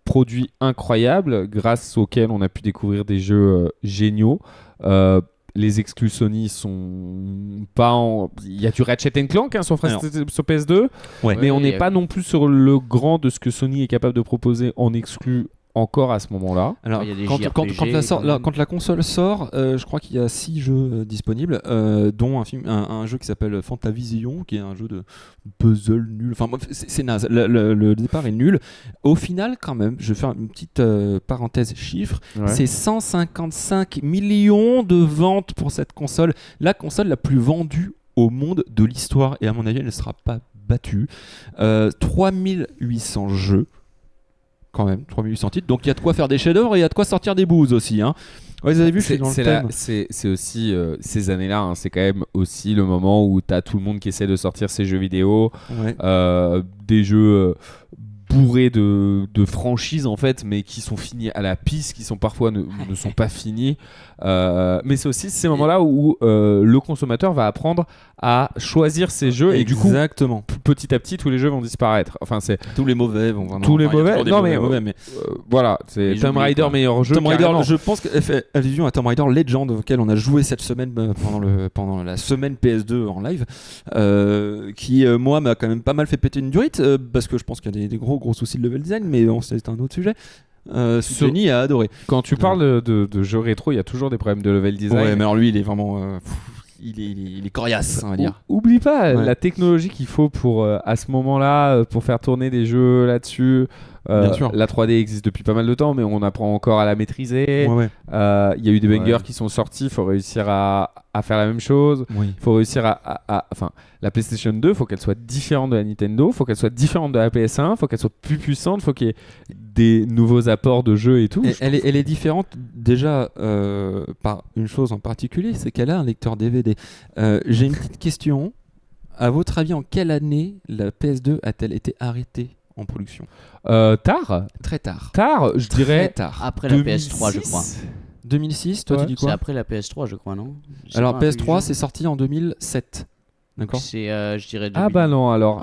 Speaker 3: Produit incroyable grâce auquel on a pu découvrir des jeux géniaux. Les exclus Sony sont pas en... Il y a du Ratchet & Clank sur PS2, mais on n'est pas non plus sur le grand de ce que Sony est capable de proposer en exclus encore à ce moment-là.
Speaker 1: Alors, quand la console sort, je crois qu'il y a 6 jeux disponibles, dont un jeu qui s'appelle Fantavision, qui est un jeu de puzzle nul. Enfin, c'est naze. Le départ est nul. Au final, quand même, je vais faire une petite parenthèse chiffre. C'est 155 millions de ventes pour cette console. La console la plus vendue au monde de l'histoire. Et à mon avis, elle ne sera pas battue. 3800 jeux. Quand même, 3800 titres, donc il y a de quoi faire des chefs-d'œuvre et il y a de quoi sortir des bouses aussi. Hein. Ouais, vous avez vu, c'est dans le thème.
Speaker 3: C'est aussi ces années-là, c'est quand même aussi le moment où t'as tout le monde qui essaie de sortir ses jeux vidéo, des jeux bourrés de franchises en fait, mais qui sont finis à la pisse, qui sont parfois ne sont pas finis. Mais c'est aussi ces moments-là où le consommateur va apprendre à choisir ses jeux et du coup petit à petit tous les jeux vont disparaître. Enfin c'est
Speaker 1: tous les mauvais vont vraiment.
Speaker 3: Tous les mauvais. Non mais voilà, c'est Tomb Raider meilleur jeu.
Speaker 1: Tomb Raider, je pense qu'elle fait allusion à Tomb Raider Legend auquel on a joué cette semaine pendant la semaine PS2 en live, qui moi m'a quand même pas mal fait péter une durite parce que je pense qu'il y a des gros soucis de level design, mais bon, c'est un autre sujet. Sony a adoré.
Speaker 3: Quand tu parles de jeux rétro, il y a toujours des problèmes de level design.
Speaker 1: Ouais, mais alors lui, il est vraiment, il est coriace, on va dire.
Speaker 3: Oublie pas la technologie qu'il faut pour à ce moment-là pour faire tourner des jeux là-dessus. La 3D existe depuis pas mal de temps, mais on apprend encore à la maîtriser. Il y a eu des bangers qui sont sortis. Il faut réussir à faire la même chose. Il faut réussir enfin, la PlayStation 2, il faut qu'elle soit différente de la Nintendo. Il faut qu'elle soit différente de la PS1. Il faut qu'elle soit plus puissante. Il faut qu'il y ait des nouveaux apports de jeu et tout.
Speaker 1: Elle est différente déjà par une chose en particulier, c'est qu'elle a un lecteur DVD. J'ai une petite question. À votre avis, en quelle année la PS2 a-t-elle été arrêtée en production?
Speaker 3: Tard.
Speaker 1: Très tard.
Speaker 3: Je dirais
Speaker 2: tard. Après la PS3, je crois.
Speaker 1: 2006, toi tu dis quoi?
Speaker 2: C'est après la PS3, je crois, non?
Speaker 1: Alors PS3, c'est sorti en 2007. D'accord.
Speaker 2: C'est, je dirais 2000.
Speaker 3: Ah bah non, alors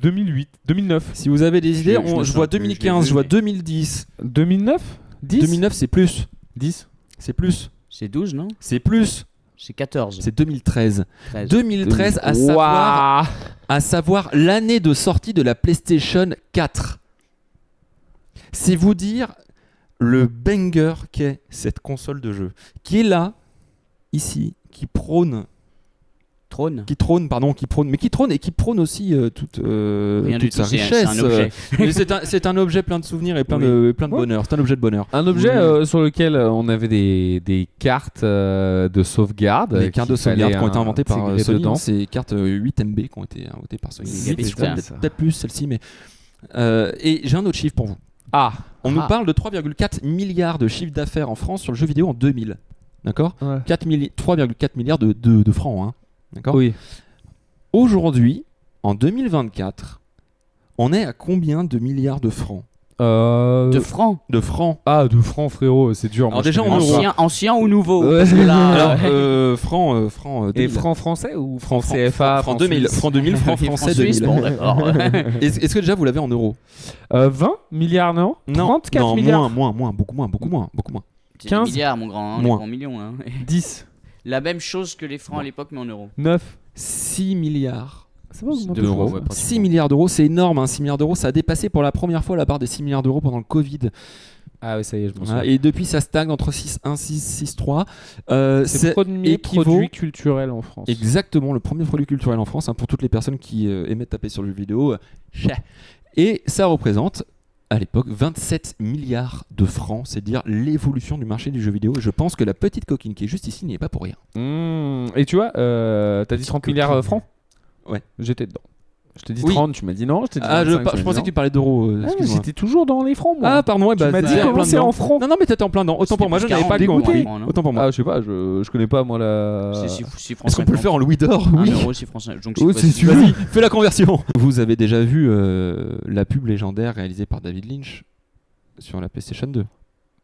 Speaker 3: 2008, 2009.
Speaker 1: Si vous avez des idées, je vois 2015, je vois 2010.
Speaker 3: 2009 10
Speaker 1: 2009, c'est plus.
Speaker 3: 10
Speaker 1: C'est plus.
Speaker 2: C'est 12, non?
Speaker 1: C'est plus.
Speaker 2: C'est 14.
Speaker 1: C'est 2013. 2013, à savoir l'année de sortie de la PlayStation 4. C'est vous dire le banger qu'est cette console de jeu, qui est là, ici, qui prône et qui prône aussi toute sa richesse.
Speaker 2: C'est un objet.
Speaker 1: c'est un objet plein de souvenirs et plein de bonheur. C'est un objet de bonheur.
Speaker 3: Un objet sur lequel on avait des cartes de sauvegarde.
Speaker 1: Les cartes de sauvegarde qui ont été inventées par Sony. Ces cartes 8 MB qui ont été inventées par Sony. Peut-être plus celle-ci, mais et j'ai un autre chiffre pour vous. On nous parle de 3,4 milliards de chiffre d'affaires en France sur le jeu vidéo en 2000. D'accord. 3,4 milliards de francs. Hein. D'accord.
Speaker 3: Oui.
Speaker 1: Aujourd'hui, en 2024, on est à combien de milliards de francs
Speaker 2: De francs.
Speaker 1: De francs.
Speaker 3: Ah, de francs, frérot, c'est dur.
Speaker 1: Alors déjà en euros.
Speaker 2: Ancien ou nouveau
Speaker 3: Ouais.
Speaker 2: Parce que là,
Speaker 1: Alors francs.
Speaker 3: Et
Speaker 1: 2000.
Speaker 3: francs français ou
Speaker 1: francs
Speaker 3: CFA,
Speaker 1: francs 2000, francs 2000, francs
Speaker 2: Et
Speaker 1: français
Speaker 2: francs suisses,
Speaker 1: 2000.
Speaker 2: bon, d'accord.
Speaker 1: Est-ce que déjà vous l'avez en euros?
Speaker 3: 20 milliards, non? 34
Speaker 1: non,
Speaker 3: milliards.
Speaker 1: moins, beaucoup moins.
Speaker 2: C'est
Speaker 3: 15
Speaker 2: des milliards, mon grand, hein,
Speaker 1: Moins.
Speaker 2: les grands millions. Hein.
Speaker 3: 10.
Speaker 2: La même chose que les francs à l'époque, mais en euros.
Speaker 3: 9.
Speaker 1: 6 milliards.
Speaker 3: Ça va augmenter
Speaker 1: d'euros.
Speaker 2: ouais,
Speaker 1: 6 milliards d'euros, c'est énorme, hein, 6 milliards d'euros. Ça a dépassé pour la première fois la barre des 6 milliards d'euros pendant le Covid.
Speaker 3: Ah oui, ça y est, je m'en
Speaker 1: Voilà,
Speaker 3: souviens.
Speaker 1: et depuis, ça stagne entre 6,1, 6,3.
Speaker 3: C'est le premier produit culturel en France.
Speaker 1: Exactement, le premier produit culturel en France, hein, pour toutes les personnes qui aimaient taper sur le jeu vidéo. Et ça représente, à l'époque, 27 milliards de francs. C'est dire l'évolution du marché du jeu vidéo. Et je pense que la petite coquine qui est juste ici n'y est pas pour rien.
Speaker 3: Et tu vois, t'as dit 30 milliards francs?
Speaker 1: Ouais.
Speaker 3: J'étais dedans. Je t'ai dit
Speaker 1: Oui.
Speaker 3: 30, tu m'as dit non. Je t'ai dit
Speaker 1: Ah,
Speaker 3: 25,
Speaker 1: je pensais que tu parlais d'euros.
Speaker 3: Ah, mais
Speaker 1: excuse-moi.
Speaker 3: j'étais toujours dans les francs, moi.
Speaker 1: Ah, pardon, ouais,
Speaker 3: tu m'as dit comment c'est en francs.
Speaker 1: Non, mais t'étais en plein dedans. Autant pour moi, je n'avais pas
Speaker 3: dégoûté.
Speaker 1: compris. Autant pour moi.
Speaker 3: Ah, je sais pas, je connais pas moi la.
Speaker 2: C'est 6 francs.
Speaker 1: Est-ce qu'on peut le faire en louis d'or?
Speaker 2: Oui.
Speaker 1: Oui.
Speaker 2: 1 euro, 6 francs. Donc,
Speaker 3: Oui, c'est sûr.
Speaker 1: Vas-y, fais la conversion. Vous avez déjà vu la pub légendaire réalisée par David Lynch sur la PlayStation 2?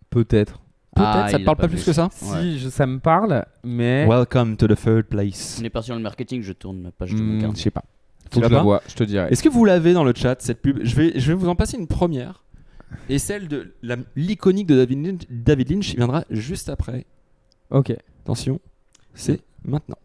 Speaker 3: Peut-être.
Speaker 1: Peut-être, ça te parle pas plus que ça?
Speaker 3: Si, ça me parle, mais.
Speaker 1: Welcome to the third place.
Speaker 2: On est parti dans le marketing, je tourne ma page de mon
Speaker 3: Je
Speaker 2: carnet.
Speaker 3: sais pas.
Speaker 1: Tu
Speaker 3: Faut que
Speaker 1: l'as
Speaker 3: je la
Speaker 1: pas
Speaker 3: vois, je te dirai.
Speaker 1: Est-ce que vous l'avez dans le chat, cette pub? Je vais vous en passer une première. Et celle de l'iconique de David Lynch viendra juste après.
Speaker 3: Ok.
Speaker 1: Attention, c'est maintenant.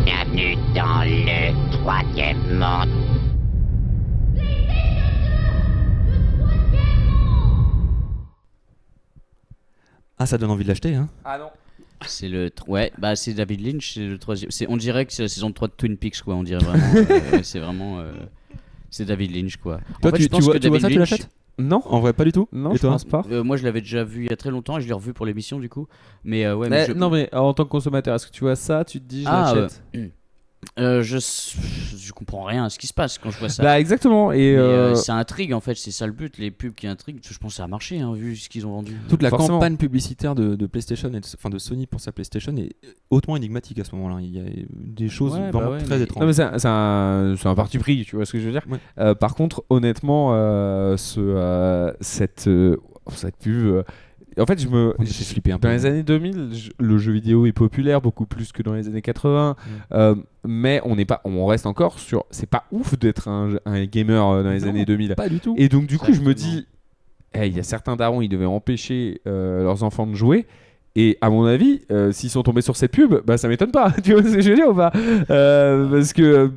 Speaker 17: Bienvenue dans le troisième monde.
Speaker 1: Ah, ça donne envie de l'acheter, hein?
Speaker 3: Ah non.
Speaker 2: C'est le ouais, bah c'est David Lynch, c'est le troisième. On dirait que c'est la saison 3 de Twin Peaks quoi, on dirait vraiment. C'est vraiment c'est David Lynch quoi.
Speaker 1: Toi,
Speaker 2: En fait,
Speaker 1: tu
Speaker 2: je pense
Speaker 1: vois
Speaker 2: que David
Speaker 1: ça, tu
Speaker 2: Lynch-
Speaker 1: l'achètes?
Speaker 3: Non.
Speaker 1: En vrai, pas du tout.
Speaker 3: Non,
Speaker 1: Et
Speaker 3: je
Speaker 1: toi?
Speaker 3: pense pas.
Speaker 2: Moi je l'avais déjà vu il y a très longtemps et je l'ai revu pour l'émission du coup. Mais ouais,
Speaker 3: Mais
Speaker 2: mais
Speaker 3: non, mais en tant que consommateur, est-ce que tu vois ça, tu te dis je
Speaker 2: Ah,
Speaker 3: l'achète?
Speaker 2: je comprends rien à ce qui se passe quand je vois ça.
Speaker 3: Bah exactement. Et
Speaker 2: Mais, ça intrigue en fait, c'est ça le but, les pubs qui intriguent. Je pense que ça a marché hein, vu ce qu'ils ont vendu.
Speaker 1: Toute la
Speaker 3: Forcément.
Speaker 1: campagne publicitaire de PlayStation, de Sony pour sa PlayStation est hautement énigmatique à ce moment-là. Il y a des choses
Speaker 2: Ouais,
Speaker 1: vraiment
Speaker 2: bah ouais,
Speaker 1: très
Speaker 2: mais-
Speaker 1: étranges.
Speaker 3: Non mais c'est un parti pris, tu vois ce que je veux dire.
Speaker 1: Ouais.
Speaker 3: Par contre, honnêtement, cette pub, en fait,
Speaker 1: On me fait flipper un peu.
Speaker 3: dans les années 2000, le jeu vidéo est populaire beaucoup plus que dans les années 80, mais on reste encore sur. C'est pas ouf d'être un gamer dans les
Speaker 1: Non,
Speaker 3: années 2000.
Speaker 1: Pas du tout.
Speaker 3: Et donc du coup, je me
Speaker 2: Exactement.
Speaker 3: dis, hey, il y a certains darons, ils devaient empêcher leurs enfants de jouer. Et à mon avis, s'ils sont tombés sur cette pub, bah ça m'étonne pas. Tu vois ce que je veux dire ou pas? Parce que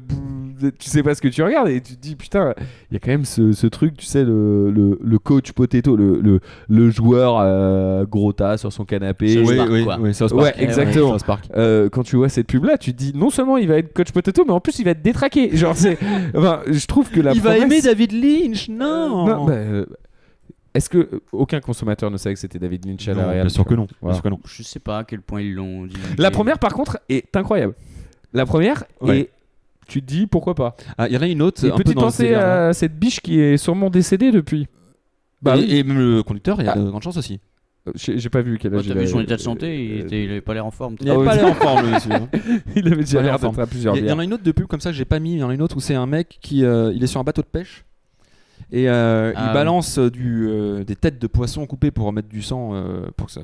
Speaker 3: tu sais pas ce que tu regardes et tu te dis putain, il y a quand même ce truc, tu sais, le coach potato, le joueur gros tas sur son canapé.
Speaker 2: South
Speaker 1: Oui,
Speaker 2: Park,
Speaker 1: oui,
Speaker 2: quoi.
Speaker 1: oui, South Park.
Speaker 3: Ouais, exactement.
Speaker 1: South Park.
Speaker 3: Quand tu vois cette pub là, tu te dis non seulement il va être coach potato, mais en plus il va être détraqué. Genre c'est, enfin, je trouve que la
Speaker 1: Il va
Speaker 3: promesse-
Speaker 1: aimer David Lynch, non,
Speaker 3: Non, bah, Est-ce que aucun consommateur ne savait que c'était David Lynch à la réal?
Speaker 1: Bien sûr que non.
Speaker 3: Voilà.
Speaker 1: Bien sûr que non.
Speaker 2: Je sais pas à quel point ils l'ont dit.
Speaker 3: La première, par contre, est incroyable. La première, et tu te dis pourquoi pas.
Speaker 1: Il y en a une autre.
Speaker 3: Et
Speaker 1: un peu
Speaker 3: petite
Speaker 1: dans le
Speaker 3: pensée
Speaker 1: délire,
Speaker 3: à cette biche qui est sûrement décédée depuis.
Speaker 1: et même le conducteur, il y a de grandes chances aussi.
Speaker 3: J'ai pas vu quel âge
Speaker 2: T'as vu son état de santé, il avait pas l'air en forme.
Speaker 1: Il avait pas l'air en forme, lui.
Speaker 3: Il avait déjà l'air d'être à plusieurs
Speaker 1: Il y en a une autre de pub comme ça que j'ai pas mis. Il y en a une autre où c'est un mec qui il est sur un bateau de pêche et il balance des têtes de poissons coupées pour mettre du sang pour que ça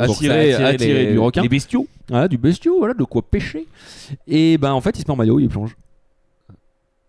Speaker 1: attirer du requin.
Speaker 3: Les bestiaux.
Speaker 1: Voilà, du bestiau, voilà, de quoi pêcher. Et en fait, il se met en maillot, il plonge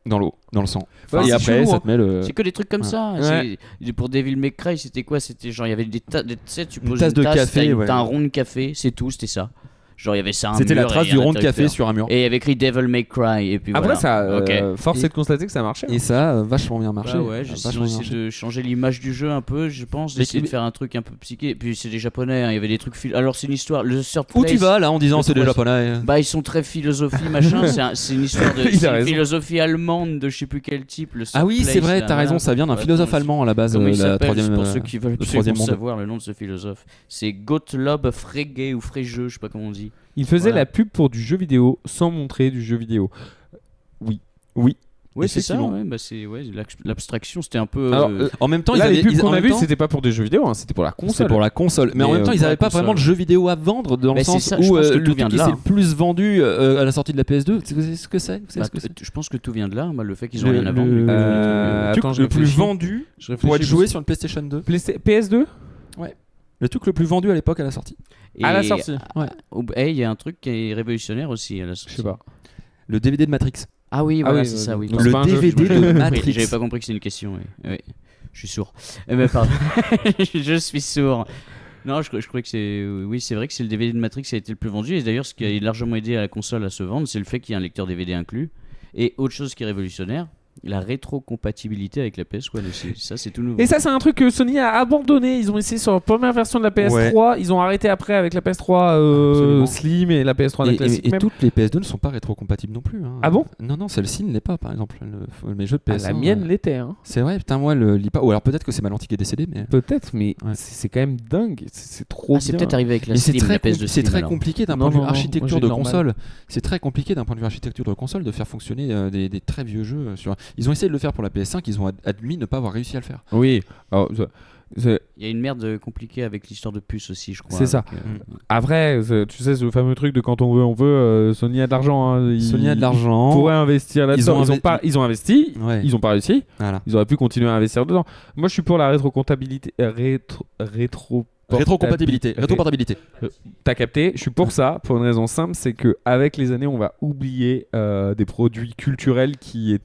Speaker 1: dans l'eau, dans le sang. Et après, ça te met le.
Speaker 2: C'est que des trucs comme ça.
Speaker 1: Ouais.
Speaker 2: Pour Devil May Cry, c'était quoi? C'était genre, il y avait tu poses
Speaker 1: tasse
Speaker 2: une
Speaker 1: de
Speaker 2: tasse,
Speaker 1: café,
Speaker 2: t'as un rond de café, c'est tout, c'était ça. Genre, il y avait ça,
Speaker 1: C'était la trace du rond de café sur un mur.
Speaker 2: Et il y avait écrit Devil May Cry. Et puis
Speaker 3: après,
Speaker 2: voilà.
Speaker 3: ça, force est de constater que ça marchait.
Speaker 1: Et ça a vachement bien marché.
Speaker 2: Ils ont essayé de changer l'image du jeu un peu, je pense, d'essayer de faire un truc un peu psyché. Et puis c'est des japonais, il y avait des trucs. Alors c'est une histoire. Le Third Place.
Speaker 1: Où tu vas là en disant c'est des japonais?
Speaker 2: Ils sont très philosophie, machin. C'est une histoire de. C'est une philosophie allemande de je sais plus quel type.
Speaker 1: Ah oui, c'est vrai, t'as raison, ça vient d'un philosophe allemand à la base.
Speaker 2: Comment il
Speaker 1: la
Speaker 2: s'appelle,
Speaker 1: troisième,
Speaker 2: pour ceux qui veulent
Speaker 1: troisième monde.
Speaker 2: savoir le nom de ce philosophe. C'est Gottlob Frege ou Frege, je sais pas comment on dit.
Speaker 3: Il faisait la pub pour du jeu vidéo sans montrer du jeu vidéo. Oui.
Speaker 2: Ouais, c'est ça. L'abstraction, c'était un peu.
Speaker 1: Alors, en même temps,
Speaker 3: les pubs qu'on a vues, c'était pas pour des jeux vidéo, c'était pour la console.
Speaker 1: C'est pour la console. Mais en même temps, ils n'avaient pas vraiment de jeux vidéo à vendre dans le sens où le truc qui s'est le plus vendu à la sortie de la PS2. C'est ce que c'est.
Speaker 2: Je pense que tout vient de là, le fait qu'ils ont rien à vendre.
Speaker 1: Le plus vendu pour être joué sur une PlayStation 2.
Speaker 3: PS2.
Speaker 1: Ouais. Le truc le plus vendu à l'époque à la sortie.
Speaker 3: À la sortie.
Speaker 2: Ouais. Il y a un truc qui est révolutionnaire aussi à la sortie.
Speaker 3: Je sais pas.
Speaker 1: Le DVD de Matrix.
Speaker 2: Ah oui, voilà, c'est ça, oui.
Speaker 1: Le DVD de Matrix.
Speaker 2: J'avais pas compris que c'était une question, oui. Je suis sourd. Pardon. Je suis sourd. Non, je crois que c'est... Oui, c'est vrai que c'est le DVD de Matrix qui a été le plus vendu. Et d'ailleurs, ce qui a largement aidé à la console à se vendre, c'est le fait qu'il y ait un lecteur DVD inclus. Et autre chose qui est révolutionnaire, la rétrocompatibilité avec la PS1 aussi. Ça, c'est tout nouveau.
Speaker 3: Et ça, c'est un truc que Sony a abandonné. Ils ont essayé sur la première version de la PS3. Ils ont arrêté après avec la PS3 Slim et la PS3 classique.
Speaker 1: Et toutes les PS2 ne sont pas rétrocompatibles non plus. Hein.
Speaker 3: Ah bon?
Speaker 1: Non, celle-ci ne l'est pas, par exemple. Mes jeux de PS1.
Speaker 3: La mienne l'était. Hein.
Speaker 1: C'est vrai, putain, moi, le lis pas. Ou alors peut-être que c'est ma lentille qui est décédée. Mais...
Speaker 3: Peut-être, mais c'est quand même dingue. C'est trop bien.
Speaker 2: C'est peut-être arrivé avec la Slim, la PS2 Slim.
Speaker 1: C'est très compliqué d'un point de vue architecture de console. C'est très compliqué d'un point de vue architecture de console de faire fonctionner des très vieux jeux. Ils ont essayé de le faire pour la PS5, ils ont admis ne pas avoir réussi à le faire.
Speaker 3: Oui. Alors,
Speaker 2: il y a une merde compliquée avec l'histoire de puce aussi, je crois.
Speaker 3: C'est ça. Après, tu sais, ce fameux truc de quand on veut, on veut. Sony a de l'argent. Hein.
Speaker 1: Sony a de l'argent.
Speaker 3: Ils pourraient investir là-dedans. Ils ont investi.
Speaker 1: Ouais.
Speaker 3: Ils n'ont pas réussi.
Speaker 1: Voilà.
Speaker 3: Ils auraient pu continuer à investir dedans. Moi, je suis pour la rétrocompatibilité.
Speaker 1: Rétroportabilité.
Speaker 3: T'as capté? Je suis pour ça, pour une raison simple, c'est que avec les années, on va oublier des produits culturels qu'il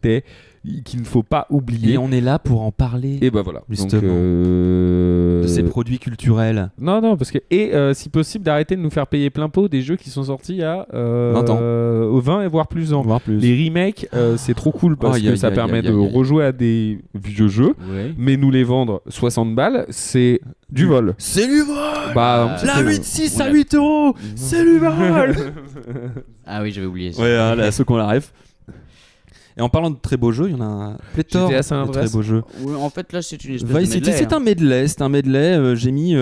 Speaker 3: ne faut pas oublier.
Speaker 1: Et on est là pour en parler.
Speaker 3: Et bah voilà.
Speaker 1: Justement. De ces produits culturels.
Speaker 3: Non, parce que si possible d'arrêter de nous faire payer plein pot des jeux qui sont sortis à
Speaker 1: 20 ans.
Speaker 3: 20 et voire plus ans. Les remakes, c'est trop cool parce que ça permet de rejouer à des vieux jeux, mais nous les vendre 60 balles, c'est du vol.
Speaker 1: C'est du vol.
Speaker 3: La
Speaker 1: 8.6 à 8 €, c'est du vol.
Speaker 2: Ah oui, j'avais oublié ça.
Speaker 1: Ouais, là, ceux qu'on la ref. Et en parlant de très beaux jeux, il y en a un pléthore de très beaux jeux.
Speaker 2: Ouais, en fait, là, c'est une espèce
Speaker 1: Vice
Speaker 2: de medley.
Speaker 1: City, c'est un medley. J'ai mis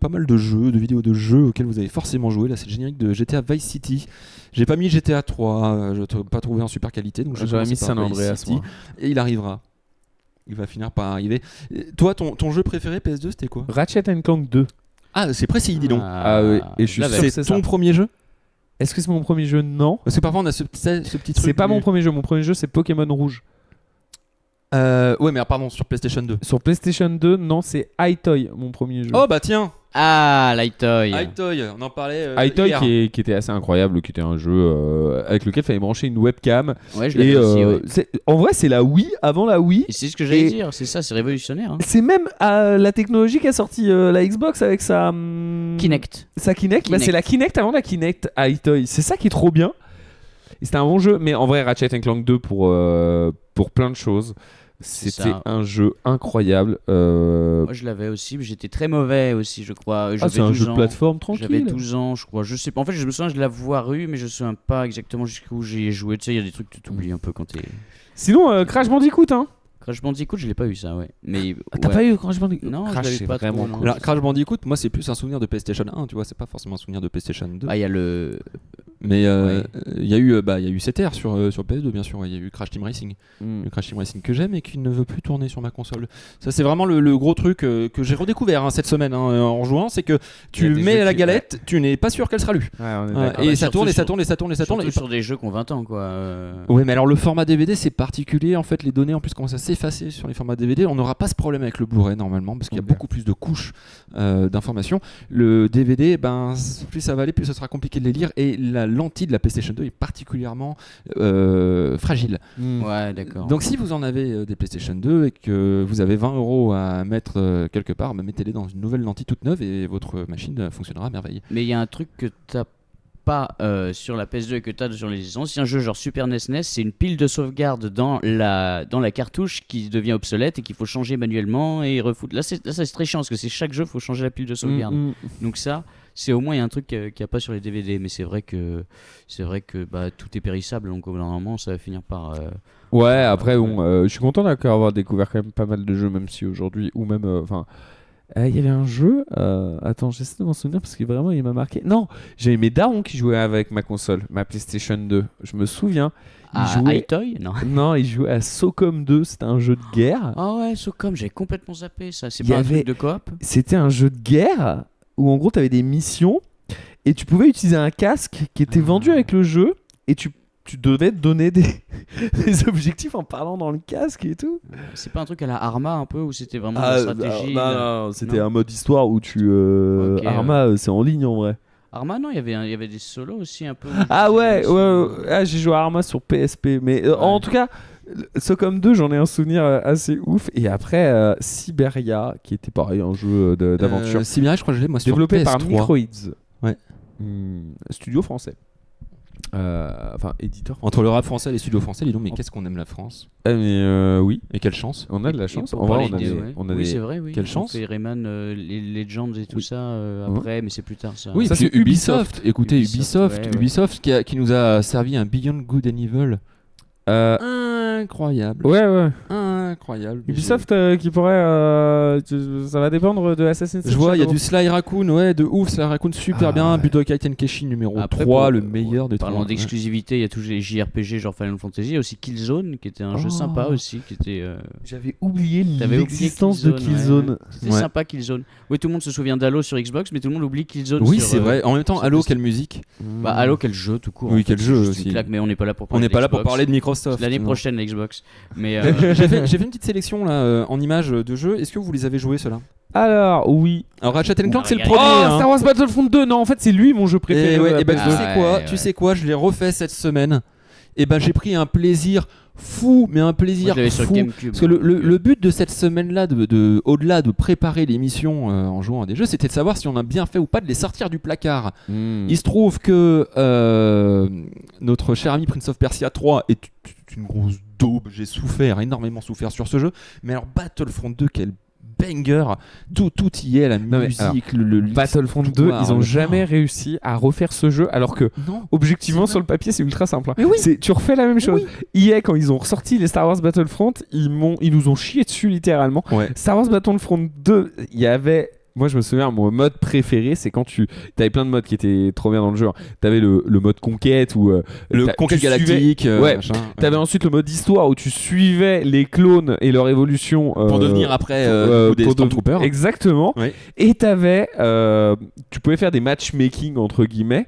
Speaker 1: pas mal de jeux, de vidéos de jeux auxquels vous avez forcément joué. Là, c'est le générique de GTA Vice City. J'ai pas mis GTA 3, je n'ai pas trouvé en super qualité. Donc
Speaker 3: j'aurais mis San Andreas.
Speaker 1: Et il arrivera. Il va finir par arriver. Toi, ton jeu préféré PS2, c'était quoi?
Speaker 3: Ratchet & Clank 2.
Speaker 1: Ah, c'est précis, dis donc.
Speaker 3: Ah oui, et je suis sûr que
Speaker 1: c'est ton premier jeu?
Speaker 3: Est-ce que c'est mon premier jeu? Non.
Speaker 1: Parce que parfois on a ce petit truc.
Speaker 3: C'est pas mon premier jeu. Mon premier jeu, c'est Pokémon Rouge.
Speaker 1: Ouais, mais pardon, sur PlayStation 2.
Speaker 3: Sur PlayStation 2, non, c'est iToy, mon premier jeu.
Speaker 1: Oh bah tiens.
Speaker 2: Ah, l'iToy.
Speaker 1: iToy, on en parlait.
Speaker 3: iToy qui était assez incroyable, qui était un jeu avec lequel il fallait brancher une webcam.
Speaker 2: Ouais, je l'ai aussi. Ouais.
Speaker 3: En vrai, c'est la Wii avant la Wii.
Speaker 2: Et c'est ce que j'allais dire, c'est ça, c'est révolutionnaire. Hein.
Speaker 3: C'est même la technologie qui a sorti la Xbox avec sa
Speaker 2: Kinect.
Speaker 3: Sa Kinect. Bah, c'est la Kinect avant la Kinect iToy. C'est ça qui est trop bien. Et c'était un bon jeu, mais en vrai, Ratchet & Clank 2 pour plein de choses. C'était un jeu incroyable.
Speaker 2: Moi je l'avais aussi, mais j'étais très mauvais aussi, je crois.
Speaker 3: C'est un jeu de plateforme tranquille.
Speaker 2: J'avais 12 ans, je crois. Je sais pas. En fait, je me souviens de l'avoir eu, mais je me souviens pas exactement jusqu'où j'y ai joué. Tu sais, il y a des trucs que tu t'oublies un peu quand t'es.
Speaker 3: Sinon, Crash Bandicoot, hein.
Speaker 2: Crash Bandicoot, je l'ai pas eu ça, ouais. Mais
Speaker 3: T'as
Speaker 2: ouais.
Speaker 3: pas eu Crash Bandicoot?
Speaker 2: Non,
Speaker 3: Crash,
Speaker 2: je l'avais
Speaker 3: c'est
Speaker 2: pas
Speaker 3: vraiment
Speaker 2: trop, non.
Speaker 1: Alors, Crash Bandicoot, moi c'est plus un souvenir de PlayStation 1, tu vois, c'est pas forcément un souvenir de PlayStation 2.
Speaker 2: Ah, il y a le.
Speaker 1: Mais il y a eu CTR sur PS2 bien sûr, il y a eu Crash Team Racing. Le Crash Team Racing que j'aime et qui ne veut plus tourner sur ma console. Ça c'est vraiment le gros truc que j'ai redécouvert cette semaine en jouant, c'est que tu mets la galette, tu n'es pas sûr qu'elle sera lue. Et ça tourne et ça tourne et ça tourne et ça tourne.
Speaker 2: Surtout sur des jeux qui ont 20 ans quoi.
Speaker 1: Ouais, mais alors le format DVD c'est particulier en fait, les données en plus commencent à s'effacer sur les formats DVD. On n'aura pas ce problème avec le Blu-ray normalement parce qu'il y a beaucoup plus de couches d'informations. Le DVD, plus ça va aller, plus ça sera compliqué de les lire et la lentille de la PlayStation 2 est particulièrement fragile.
Speaker 2: Ouais, d'accord.
Speaker 1: Donc si vous en avez des PlayStation 2 et que vous avez 20 € à mettre quelque part, mettez-les dans une nouvelle lentille toute neuve et votre machine fonctionnera à merveille.
Speaker 2: Mais il y a un truc que t'as pas sur la PS2 et que t'as sur les anciens jeux genre Super NES, c'est une pile de sauvegarde dans la cartouche qui devient obsolète et qu'il faut changer manuellement et refoutre. Là c'est très chiant parce que c'est chaque jeu faut changer la pile de sauvegarde. Donc ça c'est au moins il y a un truc qu'il n'y a pas sur les DVD, mais c'est vrai que tout est périssable donc au bout d'un moment ça va finir par
Speaker 3: ouais après je suis content d'avoir découvert quand même pas mal de jeux, même si aujourd'hui ou même il y avait un jeu, attends, j'essaie de m'en souvenir parce que vraiment il m'a marqué. Non, j'avais mes darons qui jouaient avec ma console, ma PlayStation 2. Je me souviens.
Speaker 2: iToy ?
Speaker 3: Non, ils jouaient à SOCOM 2, c'était un jeu de guerre.
Speaker 2: Ah ouais, SOCOM, j'avais complètement zappé ça. C'est pas un truc de coop ?
Speaker 3: C'était un jeu de guerre où en gros tu avais des missions et tu pouvais utiliser un casque qui était vendu avec le jeu et tu devais te donner des objectifs en parlant dans le casque et tout.
Speaker 2: C'est pas un truc à la Arma un peu où c'était vraiment une stratégie
Speaker 3: Non, c'était un mode histoire où tu Arma c'est en ligne en vrai.
Speaker 2: Arma non, il y avait des solos aussi un peu.
Speaker 3: Ah ouais, j'ai joué à Arma sur PSP mais en tout cas SOCOM 2 j'en ai un souvenir assez ouf. Et après Siberia qui était pareil un jeu d'aventure.
Speaker 1: Siberia je crois que je l'ai moi sur
Speaker 3: développé
Speaker 1: PS3.
Speaker 3: par Microids.
Speaker 1: Ouais.
Speaker 3: Studio français. Éditeur.
Speaker 1: Entre le rap français et les studios français, dis donc, mais qu'est-ce qu'on aime la France.
Speaker 3: Oui.
Speaker 1: Et quelle chance.
Speaker 3: On a de la chance.
Speaker 2: En vrai, oui, c'est vrai, oui.
Speaker 1: Quelle chance.
Speaker 2: On fait Rayman, les Legends et tout ça après, mais c'est plus tard ça.
Speaker 1: Oui,
Speaker 3: ça
Speaker 1: c'est
Speaker 3: Ubisoft.
Speaker 1: Écoutez, Ubisoft qui nous a servi un Beyond Good and Evil. Incroyable.
Speaker 3: Ouais.
Speaker 1: Incroyable.
Speaker 3: Ubisoft qui pourrait. Ça va dépendre de Assassin's Creed.
Speaker 1: Je vois, il y a du Sly Raccoon, de ouf. Sly Raccoon, super bien. Budokai Tenkaichi numéro 3, le meilleur des 3.
Speaker 2: Parlant d'exclusivité, il y a tous les JRPG genre Final Fantasy. Il y a aussi Killzone qui était un jeu sympa aussi.
Speaker 3: J'avais oublié l'existence de Killzone.
Speaker 2: C'était sympa Killzone. Oui, tout le monde se souvient d'Halo sur Xbox, mais tout le monde oublie Killzone.
Speaker 1: Oui, c'est vrai. En même temps, Halo, quelle musique.
Speaker 2: Halo, quel jeu tout court.
Speaker 1: Oui, quel jeu aussi.
Speaker 2: Mais on n'est pas là pour
Speaker 1: parler de Microsoft.
Speaker 2: L'année prochaine, la Xbox. Mais
Speaker 1: j'ai fait une petite sélection là en images de jeux. Est-ce que vous les avez joués ceux-là?
Speaker 3: Alors oui.
Speaker 1: Alors Ratchet & Clank c'est le premier.
Speaker 3: Star Wars Battlefront 2. Non, en fait c'est lui mon jeu préféré.
Speaker 1: Tu sais quoi, je l'ai refait cette semaine. Et j'ai pris un plaisir fou, mais un plaisir fou. Parce que le but de cette semaine-là, au-delà de préparer l'émission en jouant à des jeux, c'était de savoir si on a bien fait ou pas de les sortir du placard. Il se trouve que notre cher ami Prince of Persia 3 est une grosse daube. J'ai énormément souffert sur ce jeu. Mais alors Battlefront 2, quel banger, tout y est, la musique, le
Speaker 3: Battlefront 2, ils ont jamais réussi à refaire ce jeu alors que objectivement sur le papier c'est ultra simple. Hein. Tu refais la même chose. EA quand ils ont ressorti les Star Wars Battlefront, ils nous ont chié dessus littéralement. Star Wars Battlefront 2, il y avait Moi je me souviens, mon mode préféré c'est quand t'avais plein de modes qui étaient trop bien dans le jeu. T'avais le mode conquête ou
Speaker 1: le conquête galactique.
Speaker 3: T'avais ensuite le mode histoire où tu suivais les clones et leur évolution
Speaker 1: pour devenir après des Stormtroopers.
Speaker 3: Exactement. Et tu pouvais faire des matchmaking entre guillemets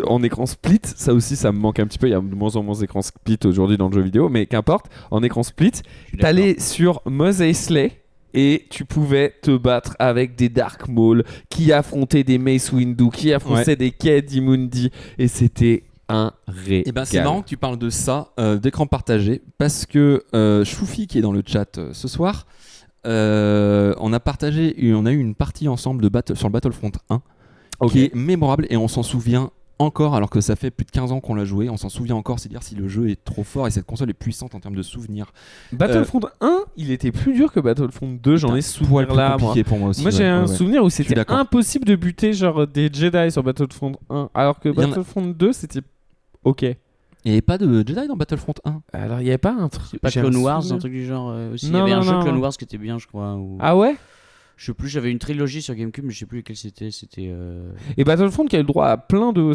Speaker 3: en écran split. Ça aussi ça me manque un petit peu. Il y a de moins en moins d'écran split aujourd'hui dans le jeu vidéo, mais qu'importe. En écran split, t'allais sur Mos Eisley. Et tu pouvais te battre avec des Dark Maul qui affrontaient des Mace Windu, qui affrontaient des Ki-Adi-Mundi. Et c'était un régal.
Speaker 1: Et c'est marrant que tu parles de ça, d'écran partagé, parce que Choufi qui est dans le chat ce soir, on a eu une partie ensemble sur le Battlefront 1 qui est mémorable et on s'en souvient encore, alors que ça fait plus de 15 ans qu'on l'a joué, on s'en souvient encore, c'est dire si le jeu est trop fort et cette console est puissante en termes de souvenirs.
Speaker 3: Battlefront 1, il était plus dur que Battlefront 2, j'en ai souvenir là. Moi,
Speaker 1: pour moi, aussi,
Speaker 3: j'ai un souvenir où c'était impossible de buter genre des Jedi sur Battlefront 1, alors que Battlefront 2 c'était ok.
Speaker 1: Et pas de Jedi dans Battlefront 1.
Speaker 3: Alors, il n'y avait pas un truc.
Speaker 2: C'est pas Clone Wars, un truc du genre aussi. Il y avait un jeu Clone Wars qui était bien, je crois.
Speaker 3: Ah ouais?
Speaker 2: Je sais plus, j'avais une trilogie sur GameCube, mais je sais plus lequel c'était.
Speaker 3: Et Battlefront qui a eu le droit à plein de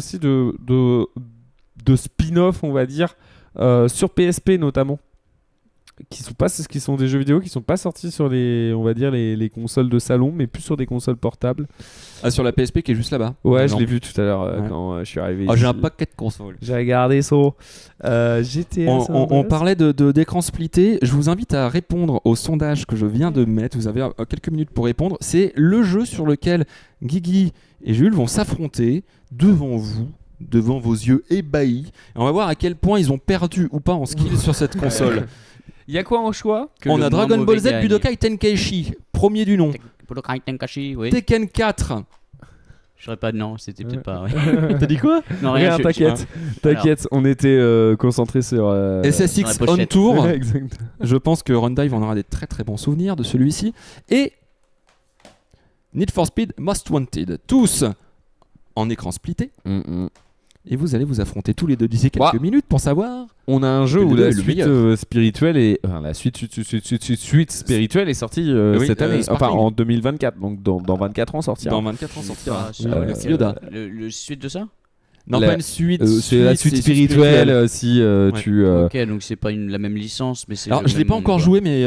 Speaker 3: spin-off, on va dire, sur PSP notamment. Qui sont des jeux vidéo qui sont pas sortis sur les consoles de salon, mais plus sur des consoles portables.
Speaker 1: Ah, sur la PSP qui est juste là-bas.
Speaker 3: Ouais, je l'ai vu tout à l'heure quand je suis arrivé.
Speaker 1: J'ai un paquet de consoles.
Speaker 3: J'ai regardé ça. GTA.
Speaker 1: On parlait d'écran splitté. Je vous invite à répondre au sondage que je viens de mettre. Vous avez quelques minutes pour répondre. C'est le jeu sur lequel Guigui et Jules vont s'affronter devant vous, devant vos yeux ébahis. Et on va voir à quel point ils ont perdu ou pas en skill sur cette console.
Speaker 3: Il y a quoi en choix?
Speaker 1: On a Dragon Ball Z, Budokai Tenkaichi, premier du nom.
Speaker 2: Budokai Tenkaichi, oui.
Speaker 1: Tekken 4.
Speaker 2: Je saurais pas de nom, c'était peut-être pas. Ouais.
Speaker 1: T'as dit quoi?
Speaker 2: Non,
Speaker 3: rien, t'inquiète. T'inquiète, on était concentré sur
Speaker 1: SSX On Tour. Je pense que Rundive en aura des très très bons souvenirs de celui-ci. Et Need for Speed Most Wanted. Tous en écran splitté. Et vous allez vous affronter tous les deux d'ici quelques minutes pour savoir.
Speaker 3: On a un jeu où la suite spirituelle est la suite spirituelle est sortie cette année, enfin en 2024, donc dans 24 ans sortira.
Speaker 1: Dans 24 ans sortira.
Speaker 2: Yoda. Le suite de ça?
Speaker 1: Non, pas une suite.
Speaker 3: C'est la suite spirituelle si tu.
Speaker 2: Ok, donc c'est pas la même licence, mais c'est.
Speaker 1: Alors je l'ai pas encore joué, mais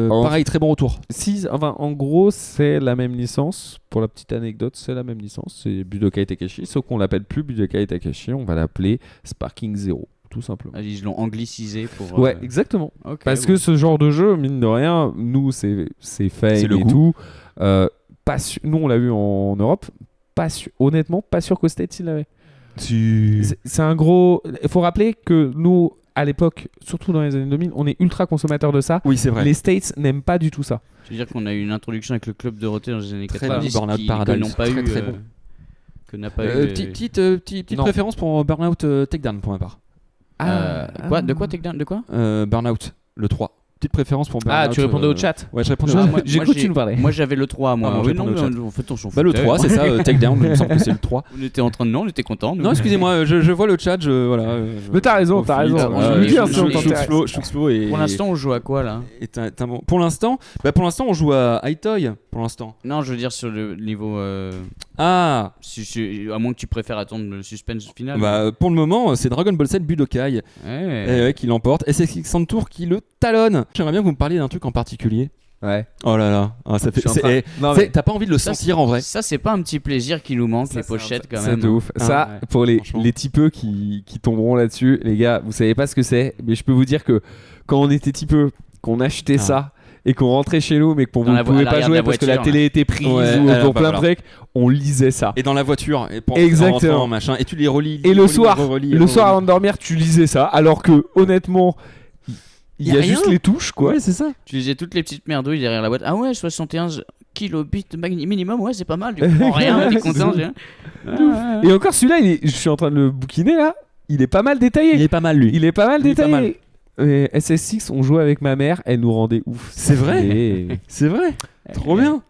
Speaker 1: pareil, très bon retour.
Speaker 3: Si, enfin, en gros, c'est la même licence. Pour la petite anecdote, c'est la même licence. C'est Budokai Tenkaichi, sauf qu'on l'appelle plus Budokai Tenkaichi, on va l'appeler Sparking Zero, tout simplement.
Speaker 2: Ah, ils l'ont anglicisé pour.
Speaker 3: Ouais, exactement. Okay, parce que ce genre de jeu, mine de rien, nous, c'est fait et tout. Nous, on l'a vu en Europe. Honnêtement, pas sûr qu'au States il l'avait. C'est un gros. Il faut rappeler que nous, à l'époque, surtout dans les années 2000, on est ultra consommateurs de ça.
Speaker 1: Oui, c'est vrai.
Speaker 3: Les States n'aiment pas du tout ça.
Speaker 2: Je veux dire qu'on a eu une introduction avec le Club Dorothée dans les années 90
Speaker 1: Burnout Paradise,
Speaker 2: n'ont pas eu.
Speaker 1: Très bon.
Speaker 2: Que n'a pas eu.
Speaker 1: Petite préférence pour Burnout Takedown pour ma part.
Speaker 2: Quoi? De quoi Takedown? De quoi?
Speaker 1: Burnout, le 3. Petite préférence pour Burnout.
Speaker 3: Ah, tu répondais au chat?
Speaker 1: Ouais, je répondais au chat.
Speaker 3: J'ai cru que tu nous parlais.
Speaker 2: Moi, j'avais le 3, moi.
Speaker 1: Ah,
Speaker 2: oui, non, en fait, on s'en fout.
Speaker 1: Le 3, c'est ça, Takedown, il me semble que c'est le 3.
Speaker 2: On était en train de. Non, on était contents.
Speaker 1: Non, excusez-moi, je vois le chat, voilà.
Speaker 3: Mais t'as raison.
Speaker 2: Pour l'instant, on joue à quoi là?
Speaker 1: Pour l'instant, on joue à High-Toy. Pour l'instant.
Speaker 2: Non, je veux dire sur le niveau.
Speaker 1: Ah.
Speaker 2: À moins que tu préfères attendre le suspense final.
Speaker 1: Pour le moment, c'est Dragon Ball Z Budokai qui l'emporte. SSX Tour qui le talonne. J'aimerais bien que vous me parliez d'un truc en particulier.
Speaker 3: Ouais.
Speaker 1: Oh là là, ça fait. T'as pas envie de le sentir en vrai.
Speaker 2: Ça, c'est pas un petit plaisir qui nous manque, les pochettes quand même.
Speaker 3: C'est de ouf. Ça, pour les typeux qui tomberont là-dessus, les gars, vous savez pas ce que c'est, mais je peux vous dire que quand on était typeux, qu'on achetait ça et qu'on rentrait chez nous, mais qu'on ne pouvait pas jouer parce que la télé était prise ou pour plein de trucs, on lisait ça.
Speaker 1: Et dans la voiture, et
Speaker 3: exactement.
Speaker 1: Machin, et tu les relis.
Speaker 3: Et le soir avant de dormir, tu lisais ça, alors que honnêtement. Il y a juste les touches, quoi.
Speaker 1: Ouais, c'est ça.
Speaker 2: Tu lisais toutes les petites merdouilles derrière la boîte. Ah ouais, 71 kilobits minimum, ouais, c'est pas mal. Tu comprends rien, t'es content.
Speaker 3: Et encore celui-là, je suis en train de le bouquiner là. Il est pas mal détaillé.
Speaker 1: Il est pas mal, lui.
Speaker 3: Il est pas mal détaillé. SSX, on jouait avec ma mère, elle nous rendait ouf.
Speaker 1: C'est vrai. C'est vrai. Trop bien.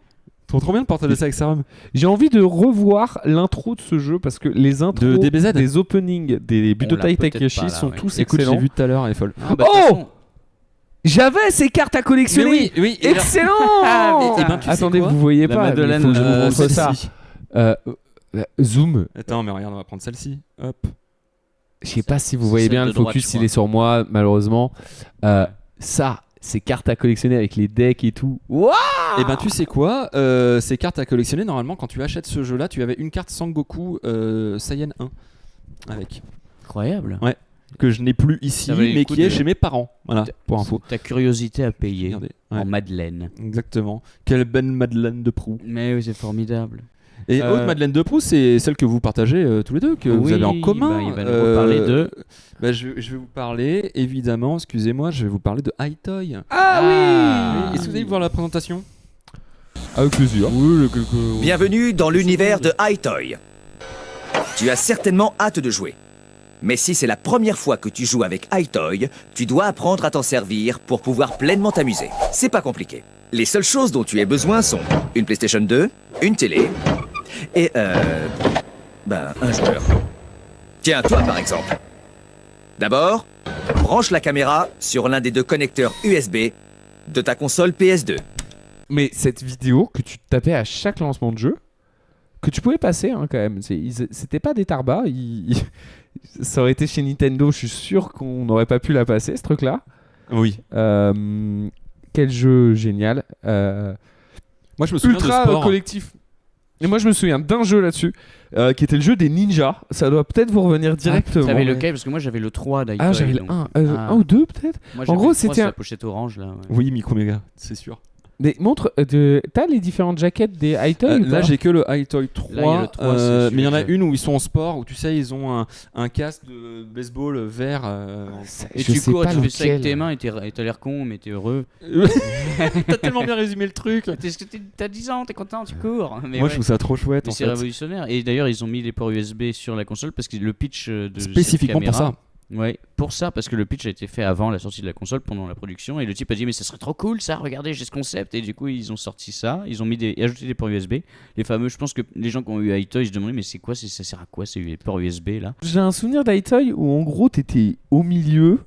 Speaker 1: Trop bien de partager ça avec Sarum.
Speaker 3: J'ai envie de revoir l'intro de ce jeu parce que les intros
Speaker 1: DBZ.
Speaker 3: des openings des Budokai Tenkaichi sont tous excellents.
Speaker 1: Écoute, j'ai vu tout à l'heure, elle est folle.
Speaker 3: J'avais ces cartes à collectionner.
Speaker 1: Oui.
Speaker 3: Excellent. Attendez, vous voyez pas.
Speaker 2: Madeleine,
Speaker 3: il faut que je vous montre ça. Zoom.
Speaker 1: Attends, mais regarde, on va prendre celle-ci. Hop.
Speaker 3: Je sais pas si vous voyez bien le focus, il est sur moi, malheureusement. Ça, ces cartes à collectionner avec les decks et tout. Waouh!
Speaker 1: Et tu sais quoi, ces cartes à collectionner, normalement, quand tu achètes ce jeu-là, tu avais une carte Sangoku Saiyan 1 avec.
Speaker 2: Incroyable.
Speaker 1: Ouais. Que je n'ai plus ici, mais qui est chez mes parents. Voilà, pour info.
Speaker 2: Ta curiosité à payer en Madeleine.
Speaker 1: Exactement. Quelle belle Madeleine de Proust.
Speaker 2: Mais oui, c'est formidable.
Speaker 1: Et autre Madeleine de Proust, c'est celle que vous partagez tous les deux, que vous avez en commun.
Speaker 2: Il va nous reparler de...
Speaker 1: je vais vous parler, évidemment, excusez-moi, je vais vous parler de High-Toy.
Speaker 3: Ah oui.
Speaker 1: Est-ce que vous allez voir la présentation?
Speaker 3: Avec plaisir.
Speaker 19: Bienvenue dans l'univers de High-Toy. Tu as certainement hâte de jouer. Mais si c'est la première fois que tu joues avec High-Toy, tu dois apprendre à t'en servir pour pouvoir pleinement t'amuser. C'est pas compliqué. Les seules choses dont tu aies besoin sont une PlayStation 2, une télé et un joueur. Tiens, toi par exemple. D'abord, branche la caméra sur l'un des 2 connecteurs USB de ta console PS2.
Speaker 3: Mais cette vidéo que tu tapais à chaque lancement de jeu, que tu pouvais passer quand même, c'était pas des tarbas. Ça aurait été chez Nintendo, je suis sûr qu'on n'aurait pas pu la passer, ce truc-là.
Speaker 1: Oui.
Speaker 3: Quel jeu génial.
Speaker 1: Moi, je me souviens
Speaker 3: ultra
Speaker 1: de sport.
Speaker 3: Collectif. Et moi, je me souviens d'un jeu là-dessus, qui était le jeu des ninjas. Ça doit peut-être vous revenir directement.
Speaker 2: T'avais lequel? Parce que moi, j'avais le 3 d'Aitoy.
Speaker 3: Ah, j'avais le 1. 1 ou 2 peut-être.
Speaker 2: Moi,
Speaker 3: en gros,
Speaker 2: le 3,
Speaker 3: c'était
Speaker 2: c'est la pochette orange là. Ouais.
Speaker 1: Oui, Microméga, c'est sûr.
Speaker 3: Mais montre, t'as les différentes jaquettes des Hi-Toy ou
Speaker 1: là
Speaker 3: pas?
Speaker 1: j'ai que le Hi-Toy 3,
Speaker 2: Là, il y a le 3,
Speaker 1: mais il y en a une où ils sont en sport, où tu sais ils ont un casque de baseball vert.
Speaker 2: Et tu cours, tu fais ça avec tes mains et t'as l'air con mais t'es heureux.
Speaker 1: T'as tellement bien résumé le truc.
Speaker 2: T'as 10 ans, t'es content, tu cours. Mais
Speaker 1: moi je trouve ça trop chouette.
Speaker 2: Mais c'est révolutionnaire. Et d'ailleurs ils ont mis les ports USB sur la console parce que le pitch de
Speaker 1: spécifiquement
Speaker 2: cette caméra,
Speaker 1: pour ça.
Speaker 2: Ouais, pour ça, parce que le pitch a été fait avant la sortie de la console, pendant la production, et le type a dit mais ça serait trop cool ça, regardez j'ai ce concept, et du coup ils ont sorti ça, ils ont ajouté des ports USB, les fameux, je pense que les gens qui ont eu Hi-Toy se demandaient mais c'est quoi, ça sert à quoi ces ports USB là?
Speaker 3: J'ai un souvenir d'Hi-Toy où en gros t'étais au milieu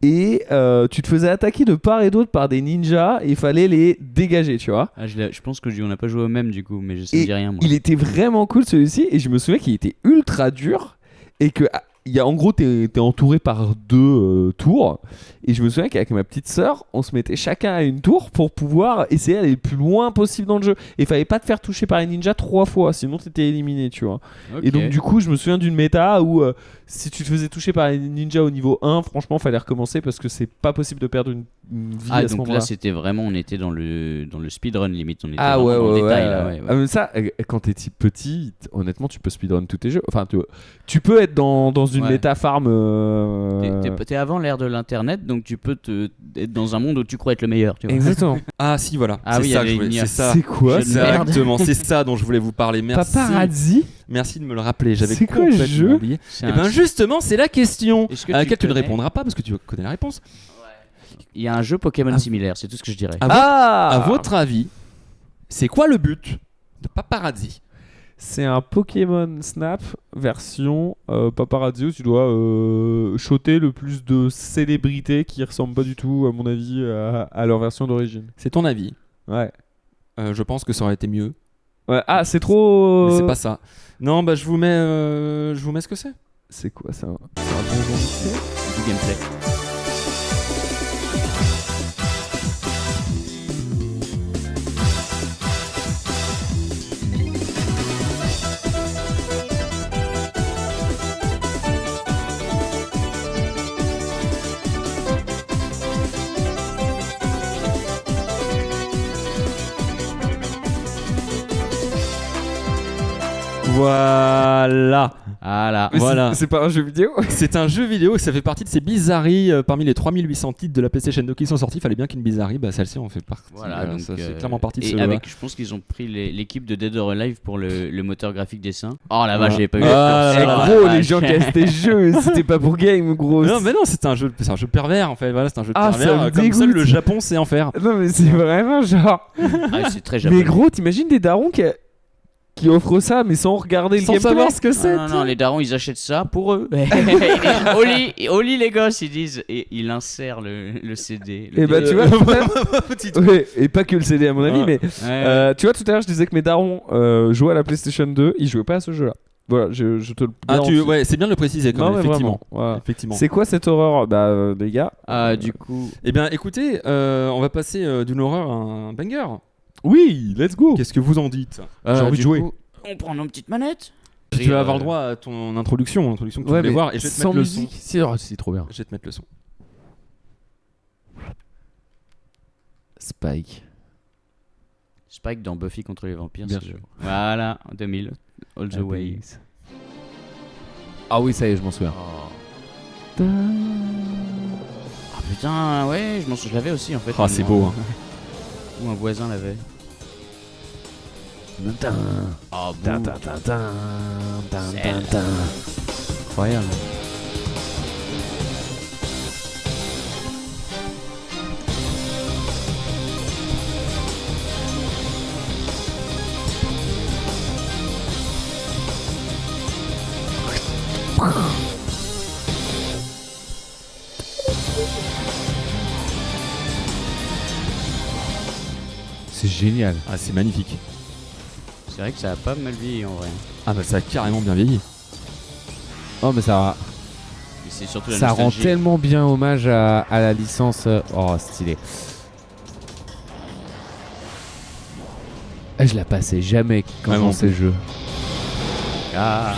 Speaker 3: et tu te faisais attaquer de part et d'autre par des ninjas et il fallait les dégager, tu vois.
Speaker 2: Ah, je pense qu'on n'a pas joué au même du coup, mais ça me dit rien moi.
Speaker 3: Il était vraiment cool celui-ci et je me souviens qu'il était ultra dur et que en gros, t'es entouré par 2 tours. Et je me souviens qu'avec ma petite sœur, on se mettait chacun à une tour pour pouvoir essayer d'aller le plus loin possible dans le jeu. Et il fallait pas te faire toucher par les ninjas 3 fois, sinon t'étais éliminé, tu vois. Okay. Et donc, du coup, je me souviens d'une méta où si tu te faisais toucher par les ninjas au niveau 1, franchement, fallait recommencer parce que c'est pas possible de perdre une vie à ce moment-là.
Speaker 2: Donc là, c'était vraiment, on était dans le speedrun limite. On était
Speaker 3: dans le
Speaker 2: détail là. Ouais.
Speaker 3: Ah, mais ça, quand t'es petit, honnêtement, tu peux speedrun tous tes jeux. Enfin, tu peux être dans une méta farm.
Speaker 2: T'es avant l'ère de l'internet, donc tu peux être dans un monde où tu crois être le meilleur. Tu vois.
Speaker 3: Exactement.
Speaker 1: Ah si, voilà.
Speaker 2: Ah oui,
Speaker 1: ça que je voulais. C'est ça.
Speaker 3: C'est quoi?
Speaker 1: Exactement, c'est ça dont je voulais vous parler. Merci.
Speaker 3: Paparazzi.
Speaker 1: Merci de me le rappeler. J'avais
Speaker 3: complètement
Speaker 1: quoi, jeu oublié. Et ben justement, c'est la question à laquelle tu ne répondras pas parce que tu connais la réponse.
Speaker 2: Il y a un jeu Pokémon similaire, c'est tout ce que je dirais.
Speaker 1: À votre avis, c'est quoi le but de Paparazzi?
Speaker 3: C'est un Pokémon Snap version paparazzi où tu dois shotter le plus de célébrités qui ressemblent pas du tout, à mon avis, à leur version d'origine.
Speaker 1: C'est ton avis?
Speaker 3: Ouais.
Speaker 1: Je pense que ça aurait été mieux.
Speaker 3: Ouais. Ah, c'est trop.
Speaker 1: Mais c'est pas ça. Non, bah je vous mets ce que c'est.
Speaker 3: C'est quoi ça? C'est un bon
Speaker 2: du gameplay.
Speaker 1: Voilà. Voilà.
Speaker 3: C'est pas un jeu vidéo?
Speaker 1: C'est un jeu vidéo et ça fait partie de ces bizarreries parmi les 3800 titres de la PlayStation 2 qui sont sortis. Il fallait bien qu'une bizarrerie, celle-ci en fait partie.
Speaker 2: Voilà, donc
Speaker 1: ça c'est clairement partie de
Speaker 2: et
Speaker 1: ce
Speaker 2: avec, je pense qu'ils ont pris l'équipe de Dead or Alive pour le moteur graphique dessin. Oh la vache, j'avais pas eu
Speaker 3: gros, les gens qui avaient ces jeux, c'était pas pour game, gros.
Speaker 1: Non, mais non, c'est un jeu pervers en fait. Voilà, c'est un jeu pervers. Comme seul le Japon sait en faire.
Speaker 3: Non, mais c'est vraiment genre.
Speaker 2: C'est très japonais.
Speaker 3: Mais gros, t'imagines des darons qui offrent ça mais sans regarder le gameplay,
Speaker 1: savoir ce que c'est.
Speaker 2: Non, les darons ils achètent ça pour eux. Au lit les gosses ils disent et ils insèrent le CD.
Speaker 3: Et bah tu vois, et pas que le CD à mon avis, mais tu vois tout à l'heure je disais que mes darons jouaient à la PlayStation 2, ils jouaient pas à ce jeu-là. Voilà, je te le
Speaker 1: c'est bien de le préciser quand même, effectivement.
Speaker 3: Voilà.
Speaker 1: Effectivement.
Speaker 3: C'est quoi cette horreur, les gars?
Speaker 2: Du coup.
Speaker 1: Eh bien, écoutez, on va passer d'une horreur à un banger.
Speaker 3: Oui, let's go.
Speaker 1: Qu'est-ce que vous en dites? J'ai envie de jouer.
Speaker 2: Coup, on prend nos petites manettes.
Speaker 1: Tu vas avoir le droit à ton introduction que tu voulais voir, et je vais te mettre le son.
Speaker 3: C'est trop bien.
Speaker 1: Je vais te mettre le son.
Speaker 3: Spike
Speaker 2: dans Buffy contre les vampires.
Speaker 3: Bien sûr.
Speaker 2: Voilà, 2000. All the way.
Speaker 3: Ah oui, ça y est, je m'en souviens.
Speaker 2: Ah putain, ouais, je l'avais aussi en fait.
Speaker 1: Ah, c'est beau. Hein.
Speaker 2: Ou un voisin l'avait.
Speaker 3: Incroyable. c'est génial.
Speaker 1: Ah, c'est magnifique.
Speaker 2: C'est vrai que ça a pas mal vieilli en vrai.
Speaker 1: Ah bah ça a carrément bien vieilli.
Speaker 3: Oh mais ça
Speaker 2: c'est surtout la
Speaker 3: rend
Speaker 2: nostalgie.
Speaker 3: tellement bien hommage à la licence. Oh stylé. Je la passais jamais quand je lançais le jeu.
Speaker 2: Ah.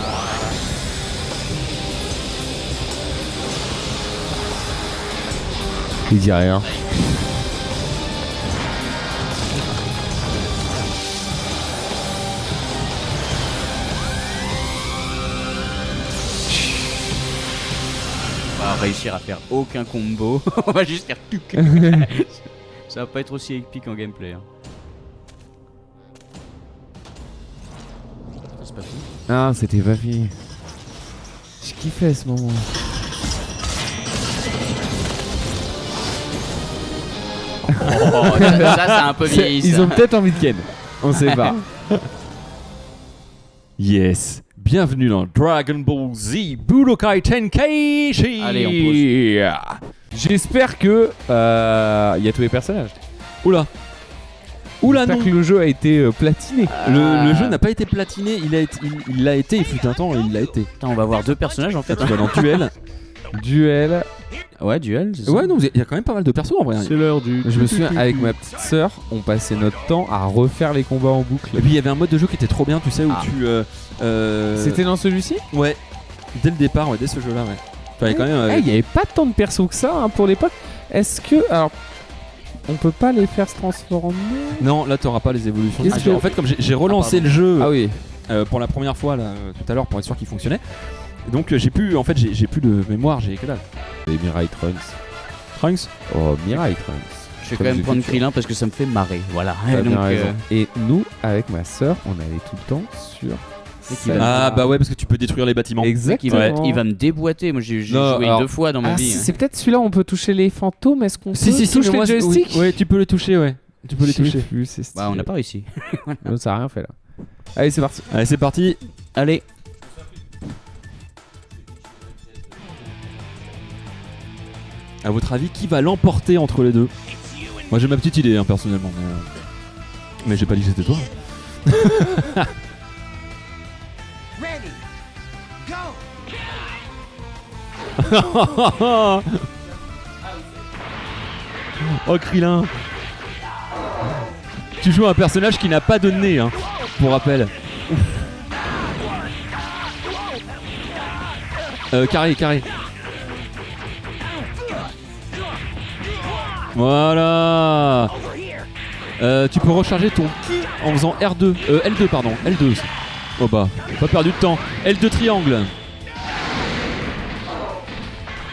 Speaker 3: Il dit rien.
Speaker 2: On va réussir à faire aucun combo. On va juste faire tout. Ça va pas être aussi épique en gameplay. Hein. C'est pas fini.
Speaker 3: Ah, c'était pas fini. Je kiffais ce moment.
Speaker 2: Oh, ça c'est un peu vieilli.
Speaker 3: Ils ont peut-être envie de Ken. On sait pas.
Speaker 1: Yes. Bienvenue dans Dragon Ball Z Budokai Tenkaichi.
Speaker 2: Allez, on pose.
Speaker 3: J'espère que y a tous les personnages.
Speaker 1: Oula,
Speaker 3: j'espère
Speaker 1: non.
Speaker 3: que le jeu a été platiné.
Speaker 1: Le jeu n'a pas été platiné, il l'a été, il fut un temps, il l'a été.
Speaker 2: Attends, on va voir 2 personnages en fait.
Speaker 1: Tu vois dans Duel.
Speaker 3: Duel.
Speaker 2: Ouais, Duel, c'est ça.
Speaker 1: Ouais, non, il y a quand même pas mal de persos en vrai.
Speaker 2: C'est l'heure du.
Speaker 3: Je me souviens, avec ma petite sœur, on passait notre temps à refaire les combats en boucle.
Speaker 1: Et puis il y avait un mode de jeu qui était trop bien, tu sais, où tu.
Speaker 3: C'était dans celui-ci ?
Speaker 1: Ouais, dès le départ, ouais, dès ce jeu-là, ouais. Fallait quand même.
Speaker 3: Il y avait pas tant de persos que ça hein, pour l'époque. Est-ce que. Alors. On peut pas les faire se transformer ?
Speaker 1: Non, là t'auras pas les évolutions.
Speaker 3: En
Speaker 1: fait, comme j'ai relancé le jeu
Speaker 3: oui.
Speaker 1: pour la première fois là, tout à l'heure pour être sûr qu'il fonctionnait. Donc j'ai plus de mémoire, j'ai que dalle.
Speaker 3: Et Mirai Trunks. Oh, Mirai Trunks.
Speaker 2: Je vais quand même prendre Krillin parce que ça me fait marrer. Voilà.
Speaker 3: Donc, et nous, avec ma sœur, on allait tout le temps sur.
Speaker 1: Ah bah ouais, parce que tu peux détruire les bâtiments.
Speaker 3: Exactement.
Speaker 2: Il va me déboîter. Moi j'ai joué 2 fois dans ma vie.
Speaker 3: C'est peut-être celui-là où on peut toucher les fantômes. Est-ce qu'on peut toucher les joysticks ?
Speaker 1: Oui, tu peux les toucher, ouais. Tu peux les toucher.
Speaker 2: Bah on n'a pas réussi.
Speaker 3: Non, ça a rien fait là. Allez, c'est parti.
Speaker 1: Allez, c'est parti.
Speaker 2: Allez.
Speaker 1: À votre avis, qui va l'emporter entre les deux ? Moi j'ai ma petite idée hein, personnellement, mais j'ai pas dit que c'était toi.
Speaker 17: Ready, go.
Speaker 1: Oh Krillin. Tu joues un personnage qui n'a pas de nez, hein, pour rappel. Carré. Voilà. Tu peux recharger ton ki en faisant R2, L2 pardon, L2 aussi. Oh bah, pas perdu de temps. L2 triangle.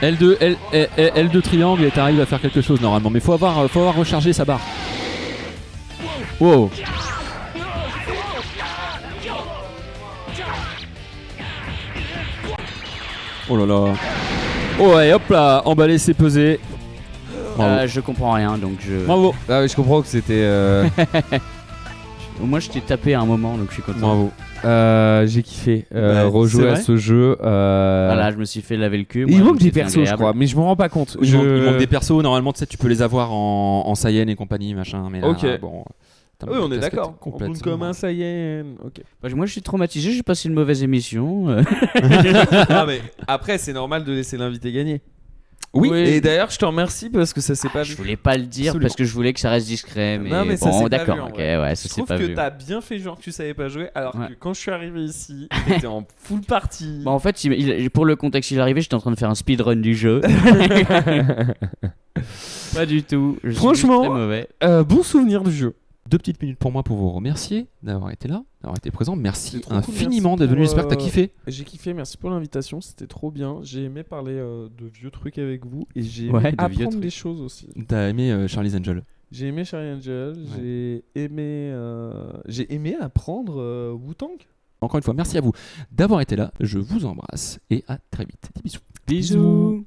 Speaker 1: L2 triangle et t'arrives à faire quelque chose normalement, mais faut avoir rechargé sa barre. Wow. Oh là là. Oh ouais, hop là, emballer c'est peser.
Speaker 2: Je comprends rien donc je.
Speaker 1: Bravo.
Speaker 3: Ah oui, je comprends que c'était.
Speaker 2: Moi je t'ai tapé à un moment donc je suis content.
Speaker 1: Bravo.
Speaker 3: J'ai kiffé rejouer à ce jeu.
Speaker 2: Voilà, je me suis fait laver le cul.
Speaker 3: Il manque des persos, je crois, mais je me rends pas compte.
Speaker 1: Il manque des persos, normalement, tu sais, tu peux les avoir en Saiyan et compagnie, machin. Mais là,
Speaker 3: ok.
Speaker 1: Bon,
Speaker 3: oui, on est d'accord. On comme un Saiyan. Ok.
Speaker 2: Moi, je suis traumatisé. J'ai passé une mauvaise émission.
Speaker 3: Non, mais après, c'est normal de laisser l'invité gagner.
Speaker 1: Oui.
Speaker 3: Et d'ailleurs, je te remercie parce que ça s'est pas vu.
Speaker 2: Je voulais pas le dire parce que je voulais que ça reste discret. Mais,
Speaker 3: non, mais
Speaker 2: bon,
Speaker 3: ça
Speaker 2: d'accord.
Speaker 3: Pas vu,
Speaker 2: ok, ouais, ça
Speaker 3: je
Speaker 2: s'est pas
Speaker 3: trouve
Speaker 2: vu.
Speaker 3: que t'as bien fait genre que tu savais pas jouer, alors que quand je suis arrivé ici, t'étais en full partie.
Speaker 2: Bah, en fait, pour le contexte, il est arrivé, j'étais en train de faire un speedrun du jeu. Pas du tout. Je
Speaker 3: Franchement,
Speaker 2: suis très mauvais.
Speaker 3: Bon souvenir du jeu.
Speaker 1: 2 petites minutes pour moi pour vous remercier d'avoir été là, d'avoir été présent. Merci
Speaker 3: Cool,
Speaker 1: infiniment d'être venu. J'espère que t'as kiffé.
Speaker 3: J'ai kiffé, merci pour l'invitation, c'était trop bien. J'ai aimé parler de vieux trucs avec vous et j'ai
Speaker 1: Ouais,
Speaker 3: aimé
Speaker 1: de vieux
Speaker 3: apprendre
Speaker 1: trucs.
Speaker 3: des choses aussi.
Speaker 1: T'as aimé Charlie's Angel.
Speaker 3: J'ai aimé Charlie Angel, j'ai aimé apprendre Wu-Tang.
Speaker 1: Encore une fois, merci à vous d'avoir été là. Je vous embrasse et à très vite. Des bisous.
Speaker 2: Bisous.
Speaker 17: Woo!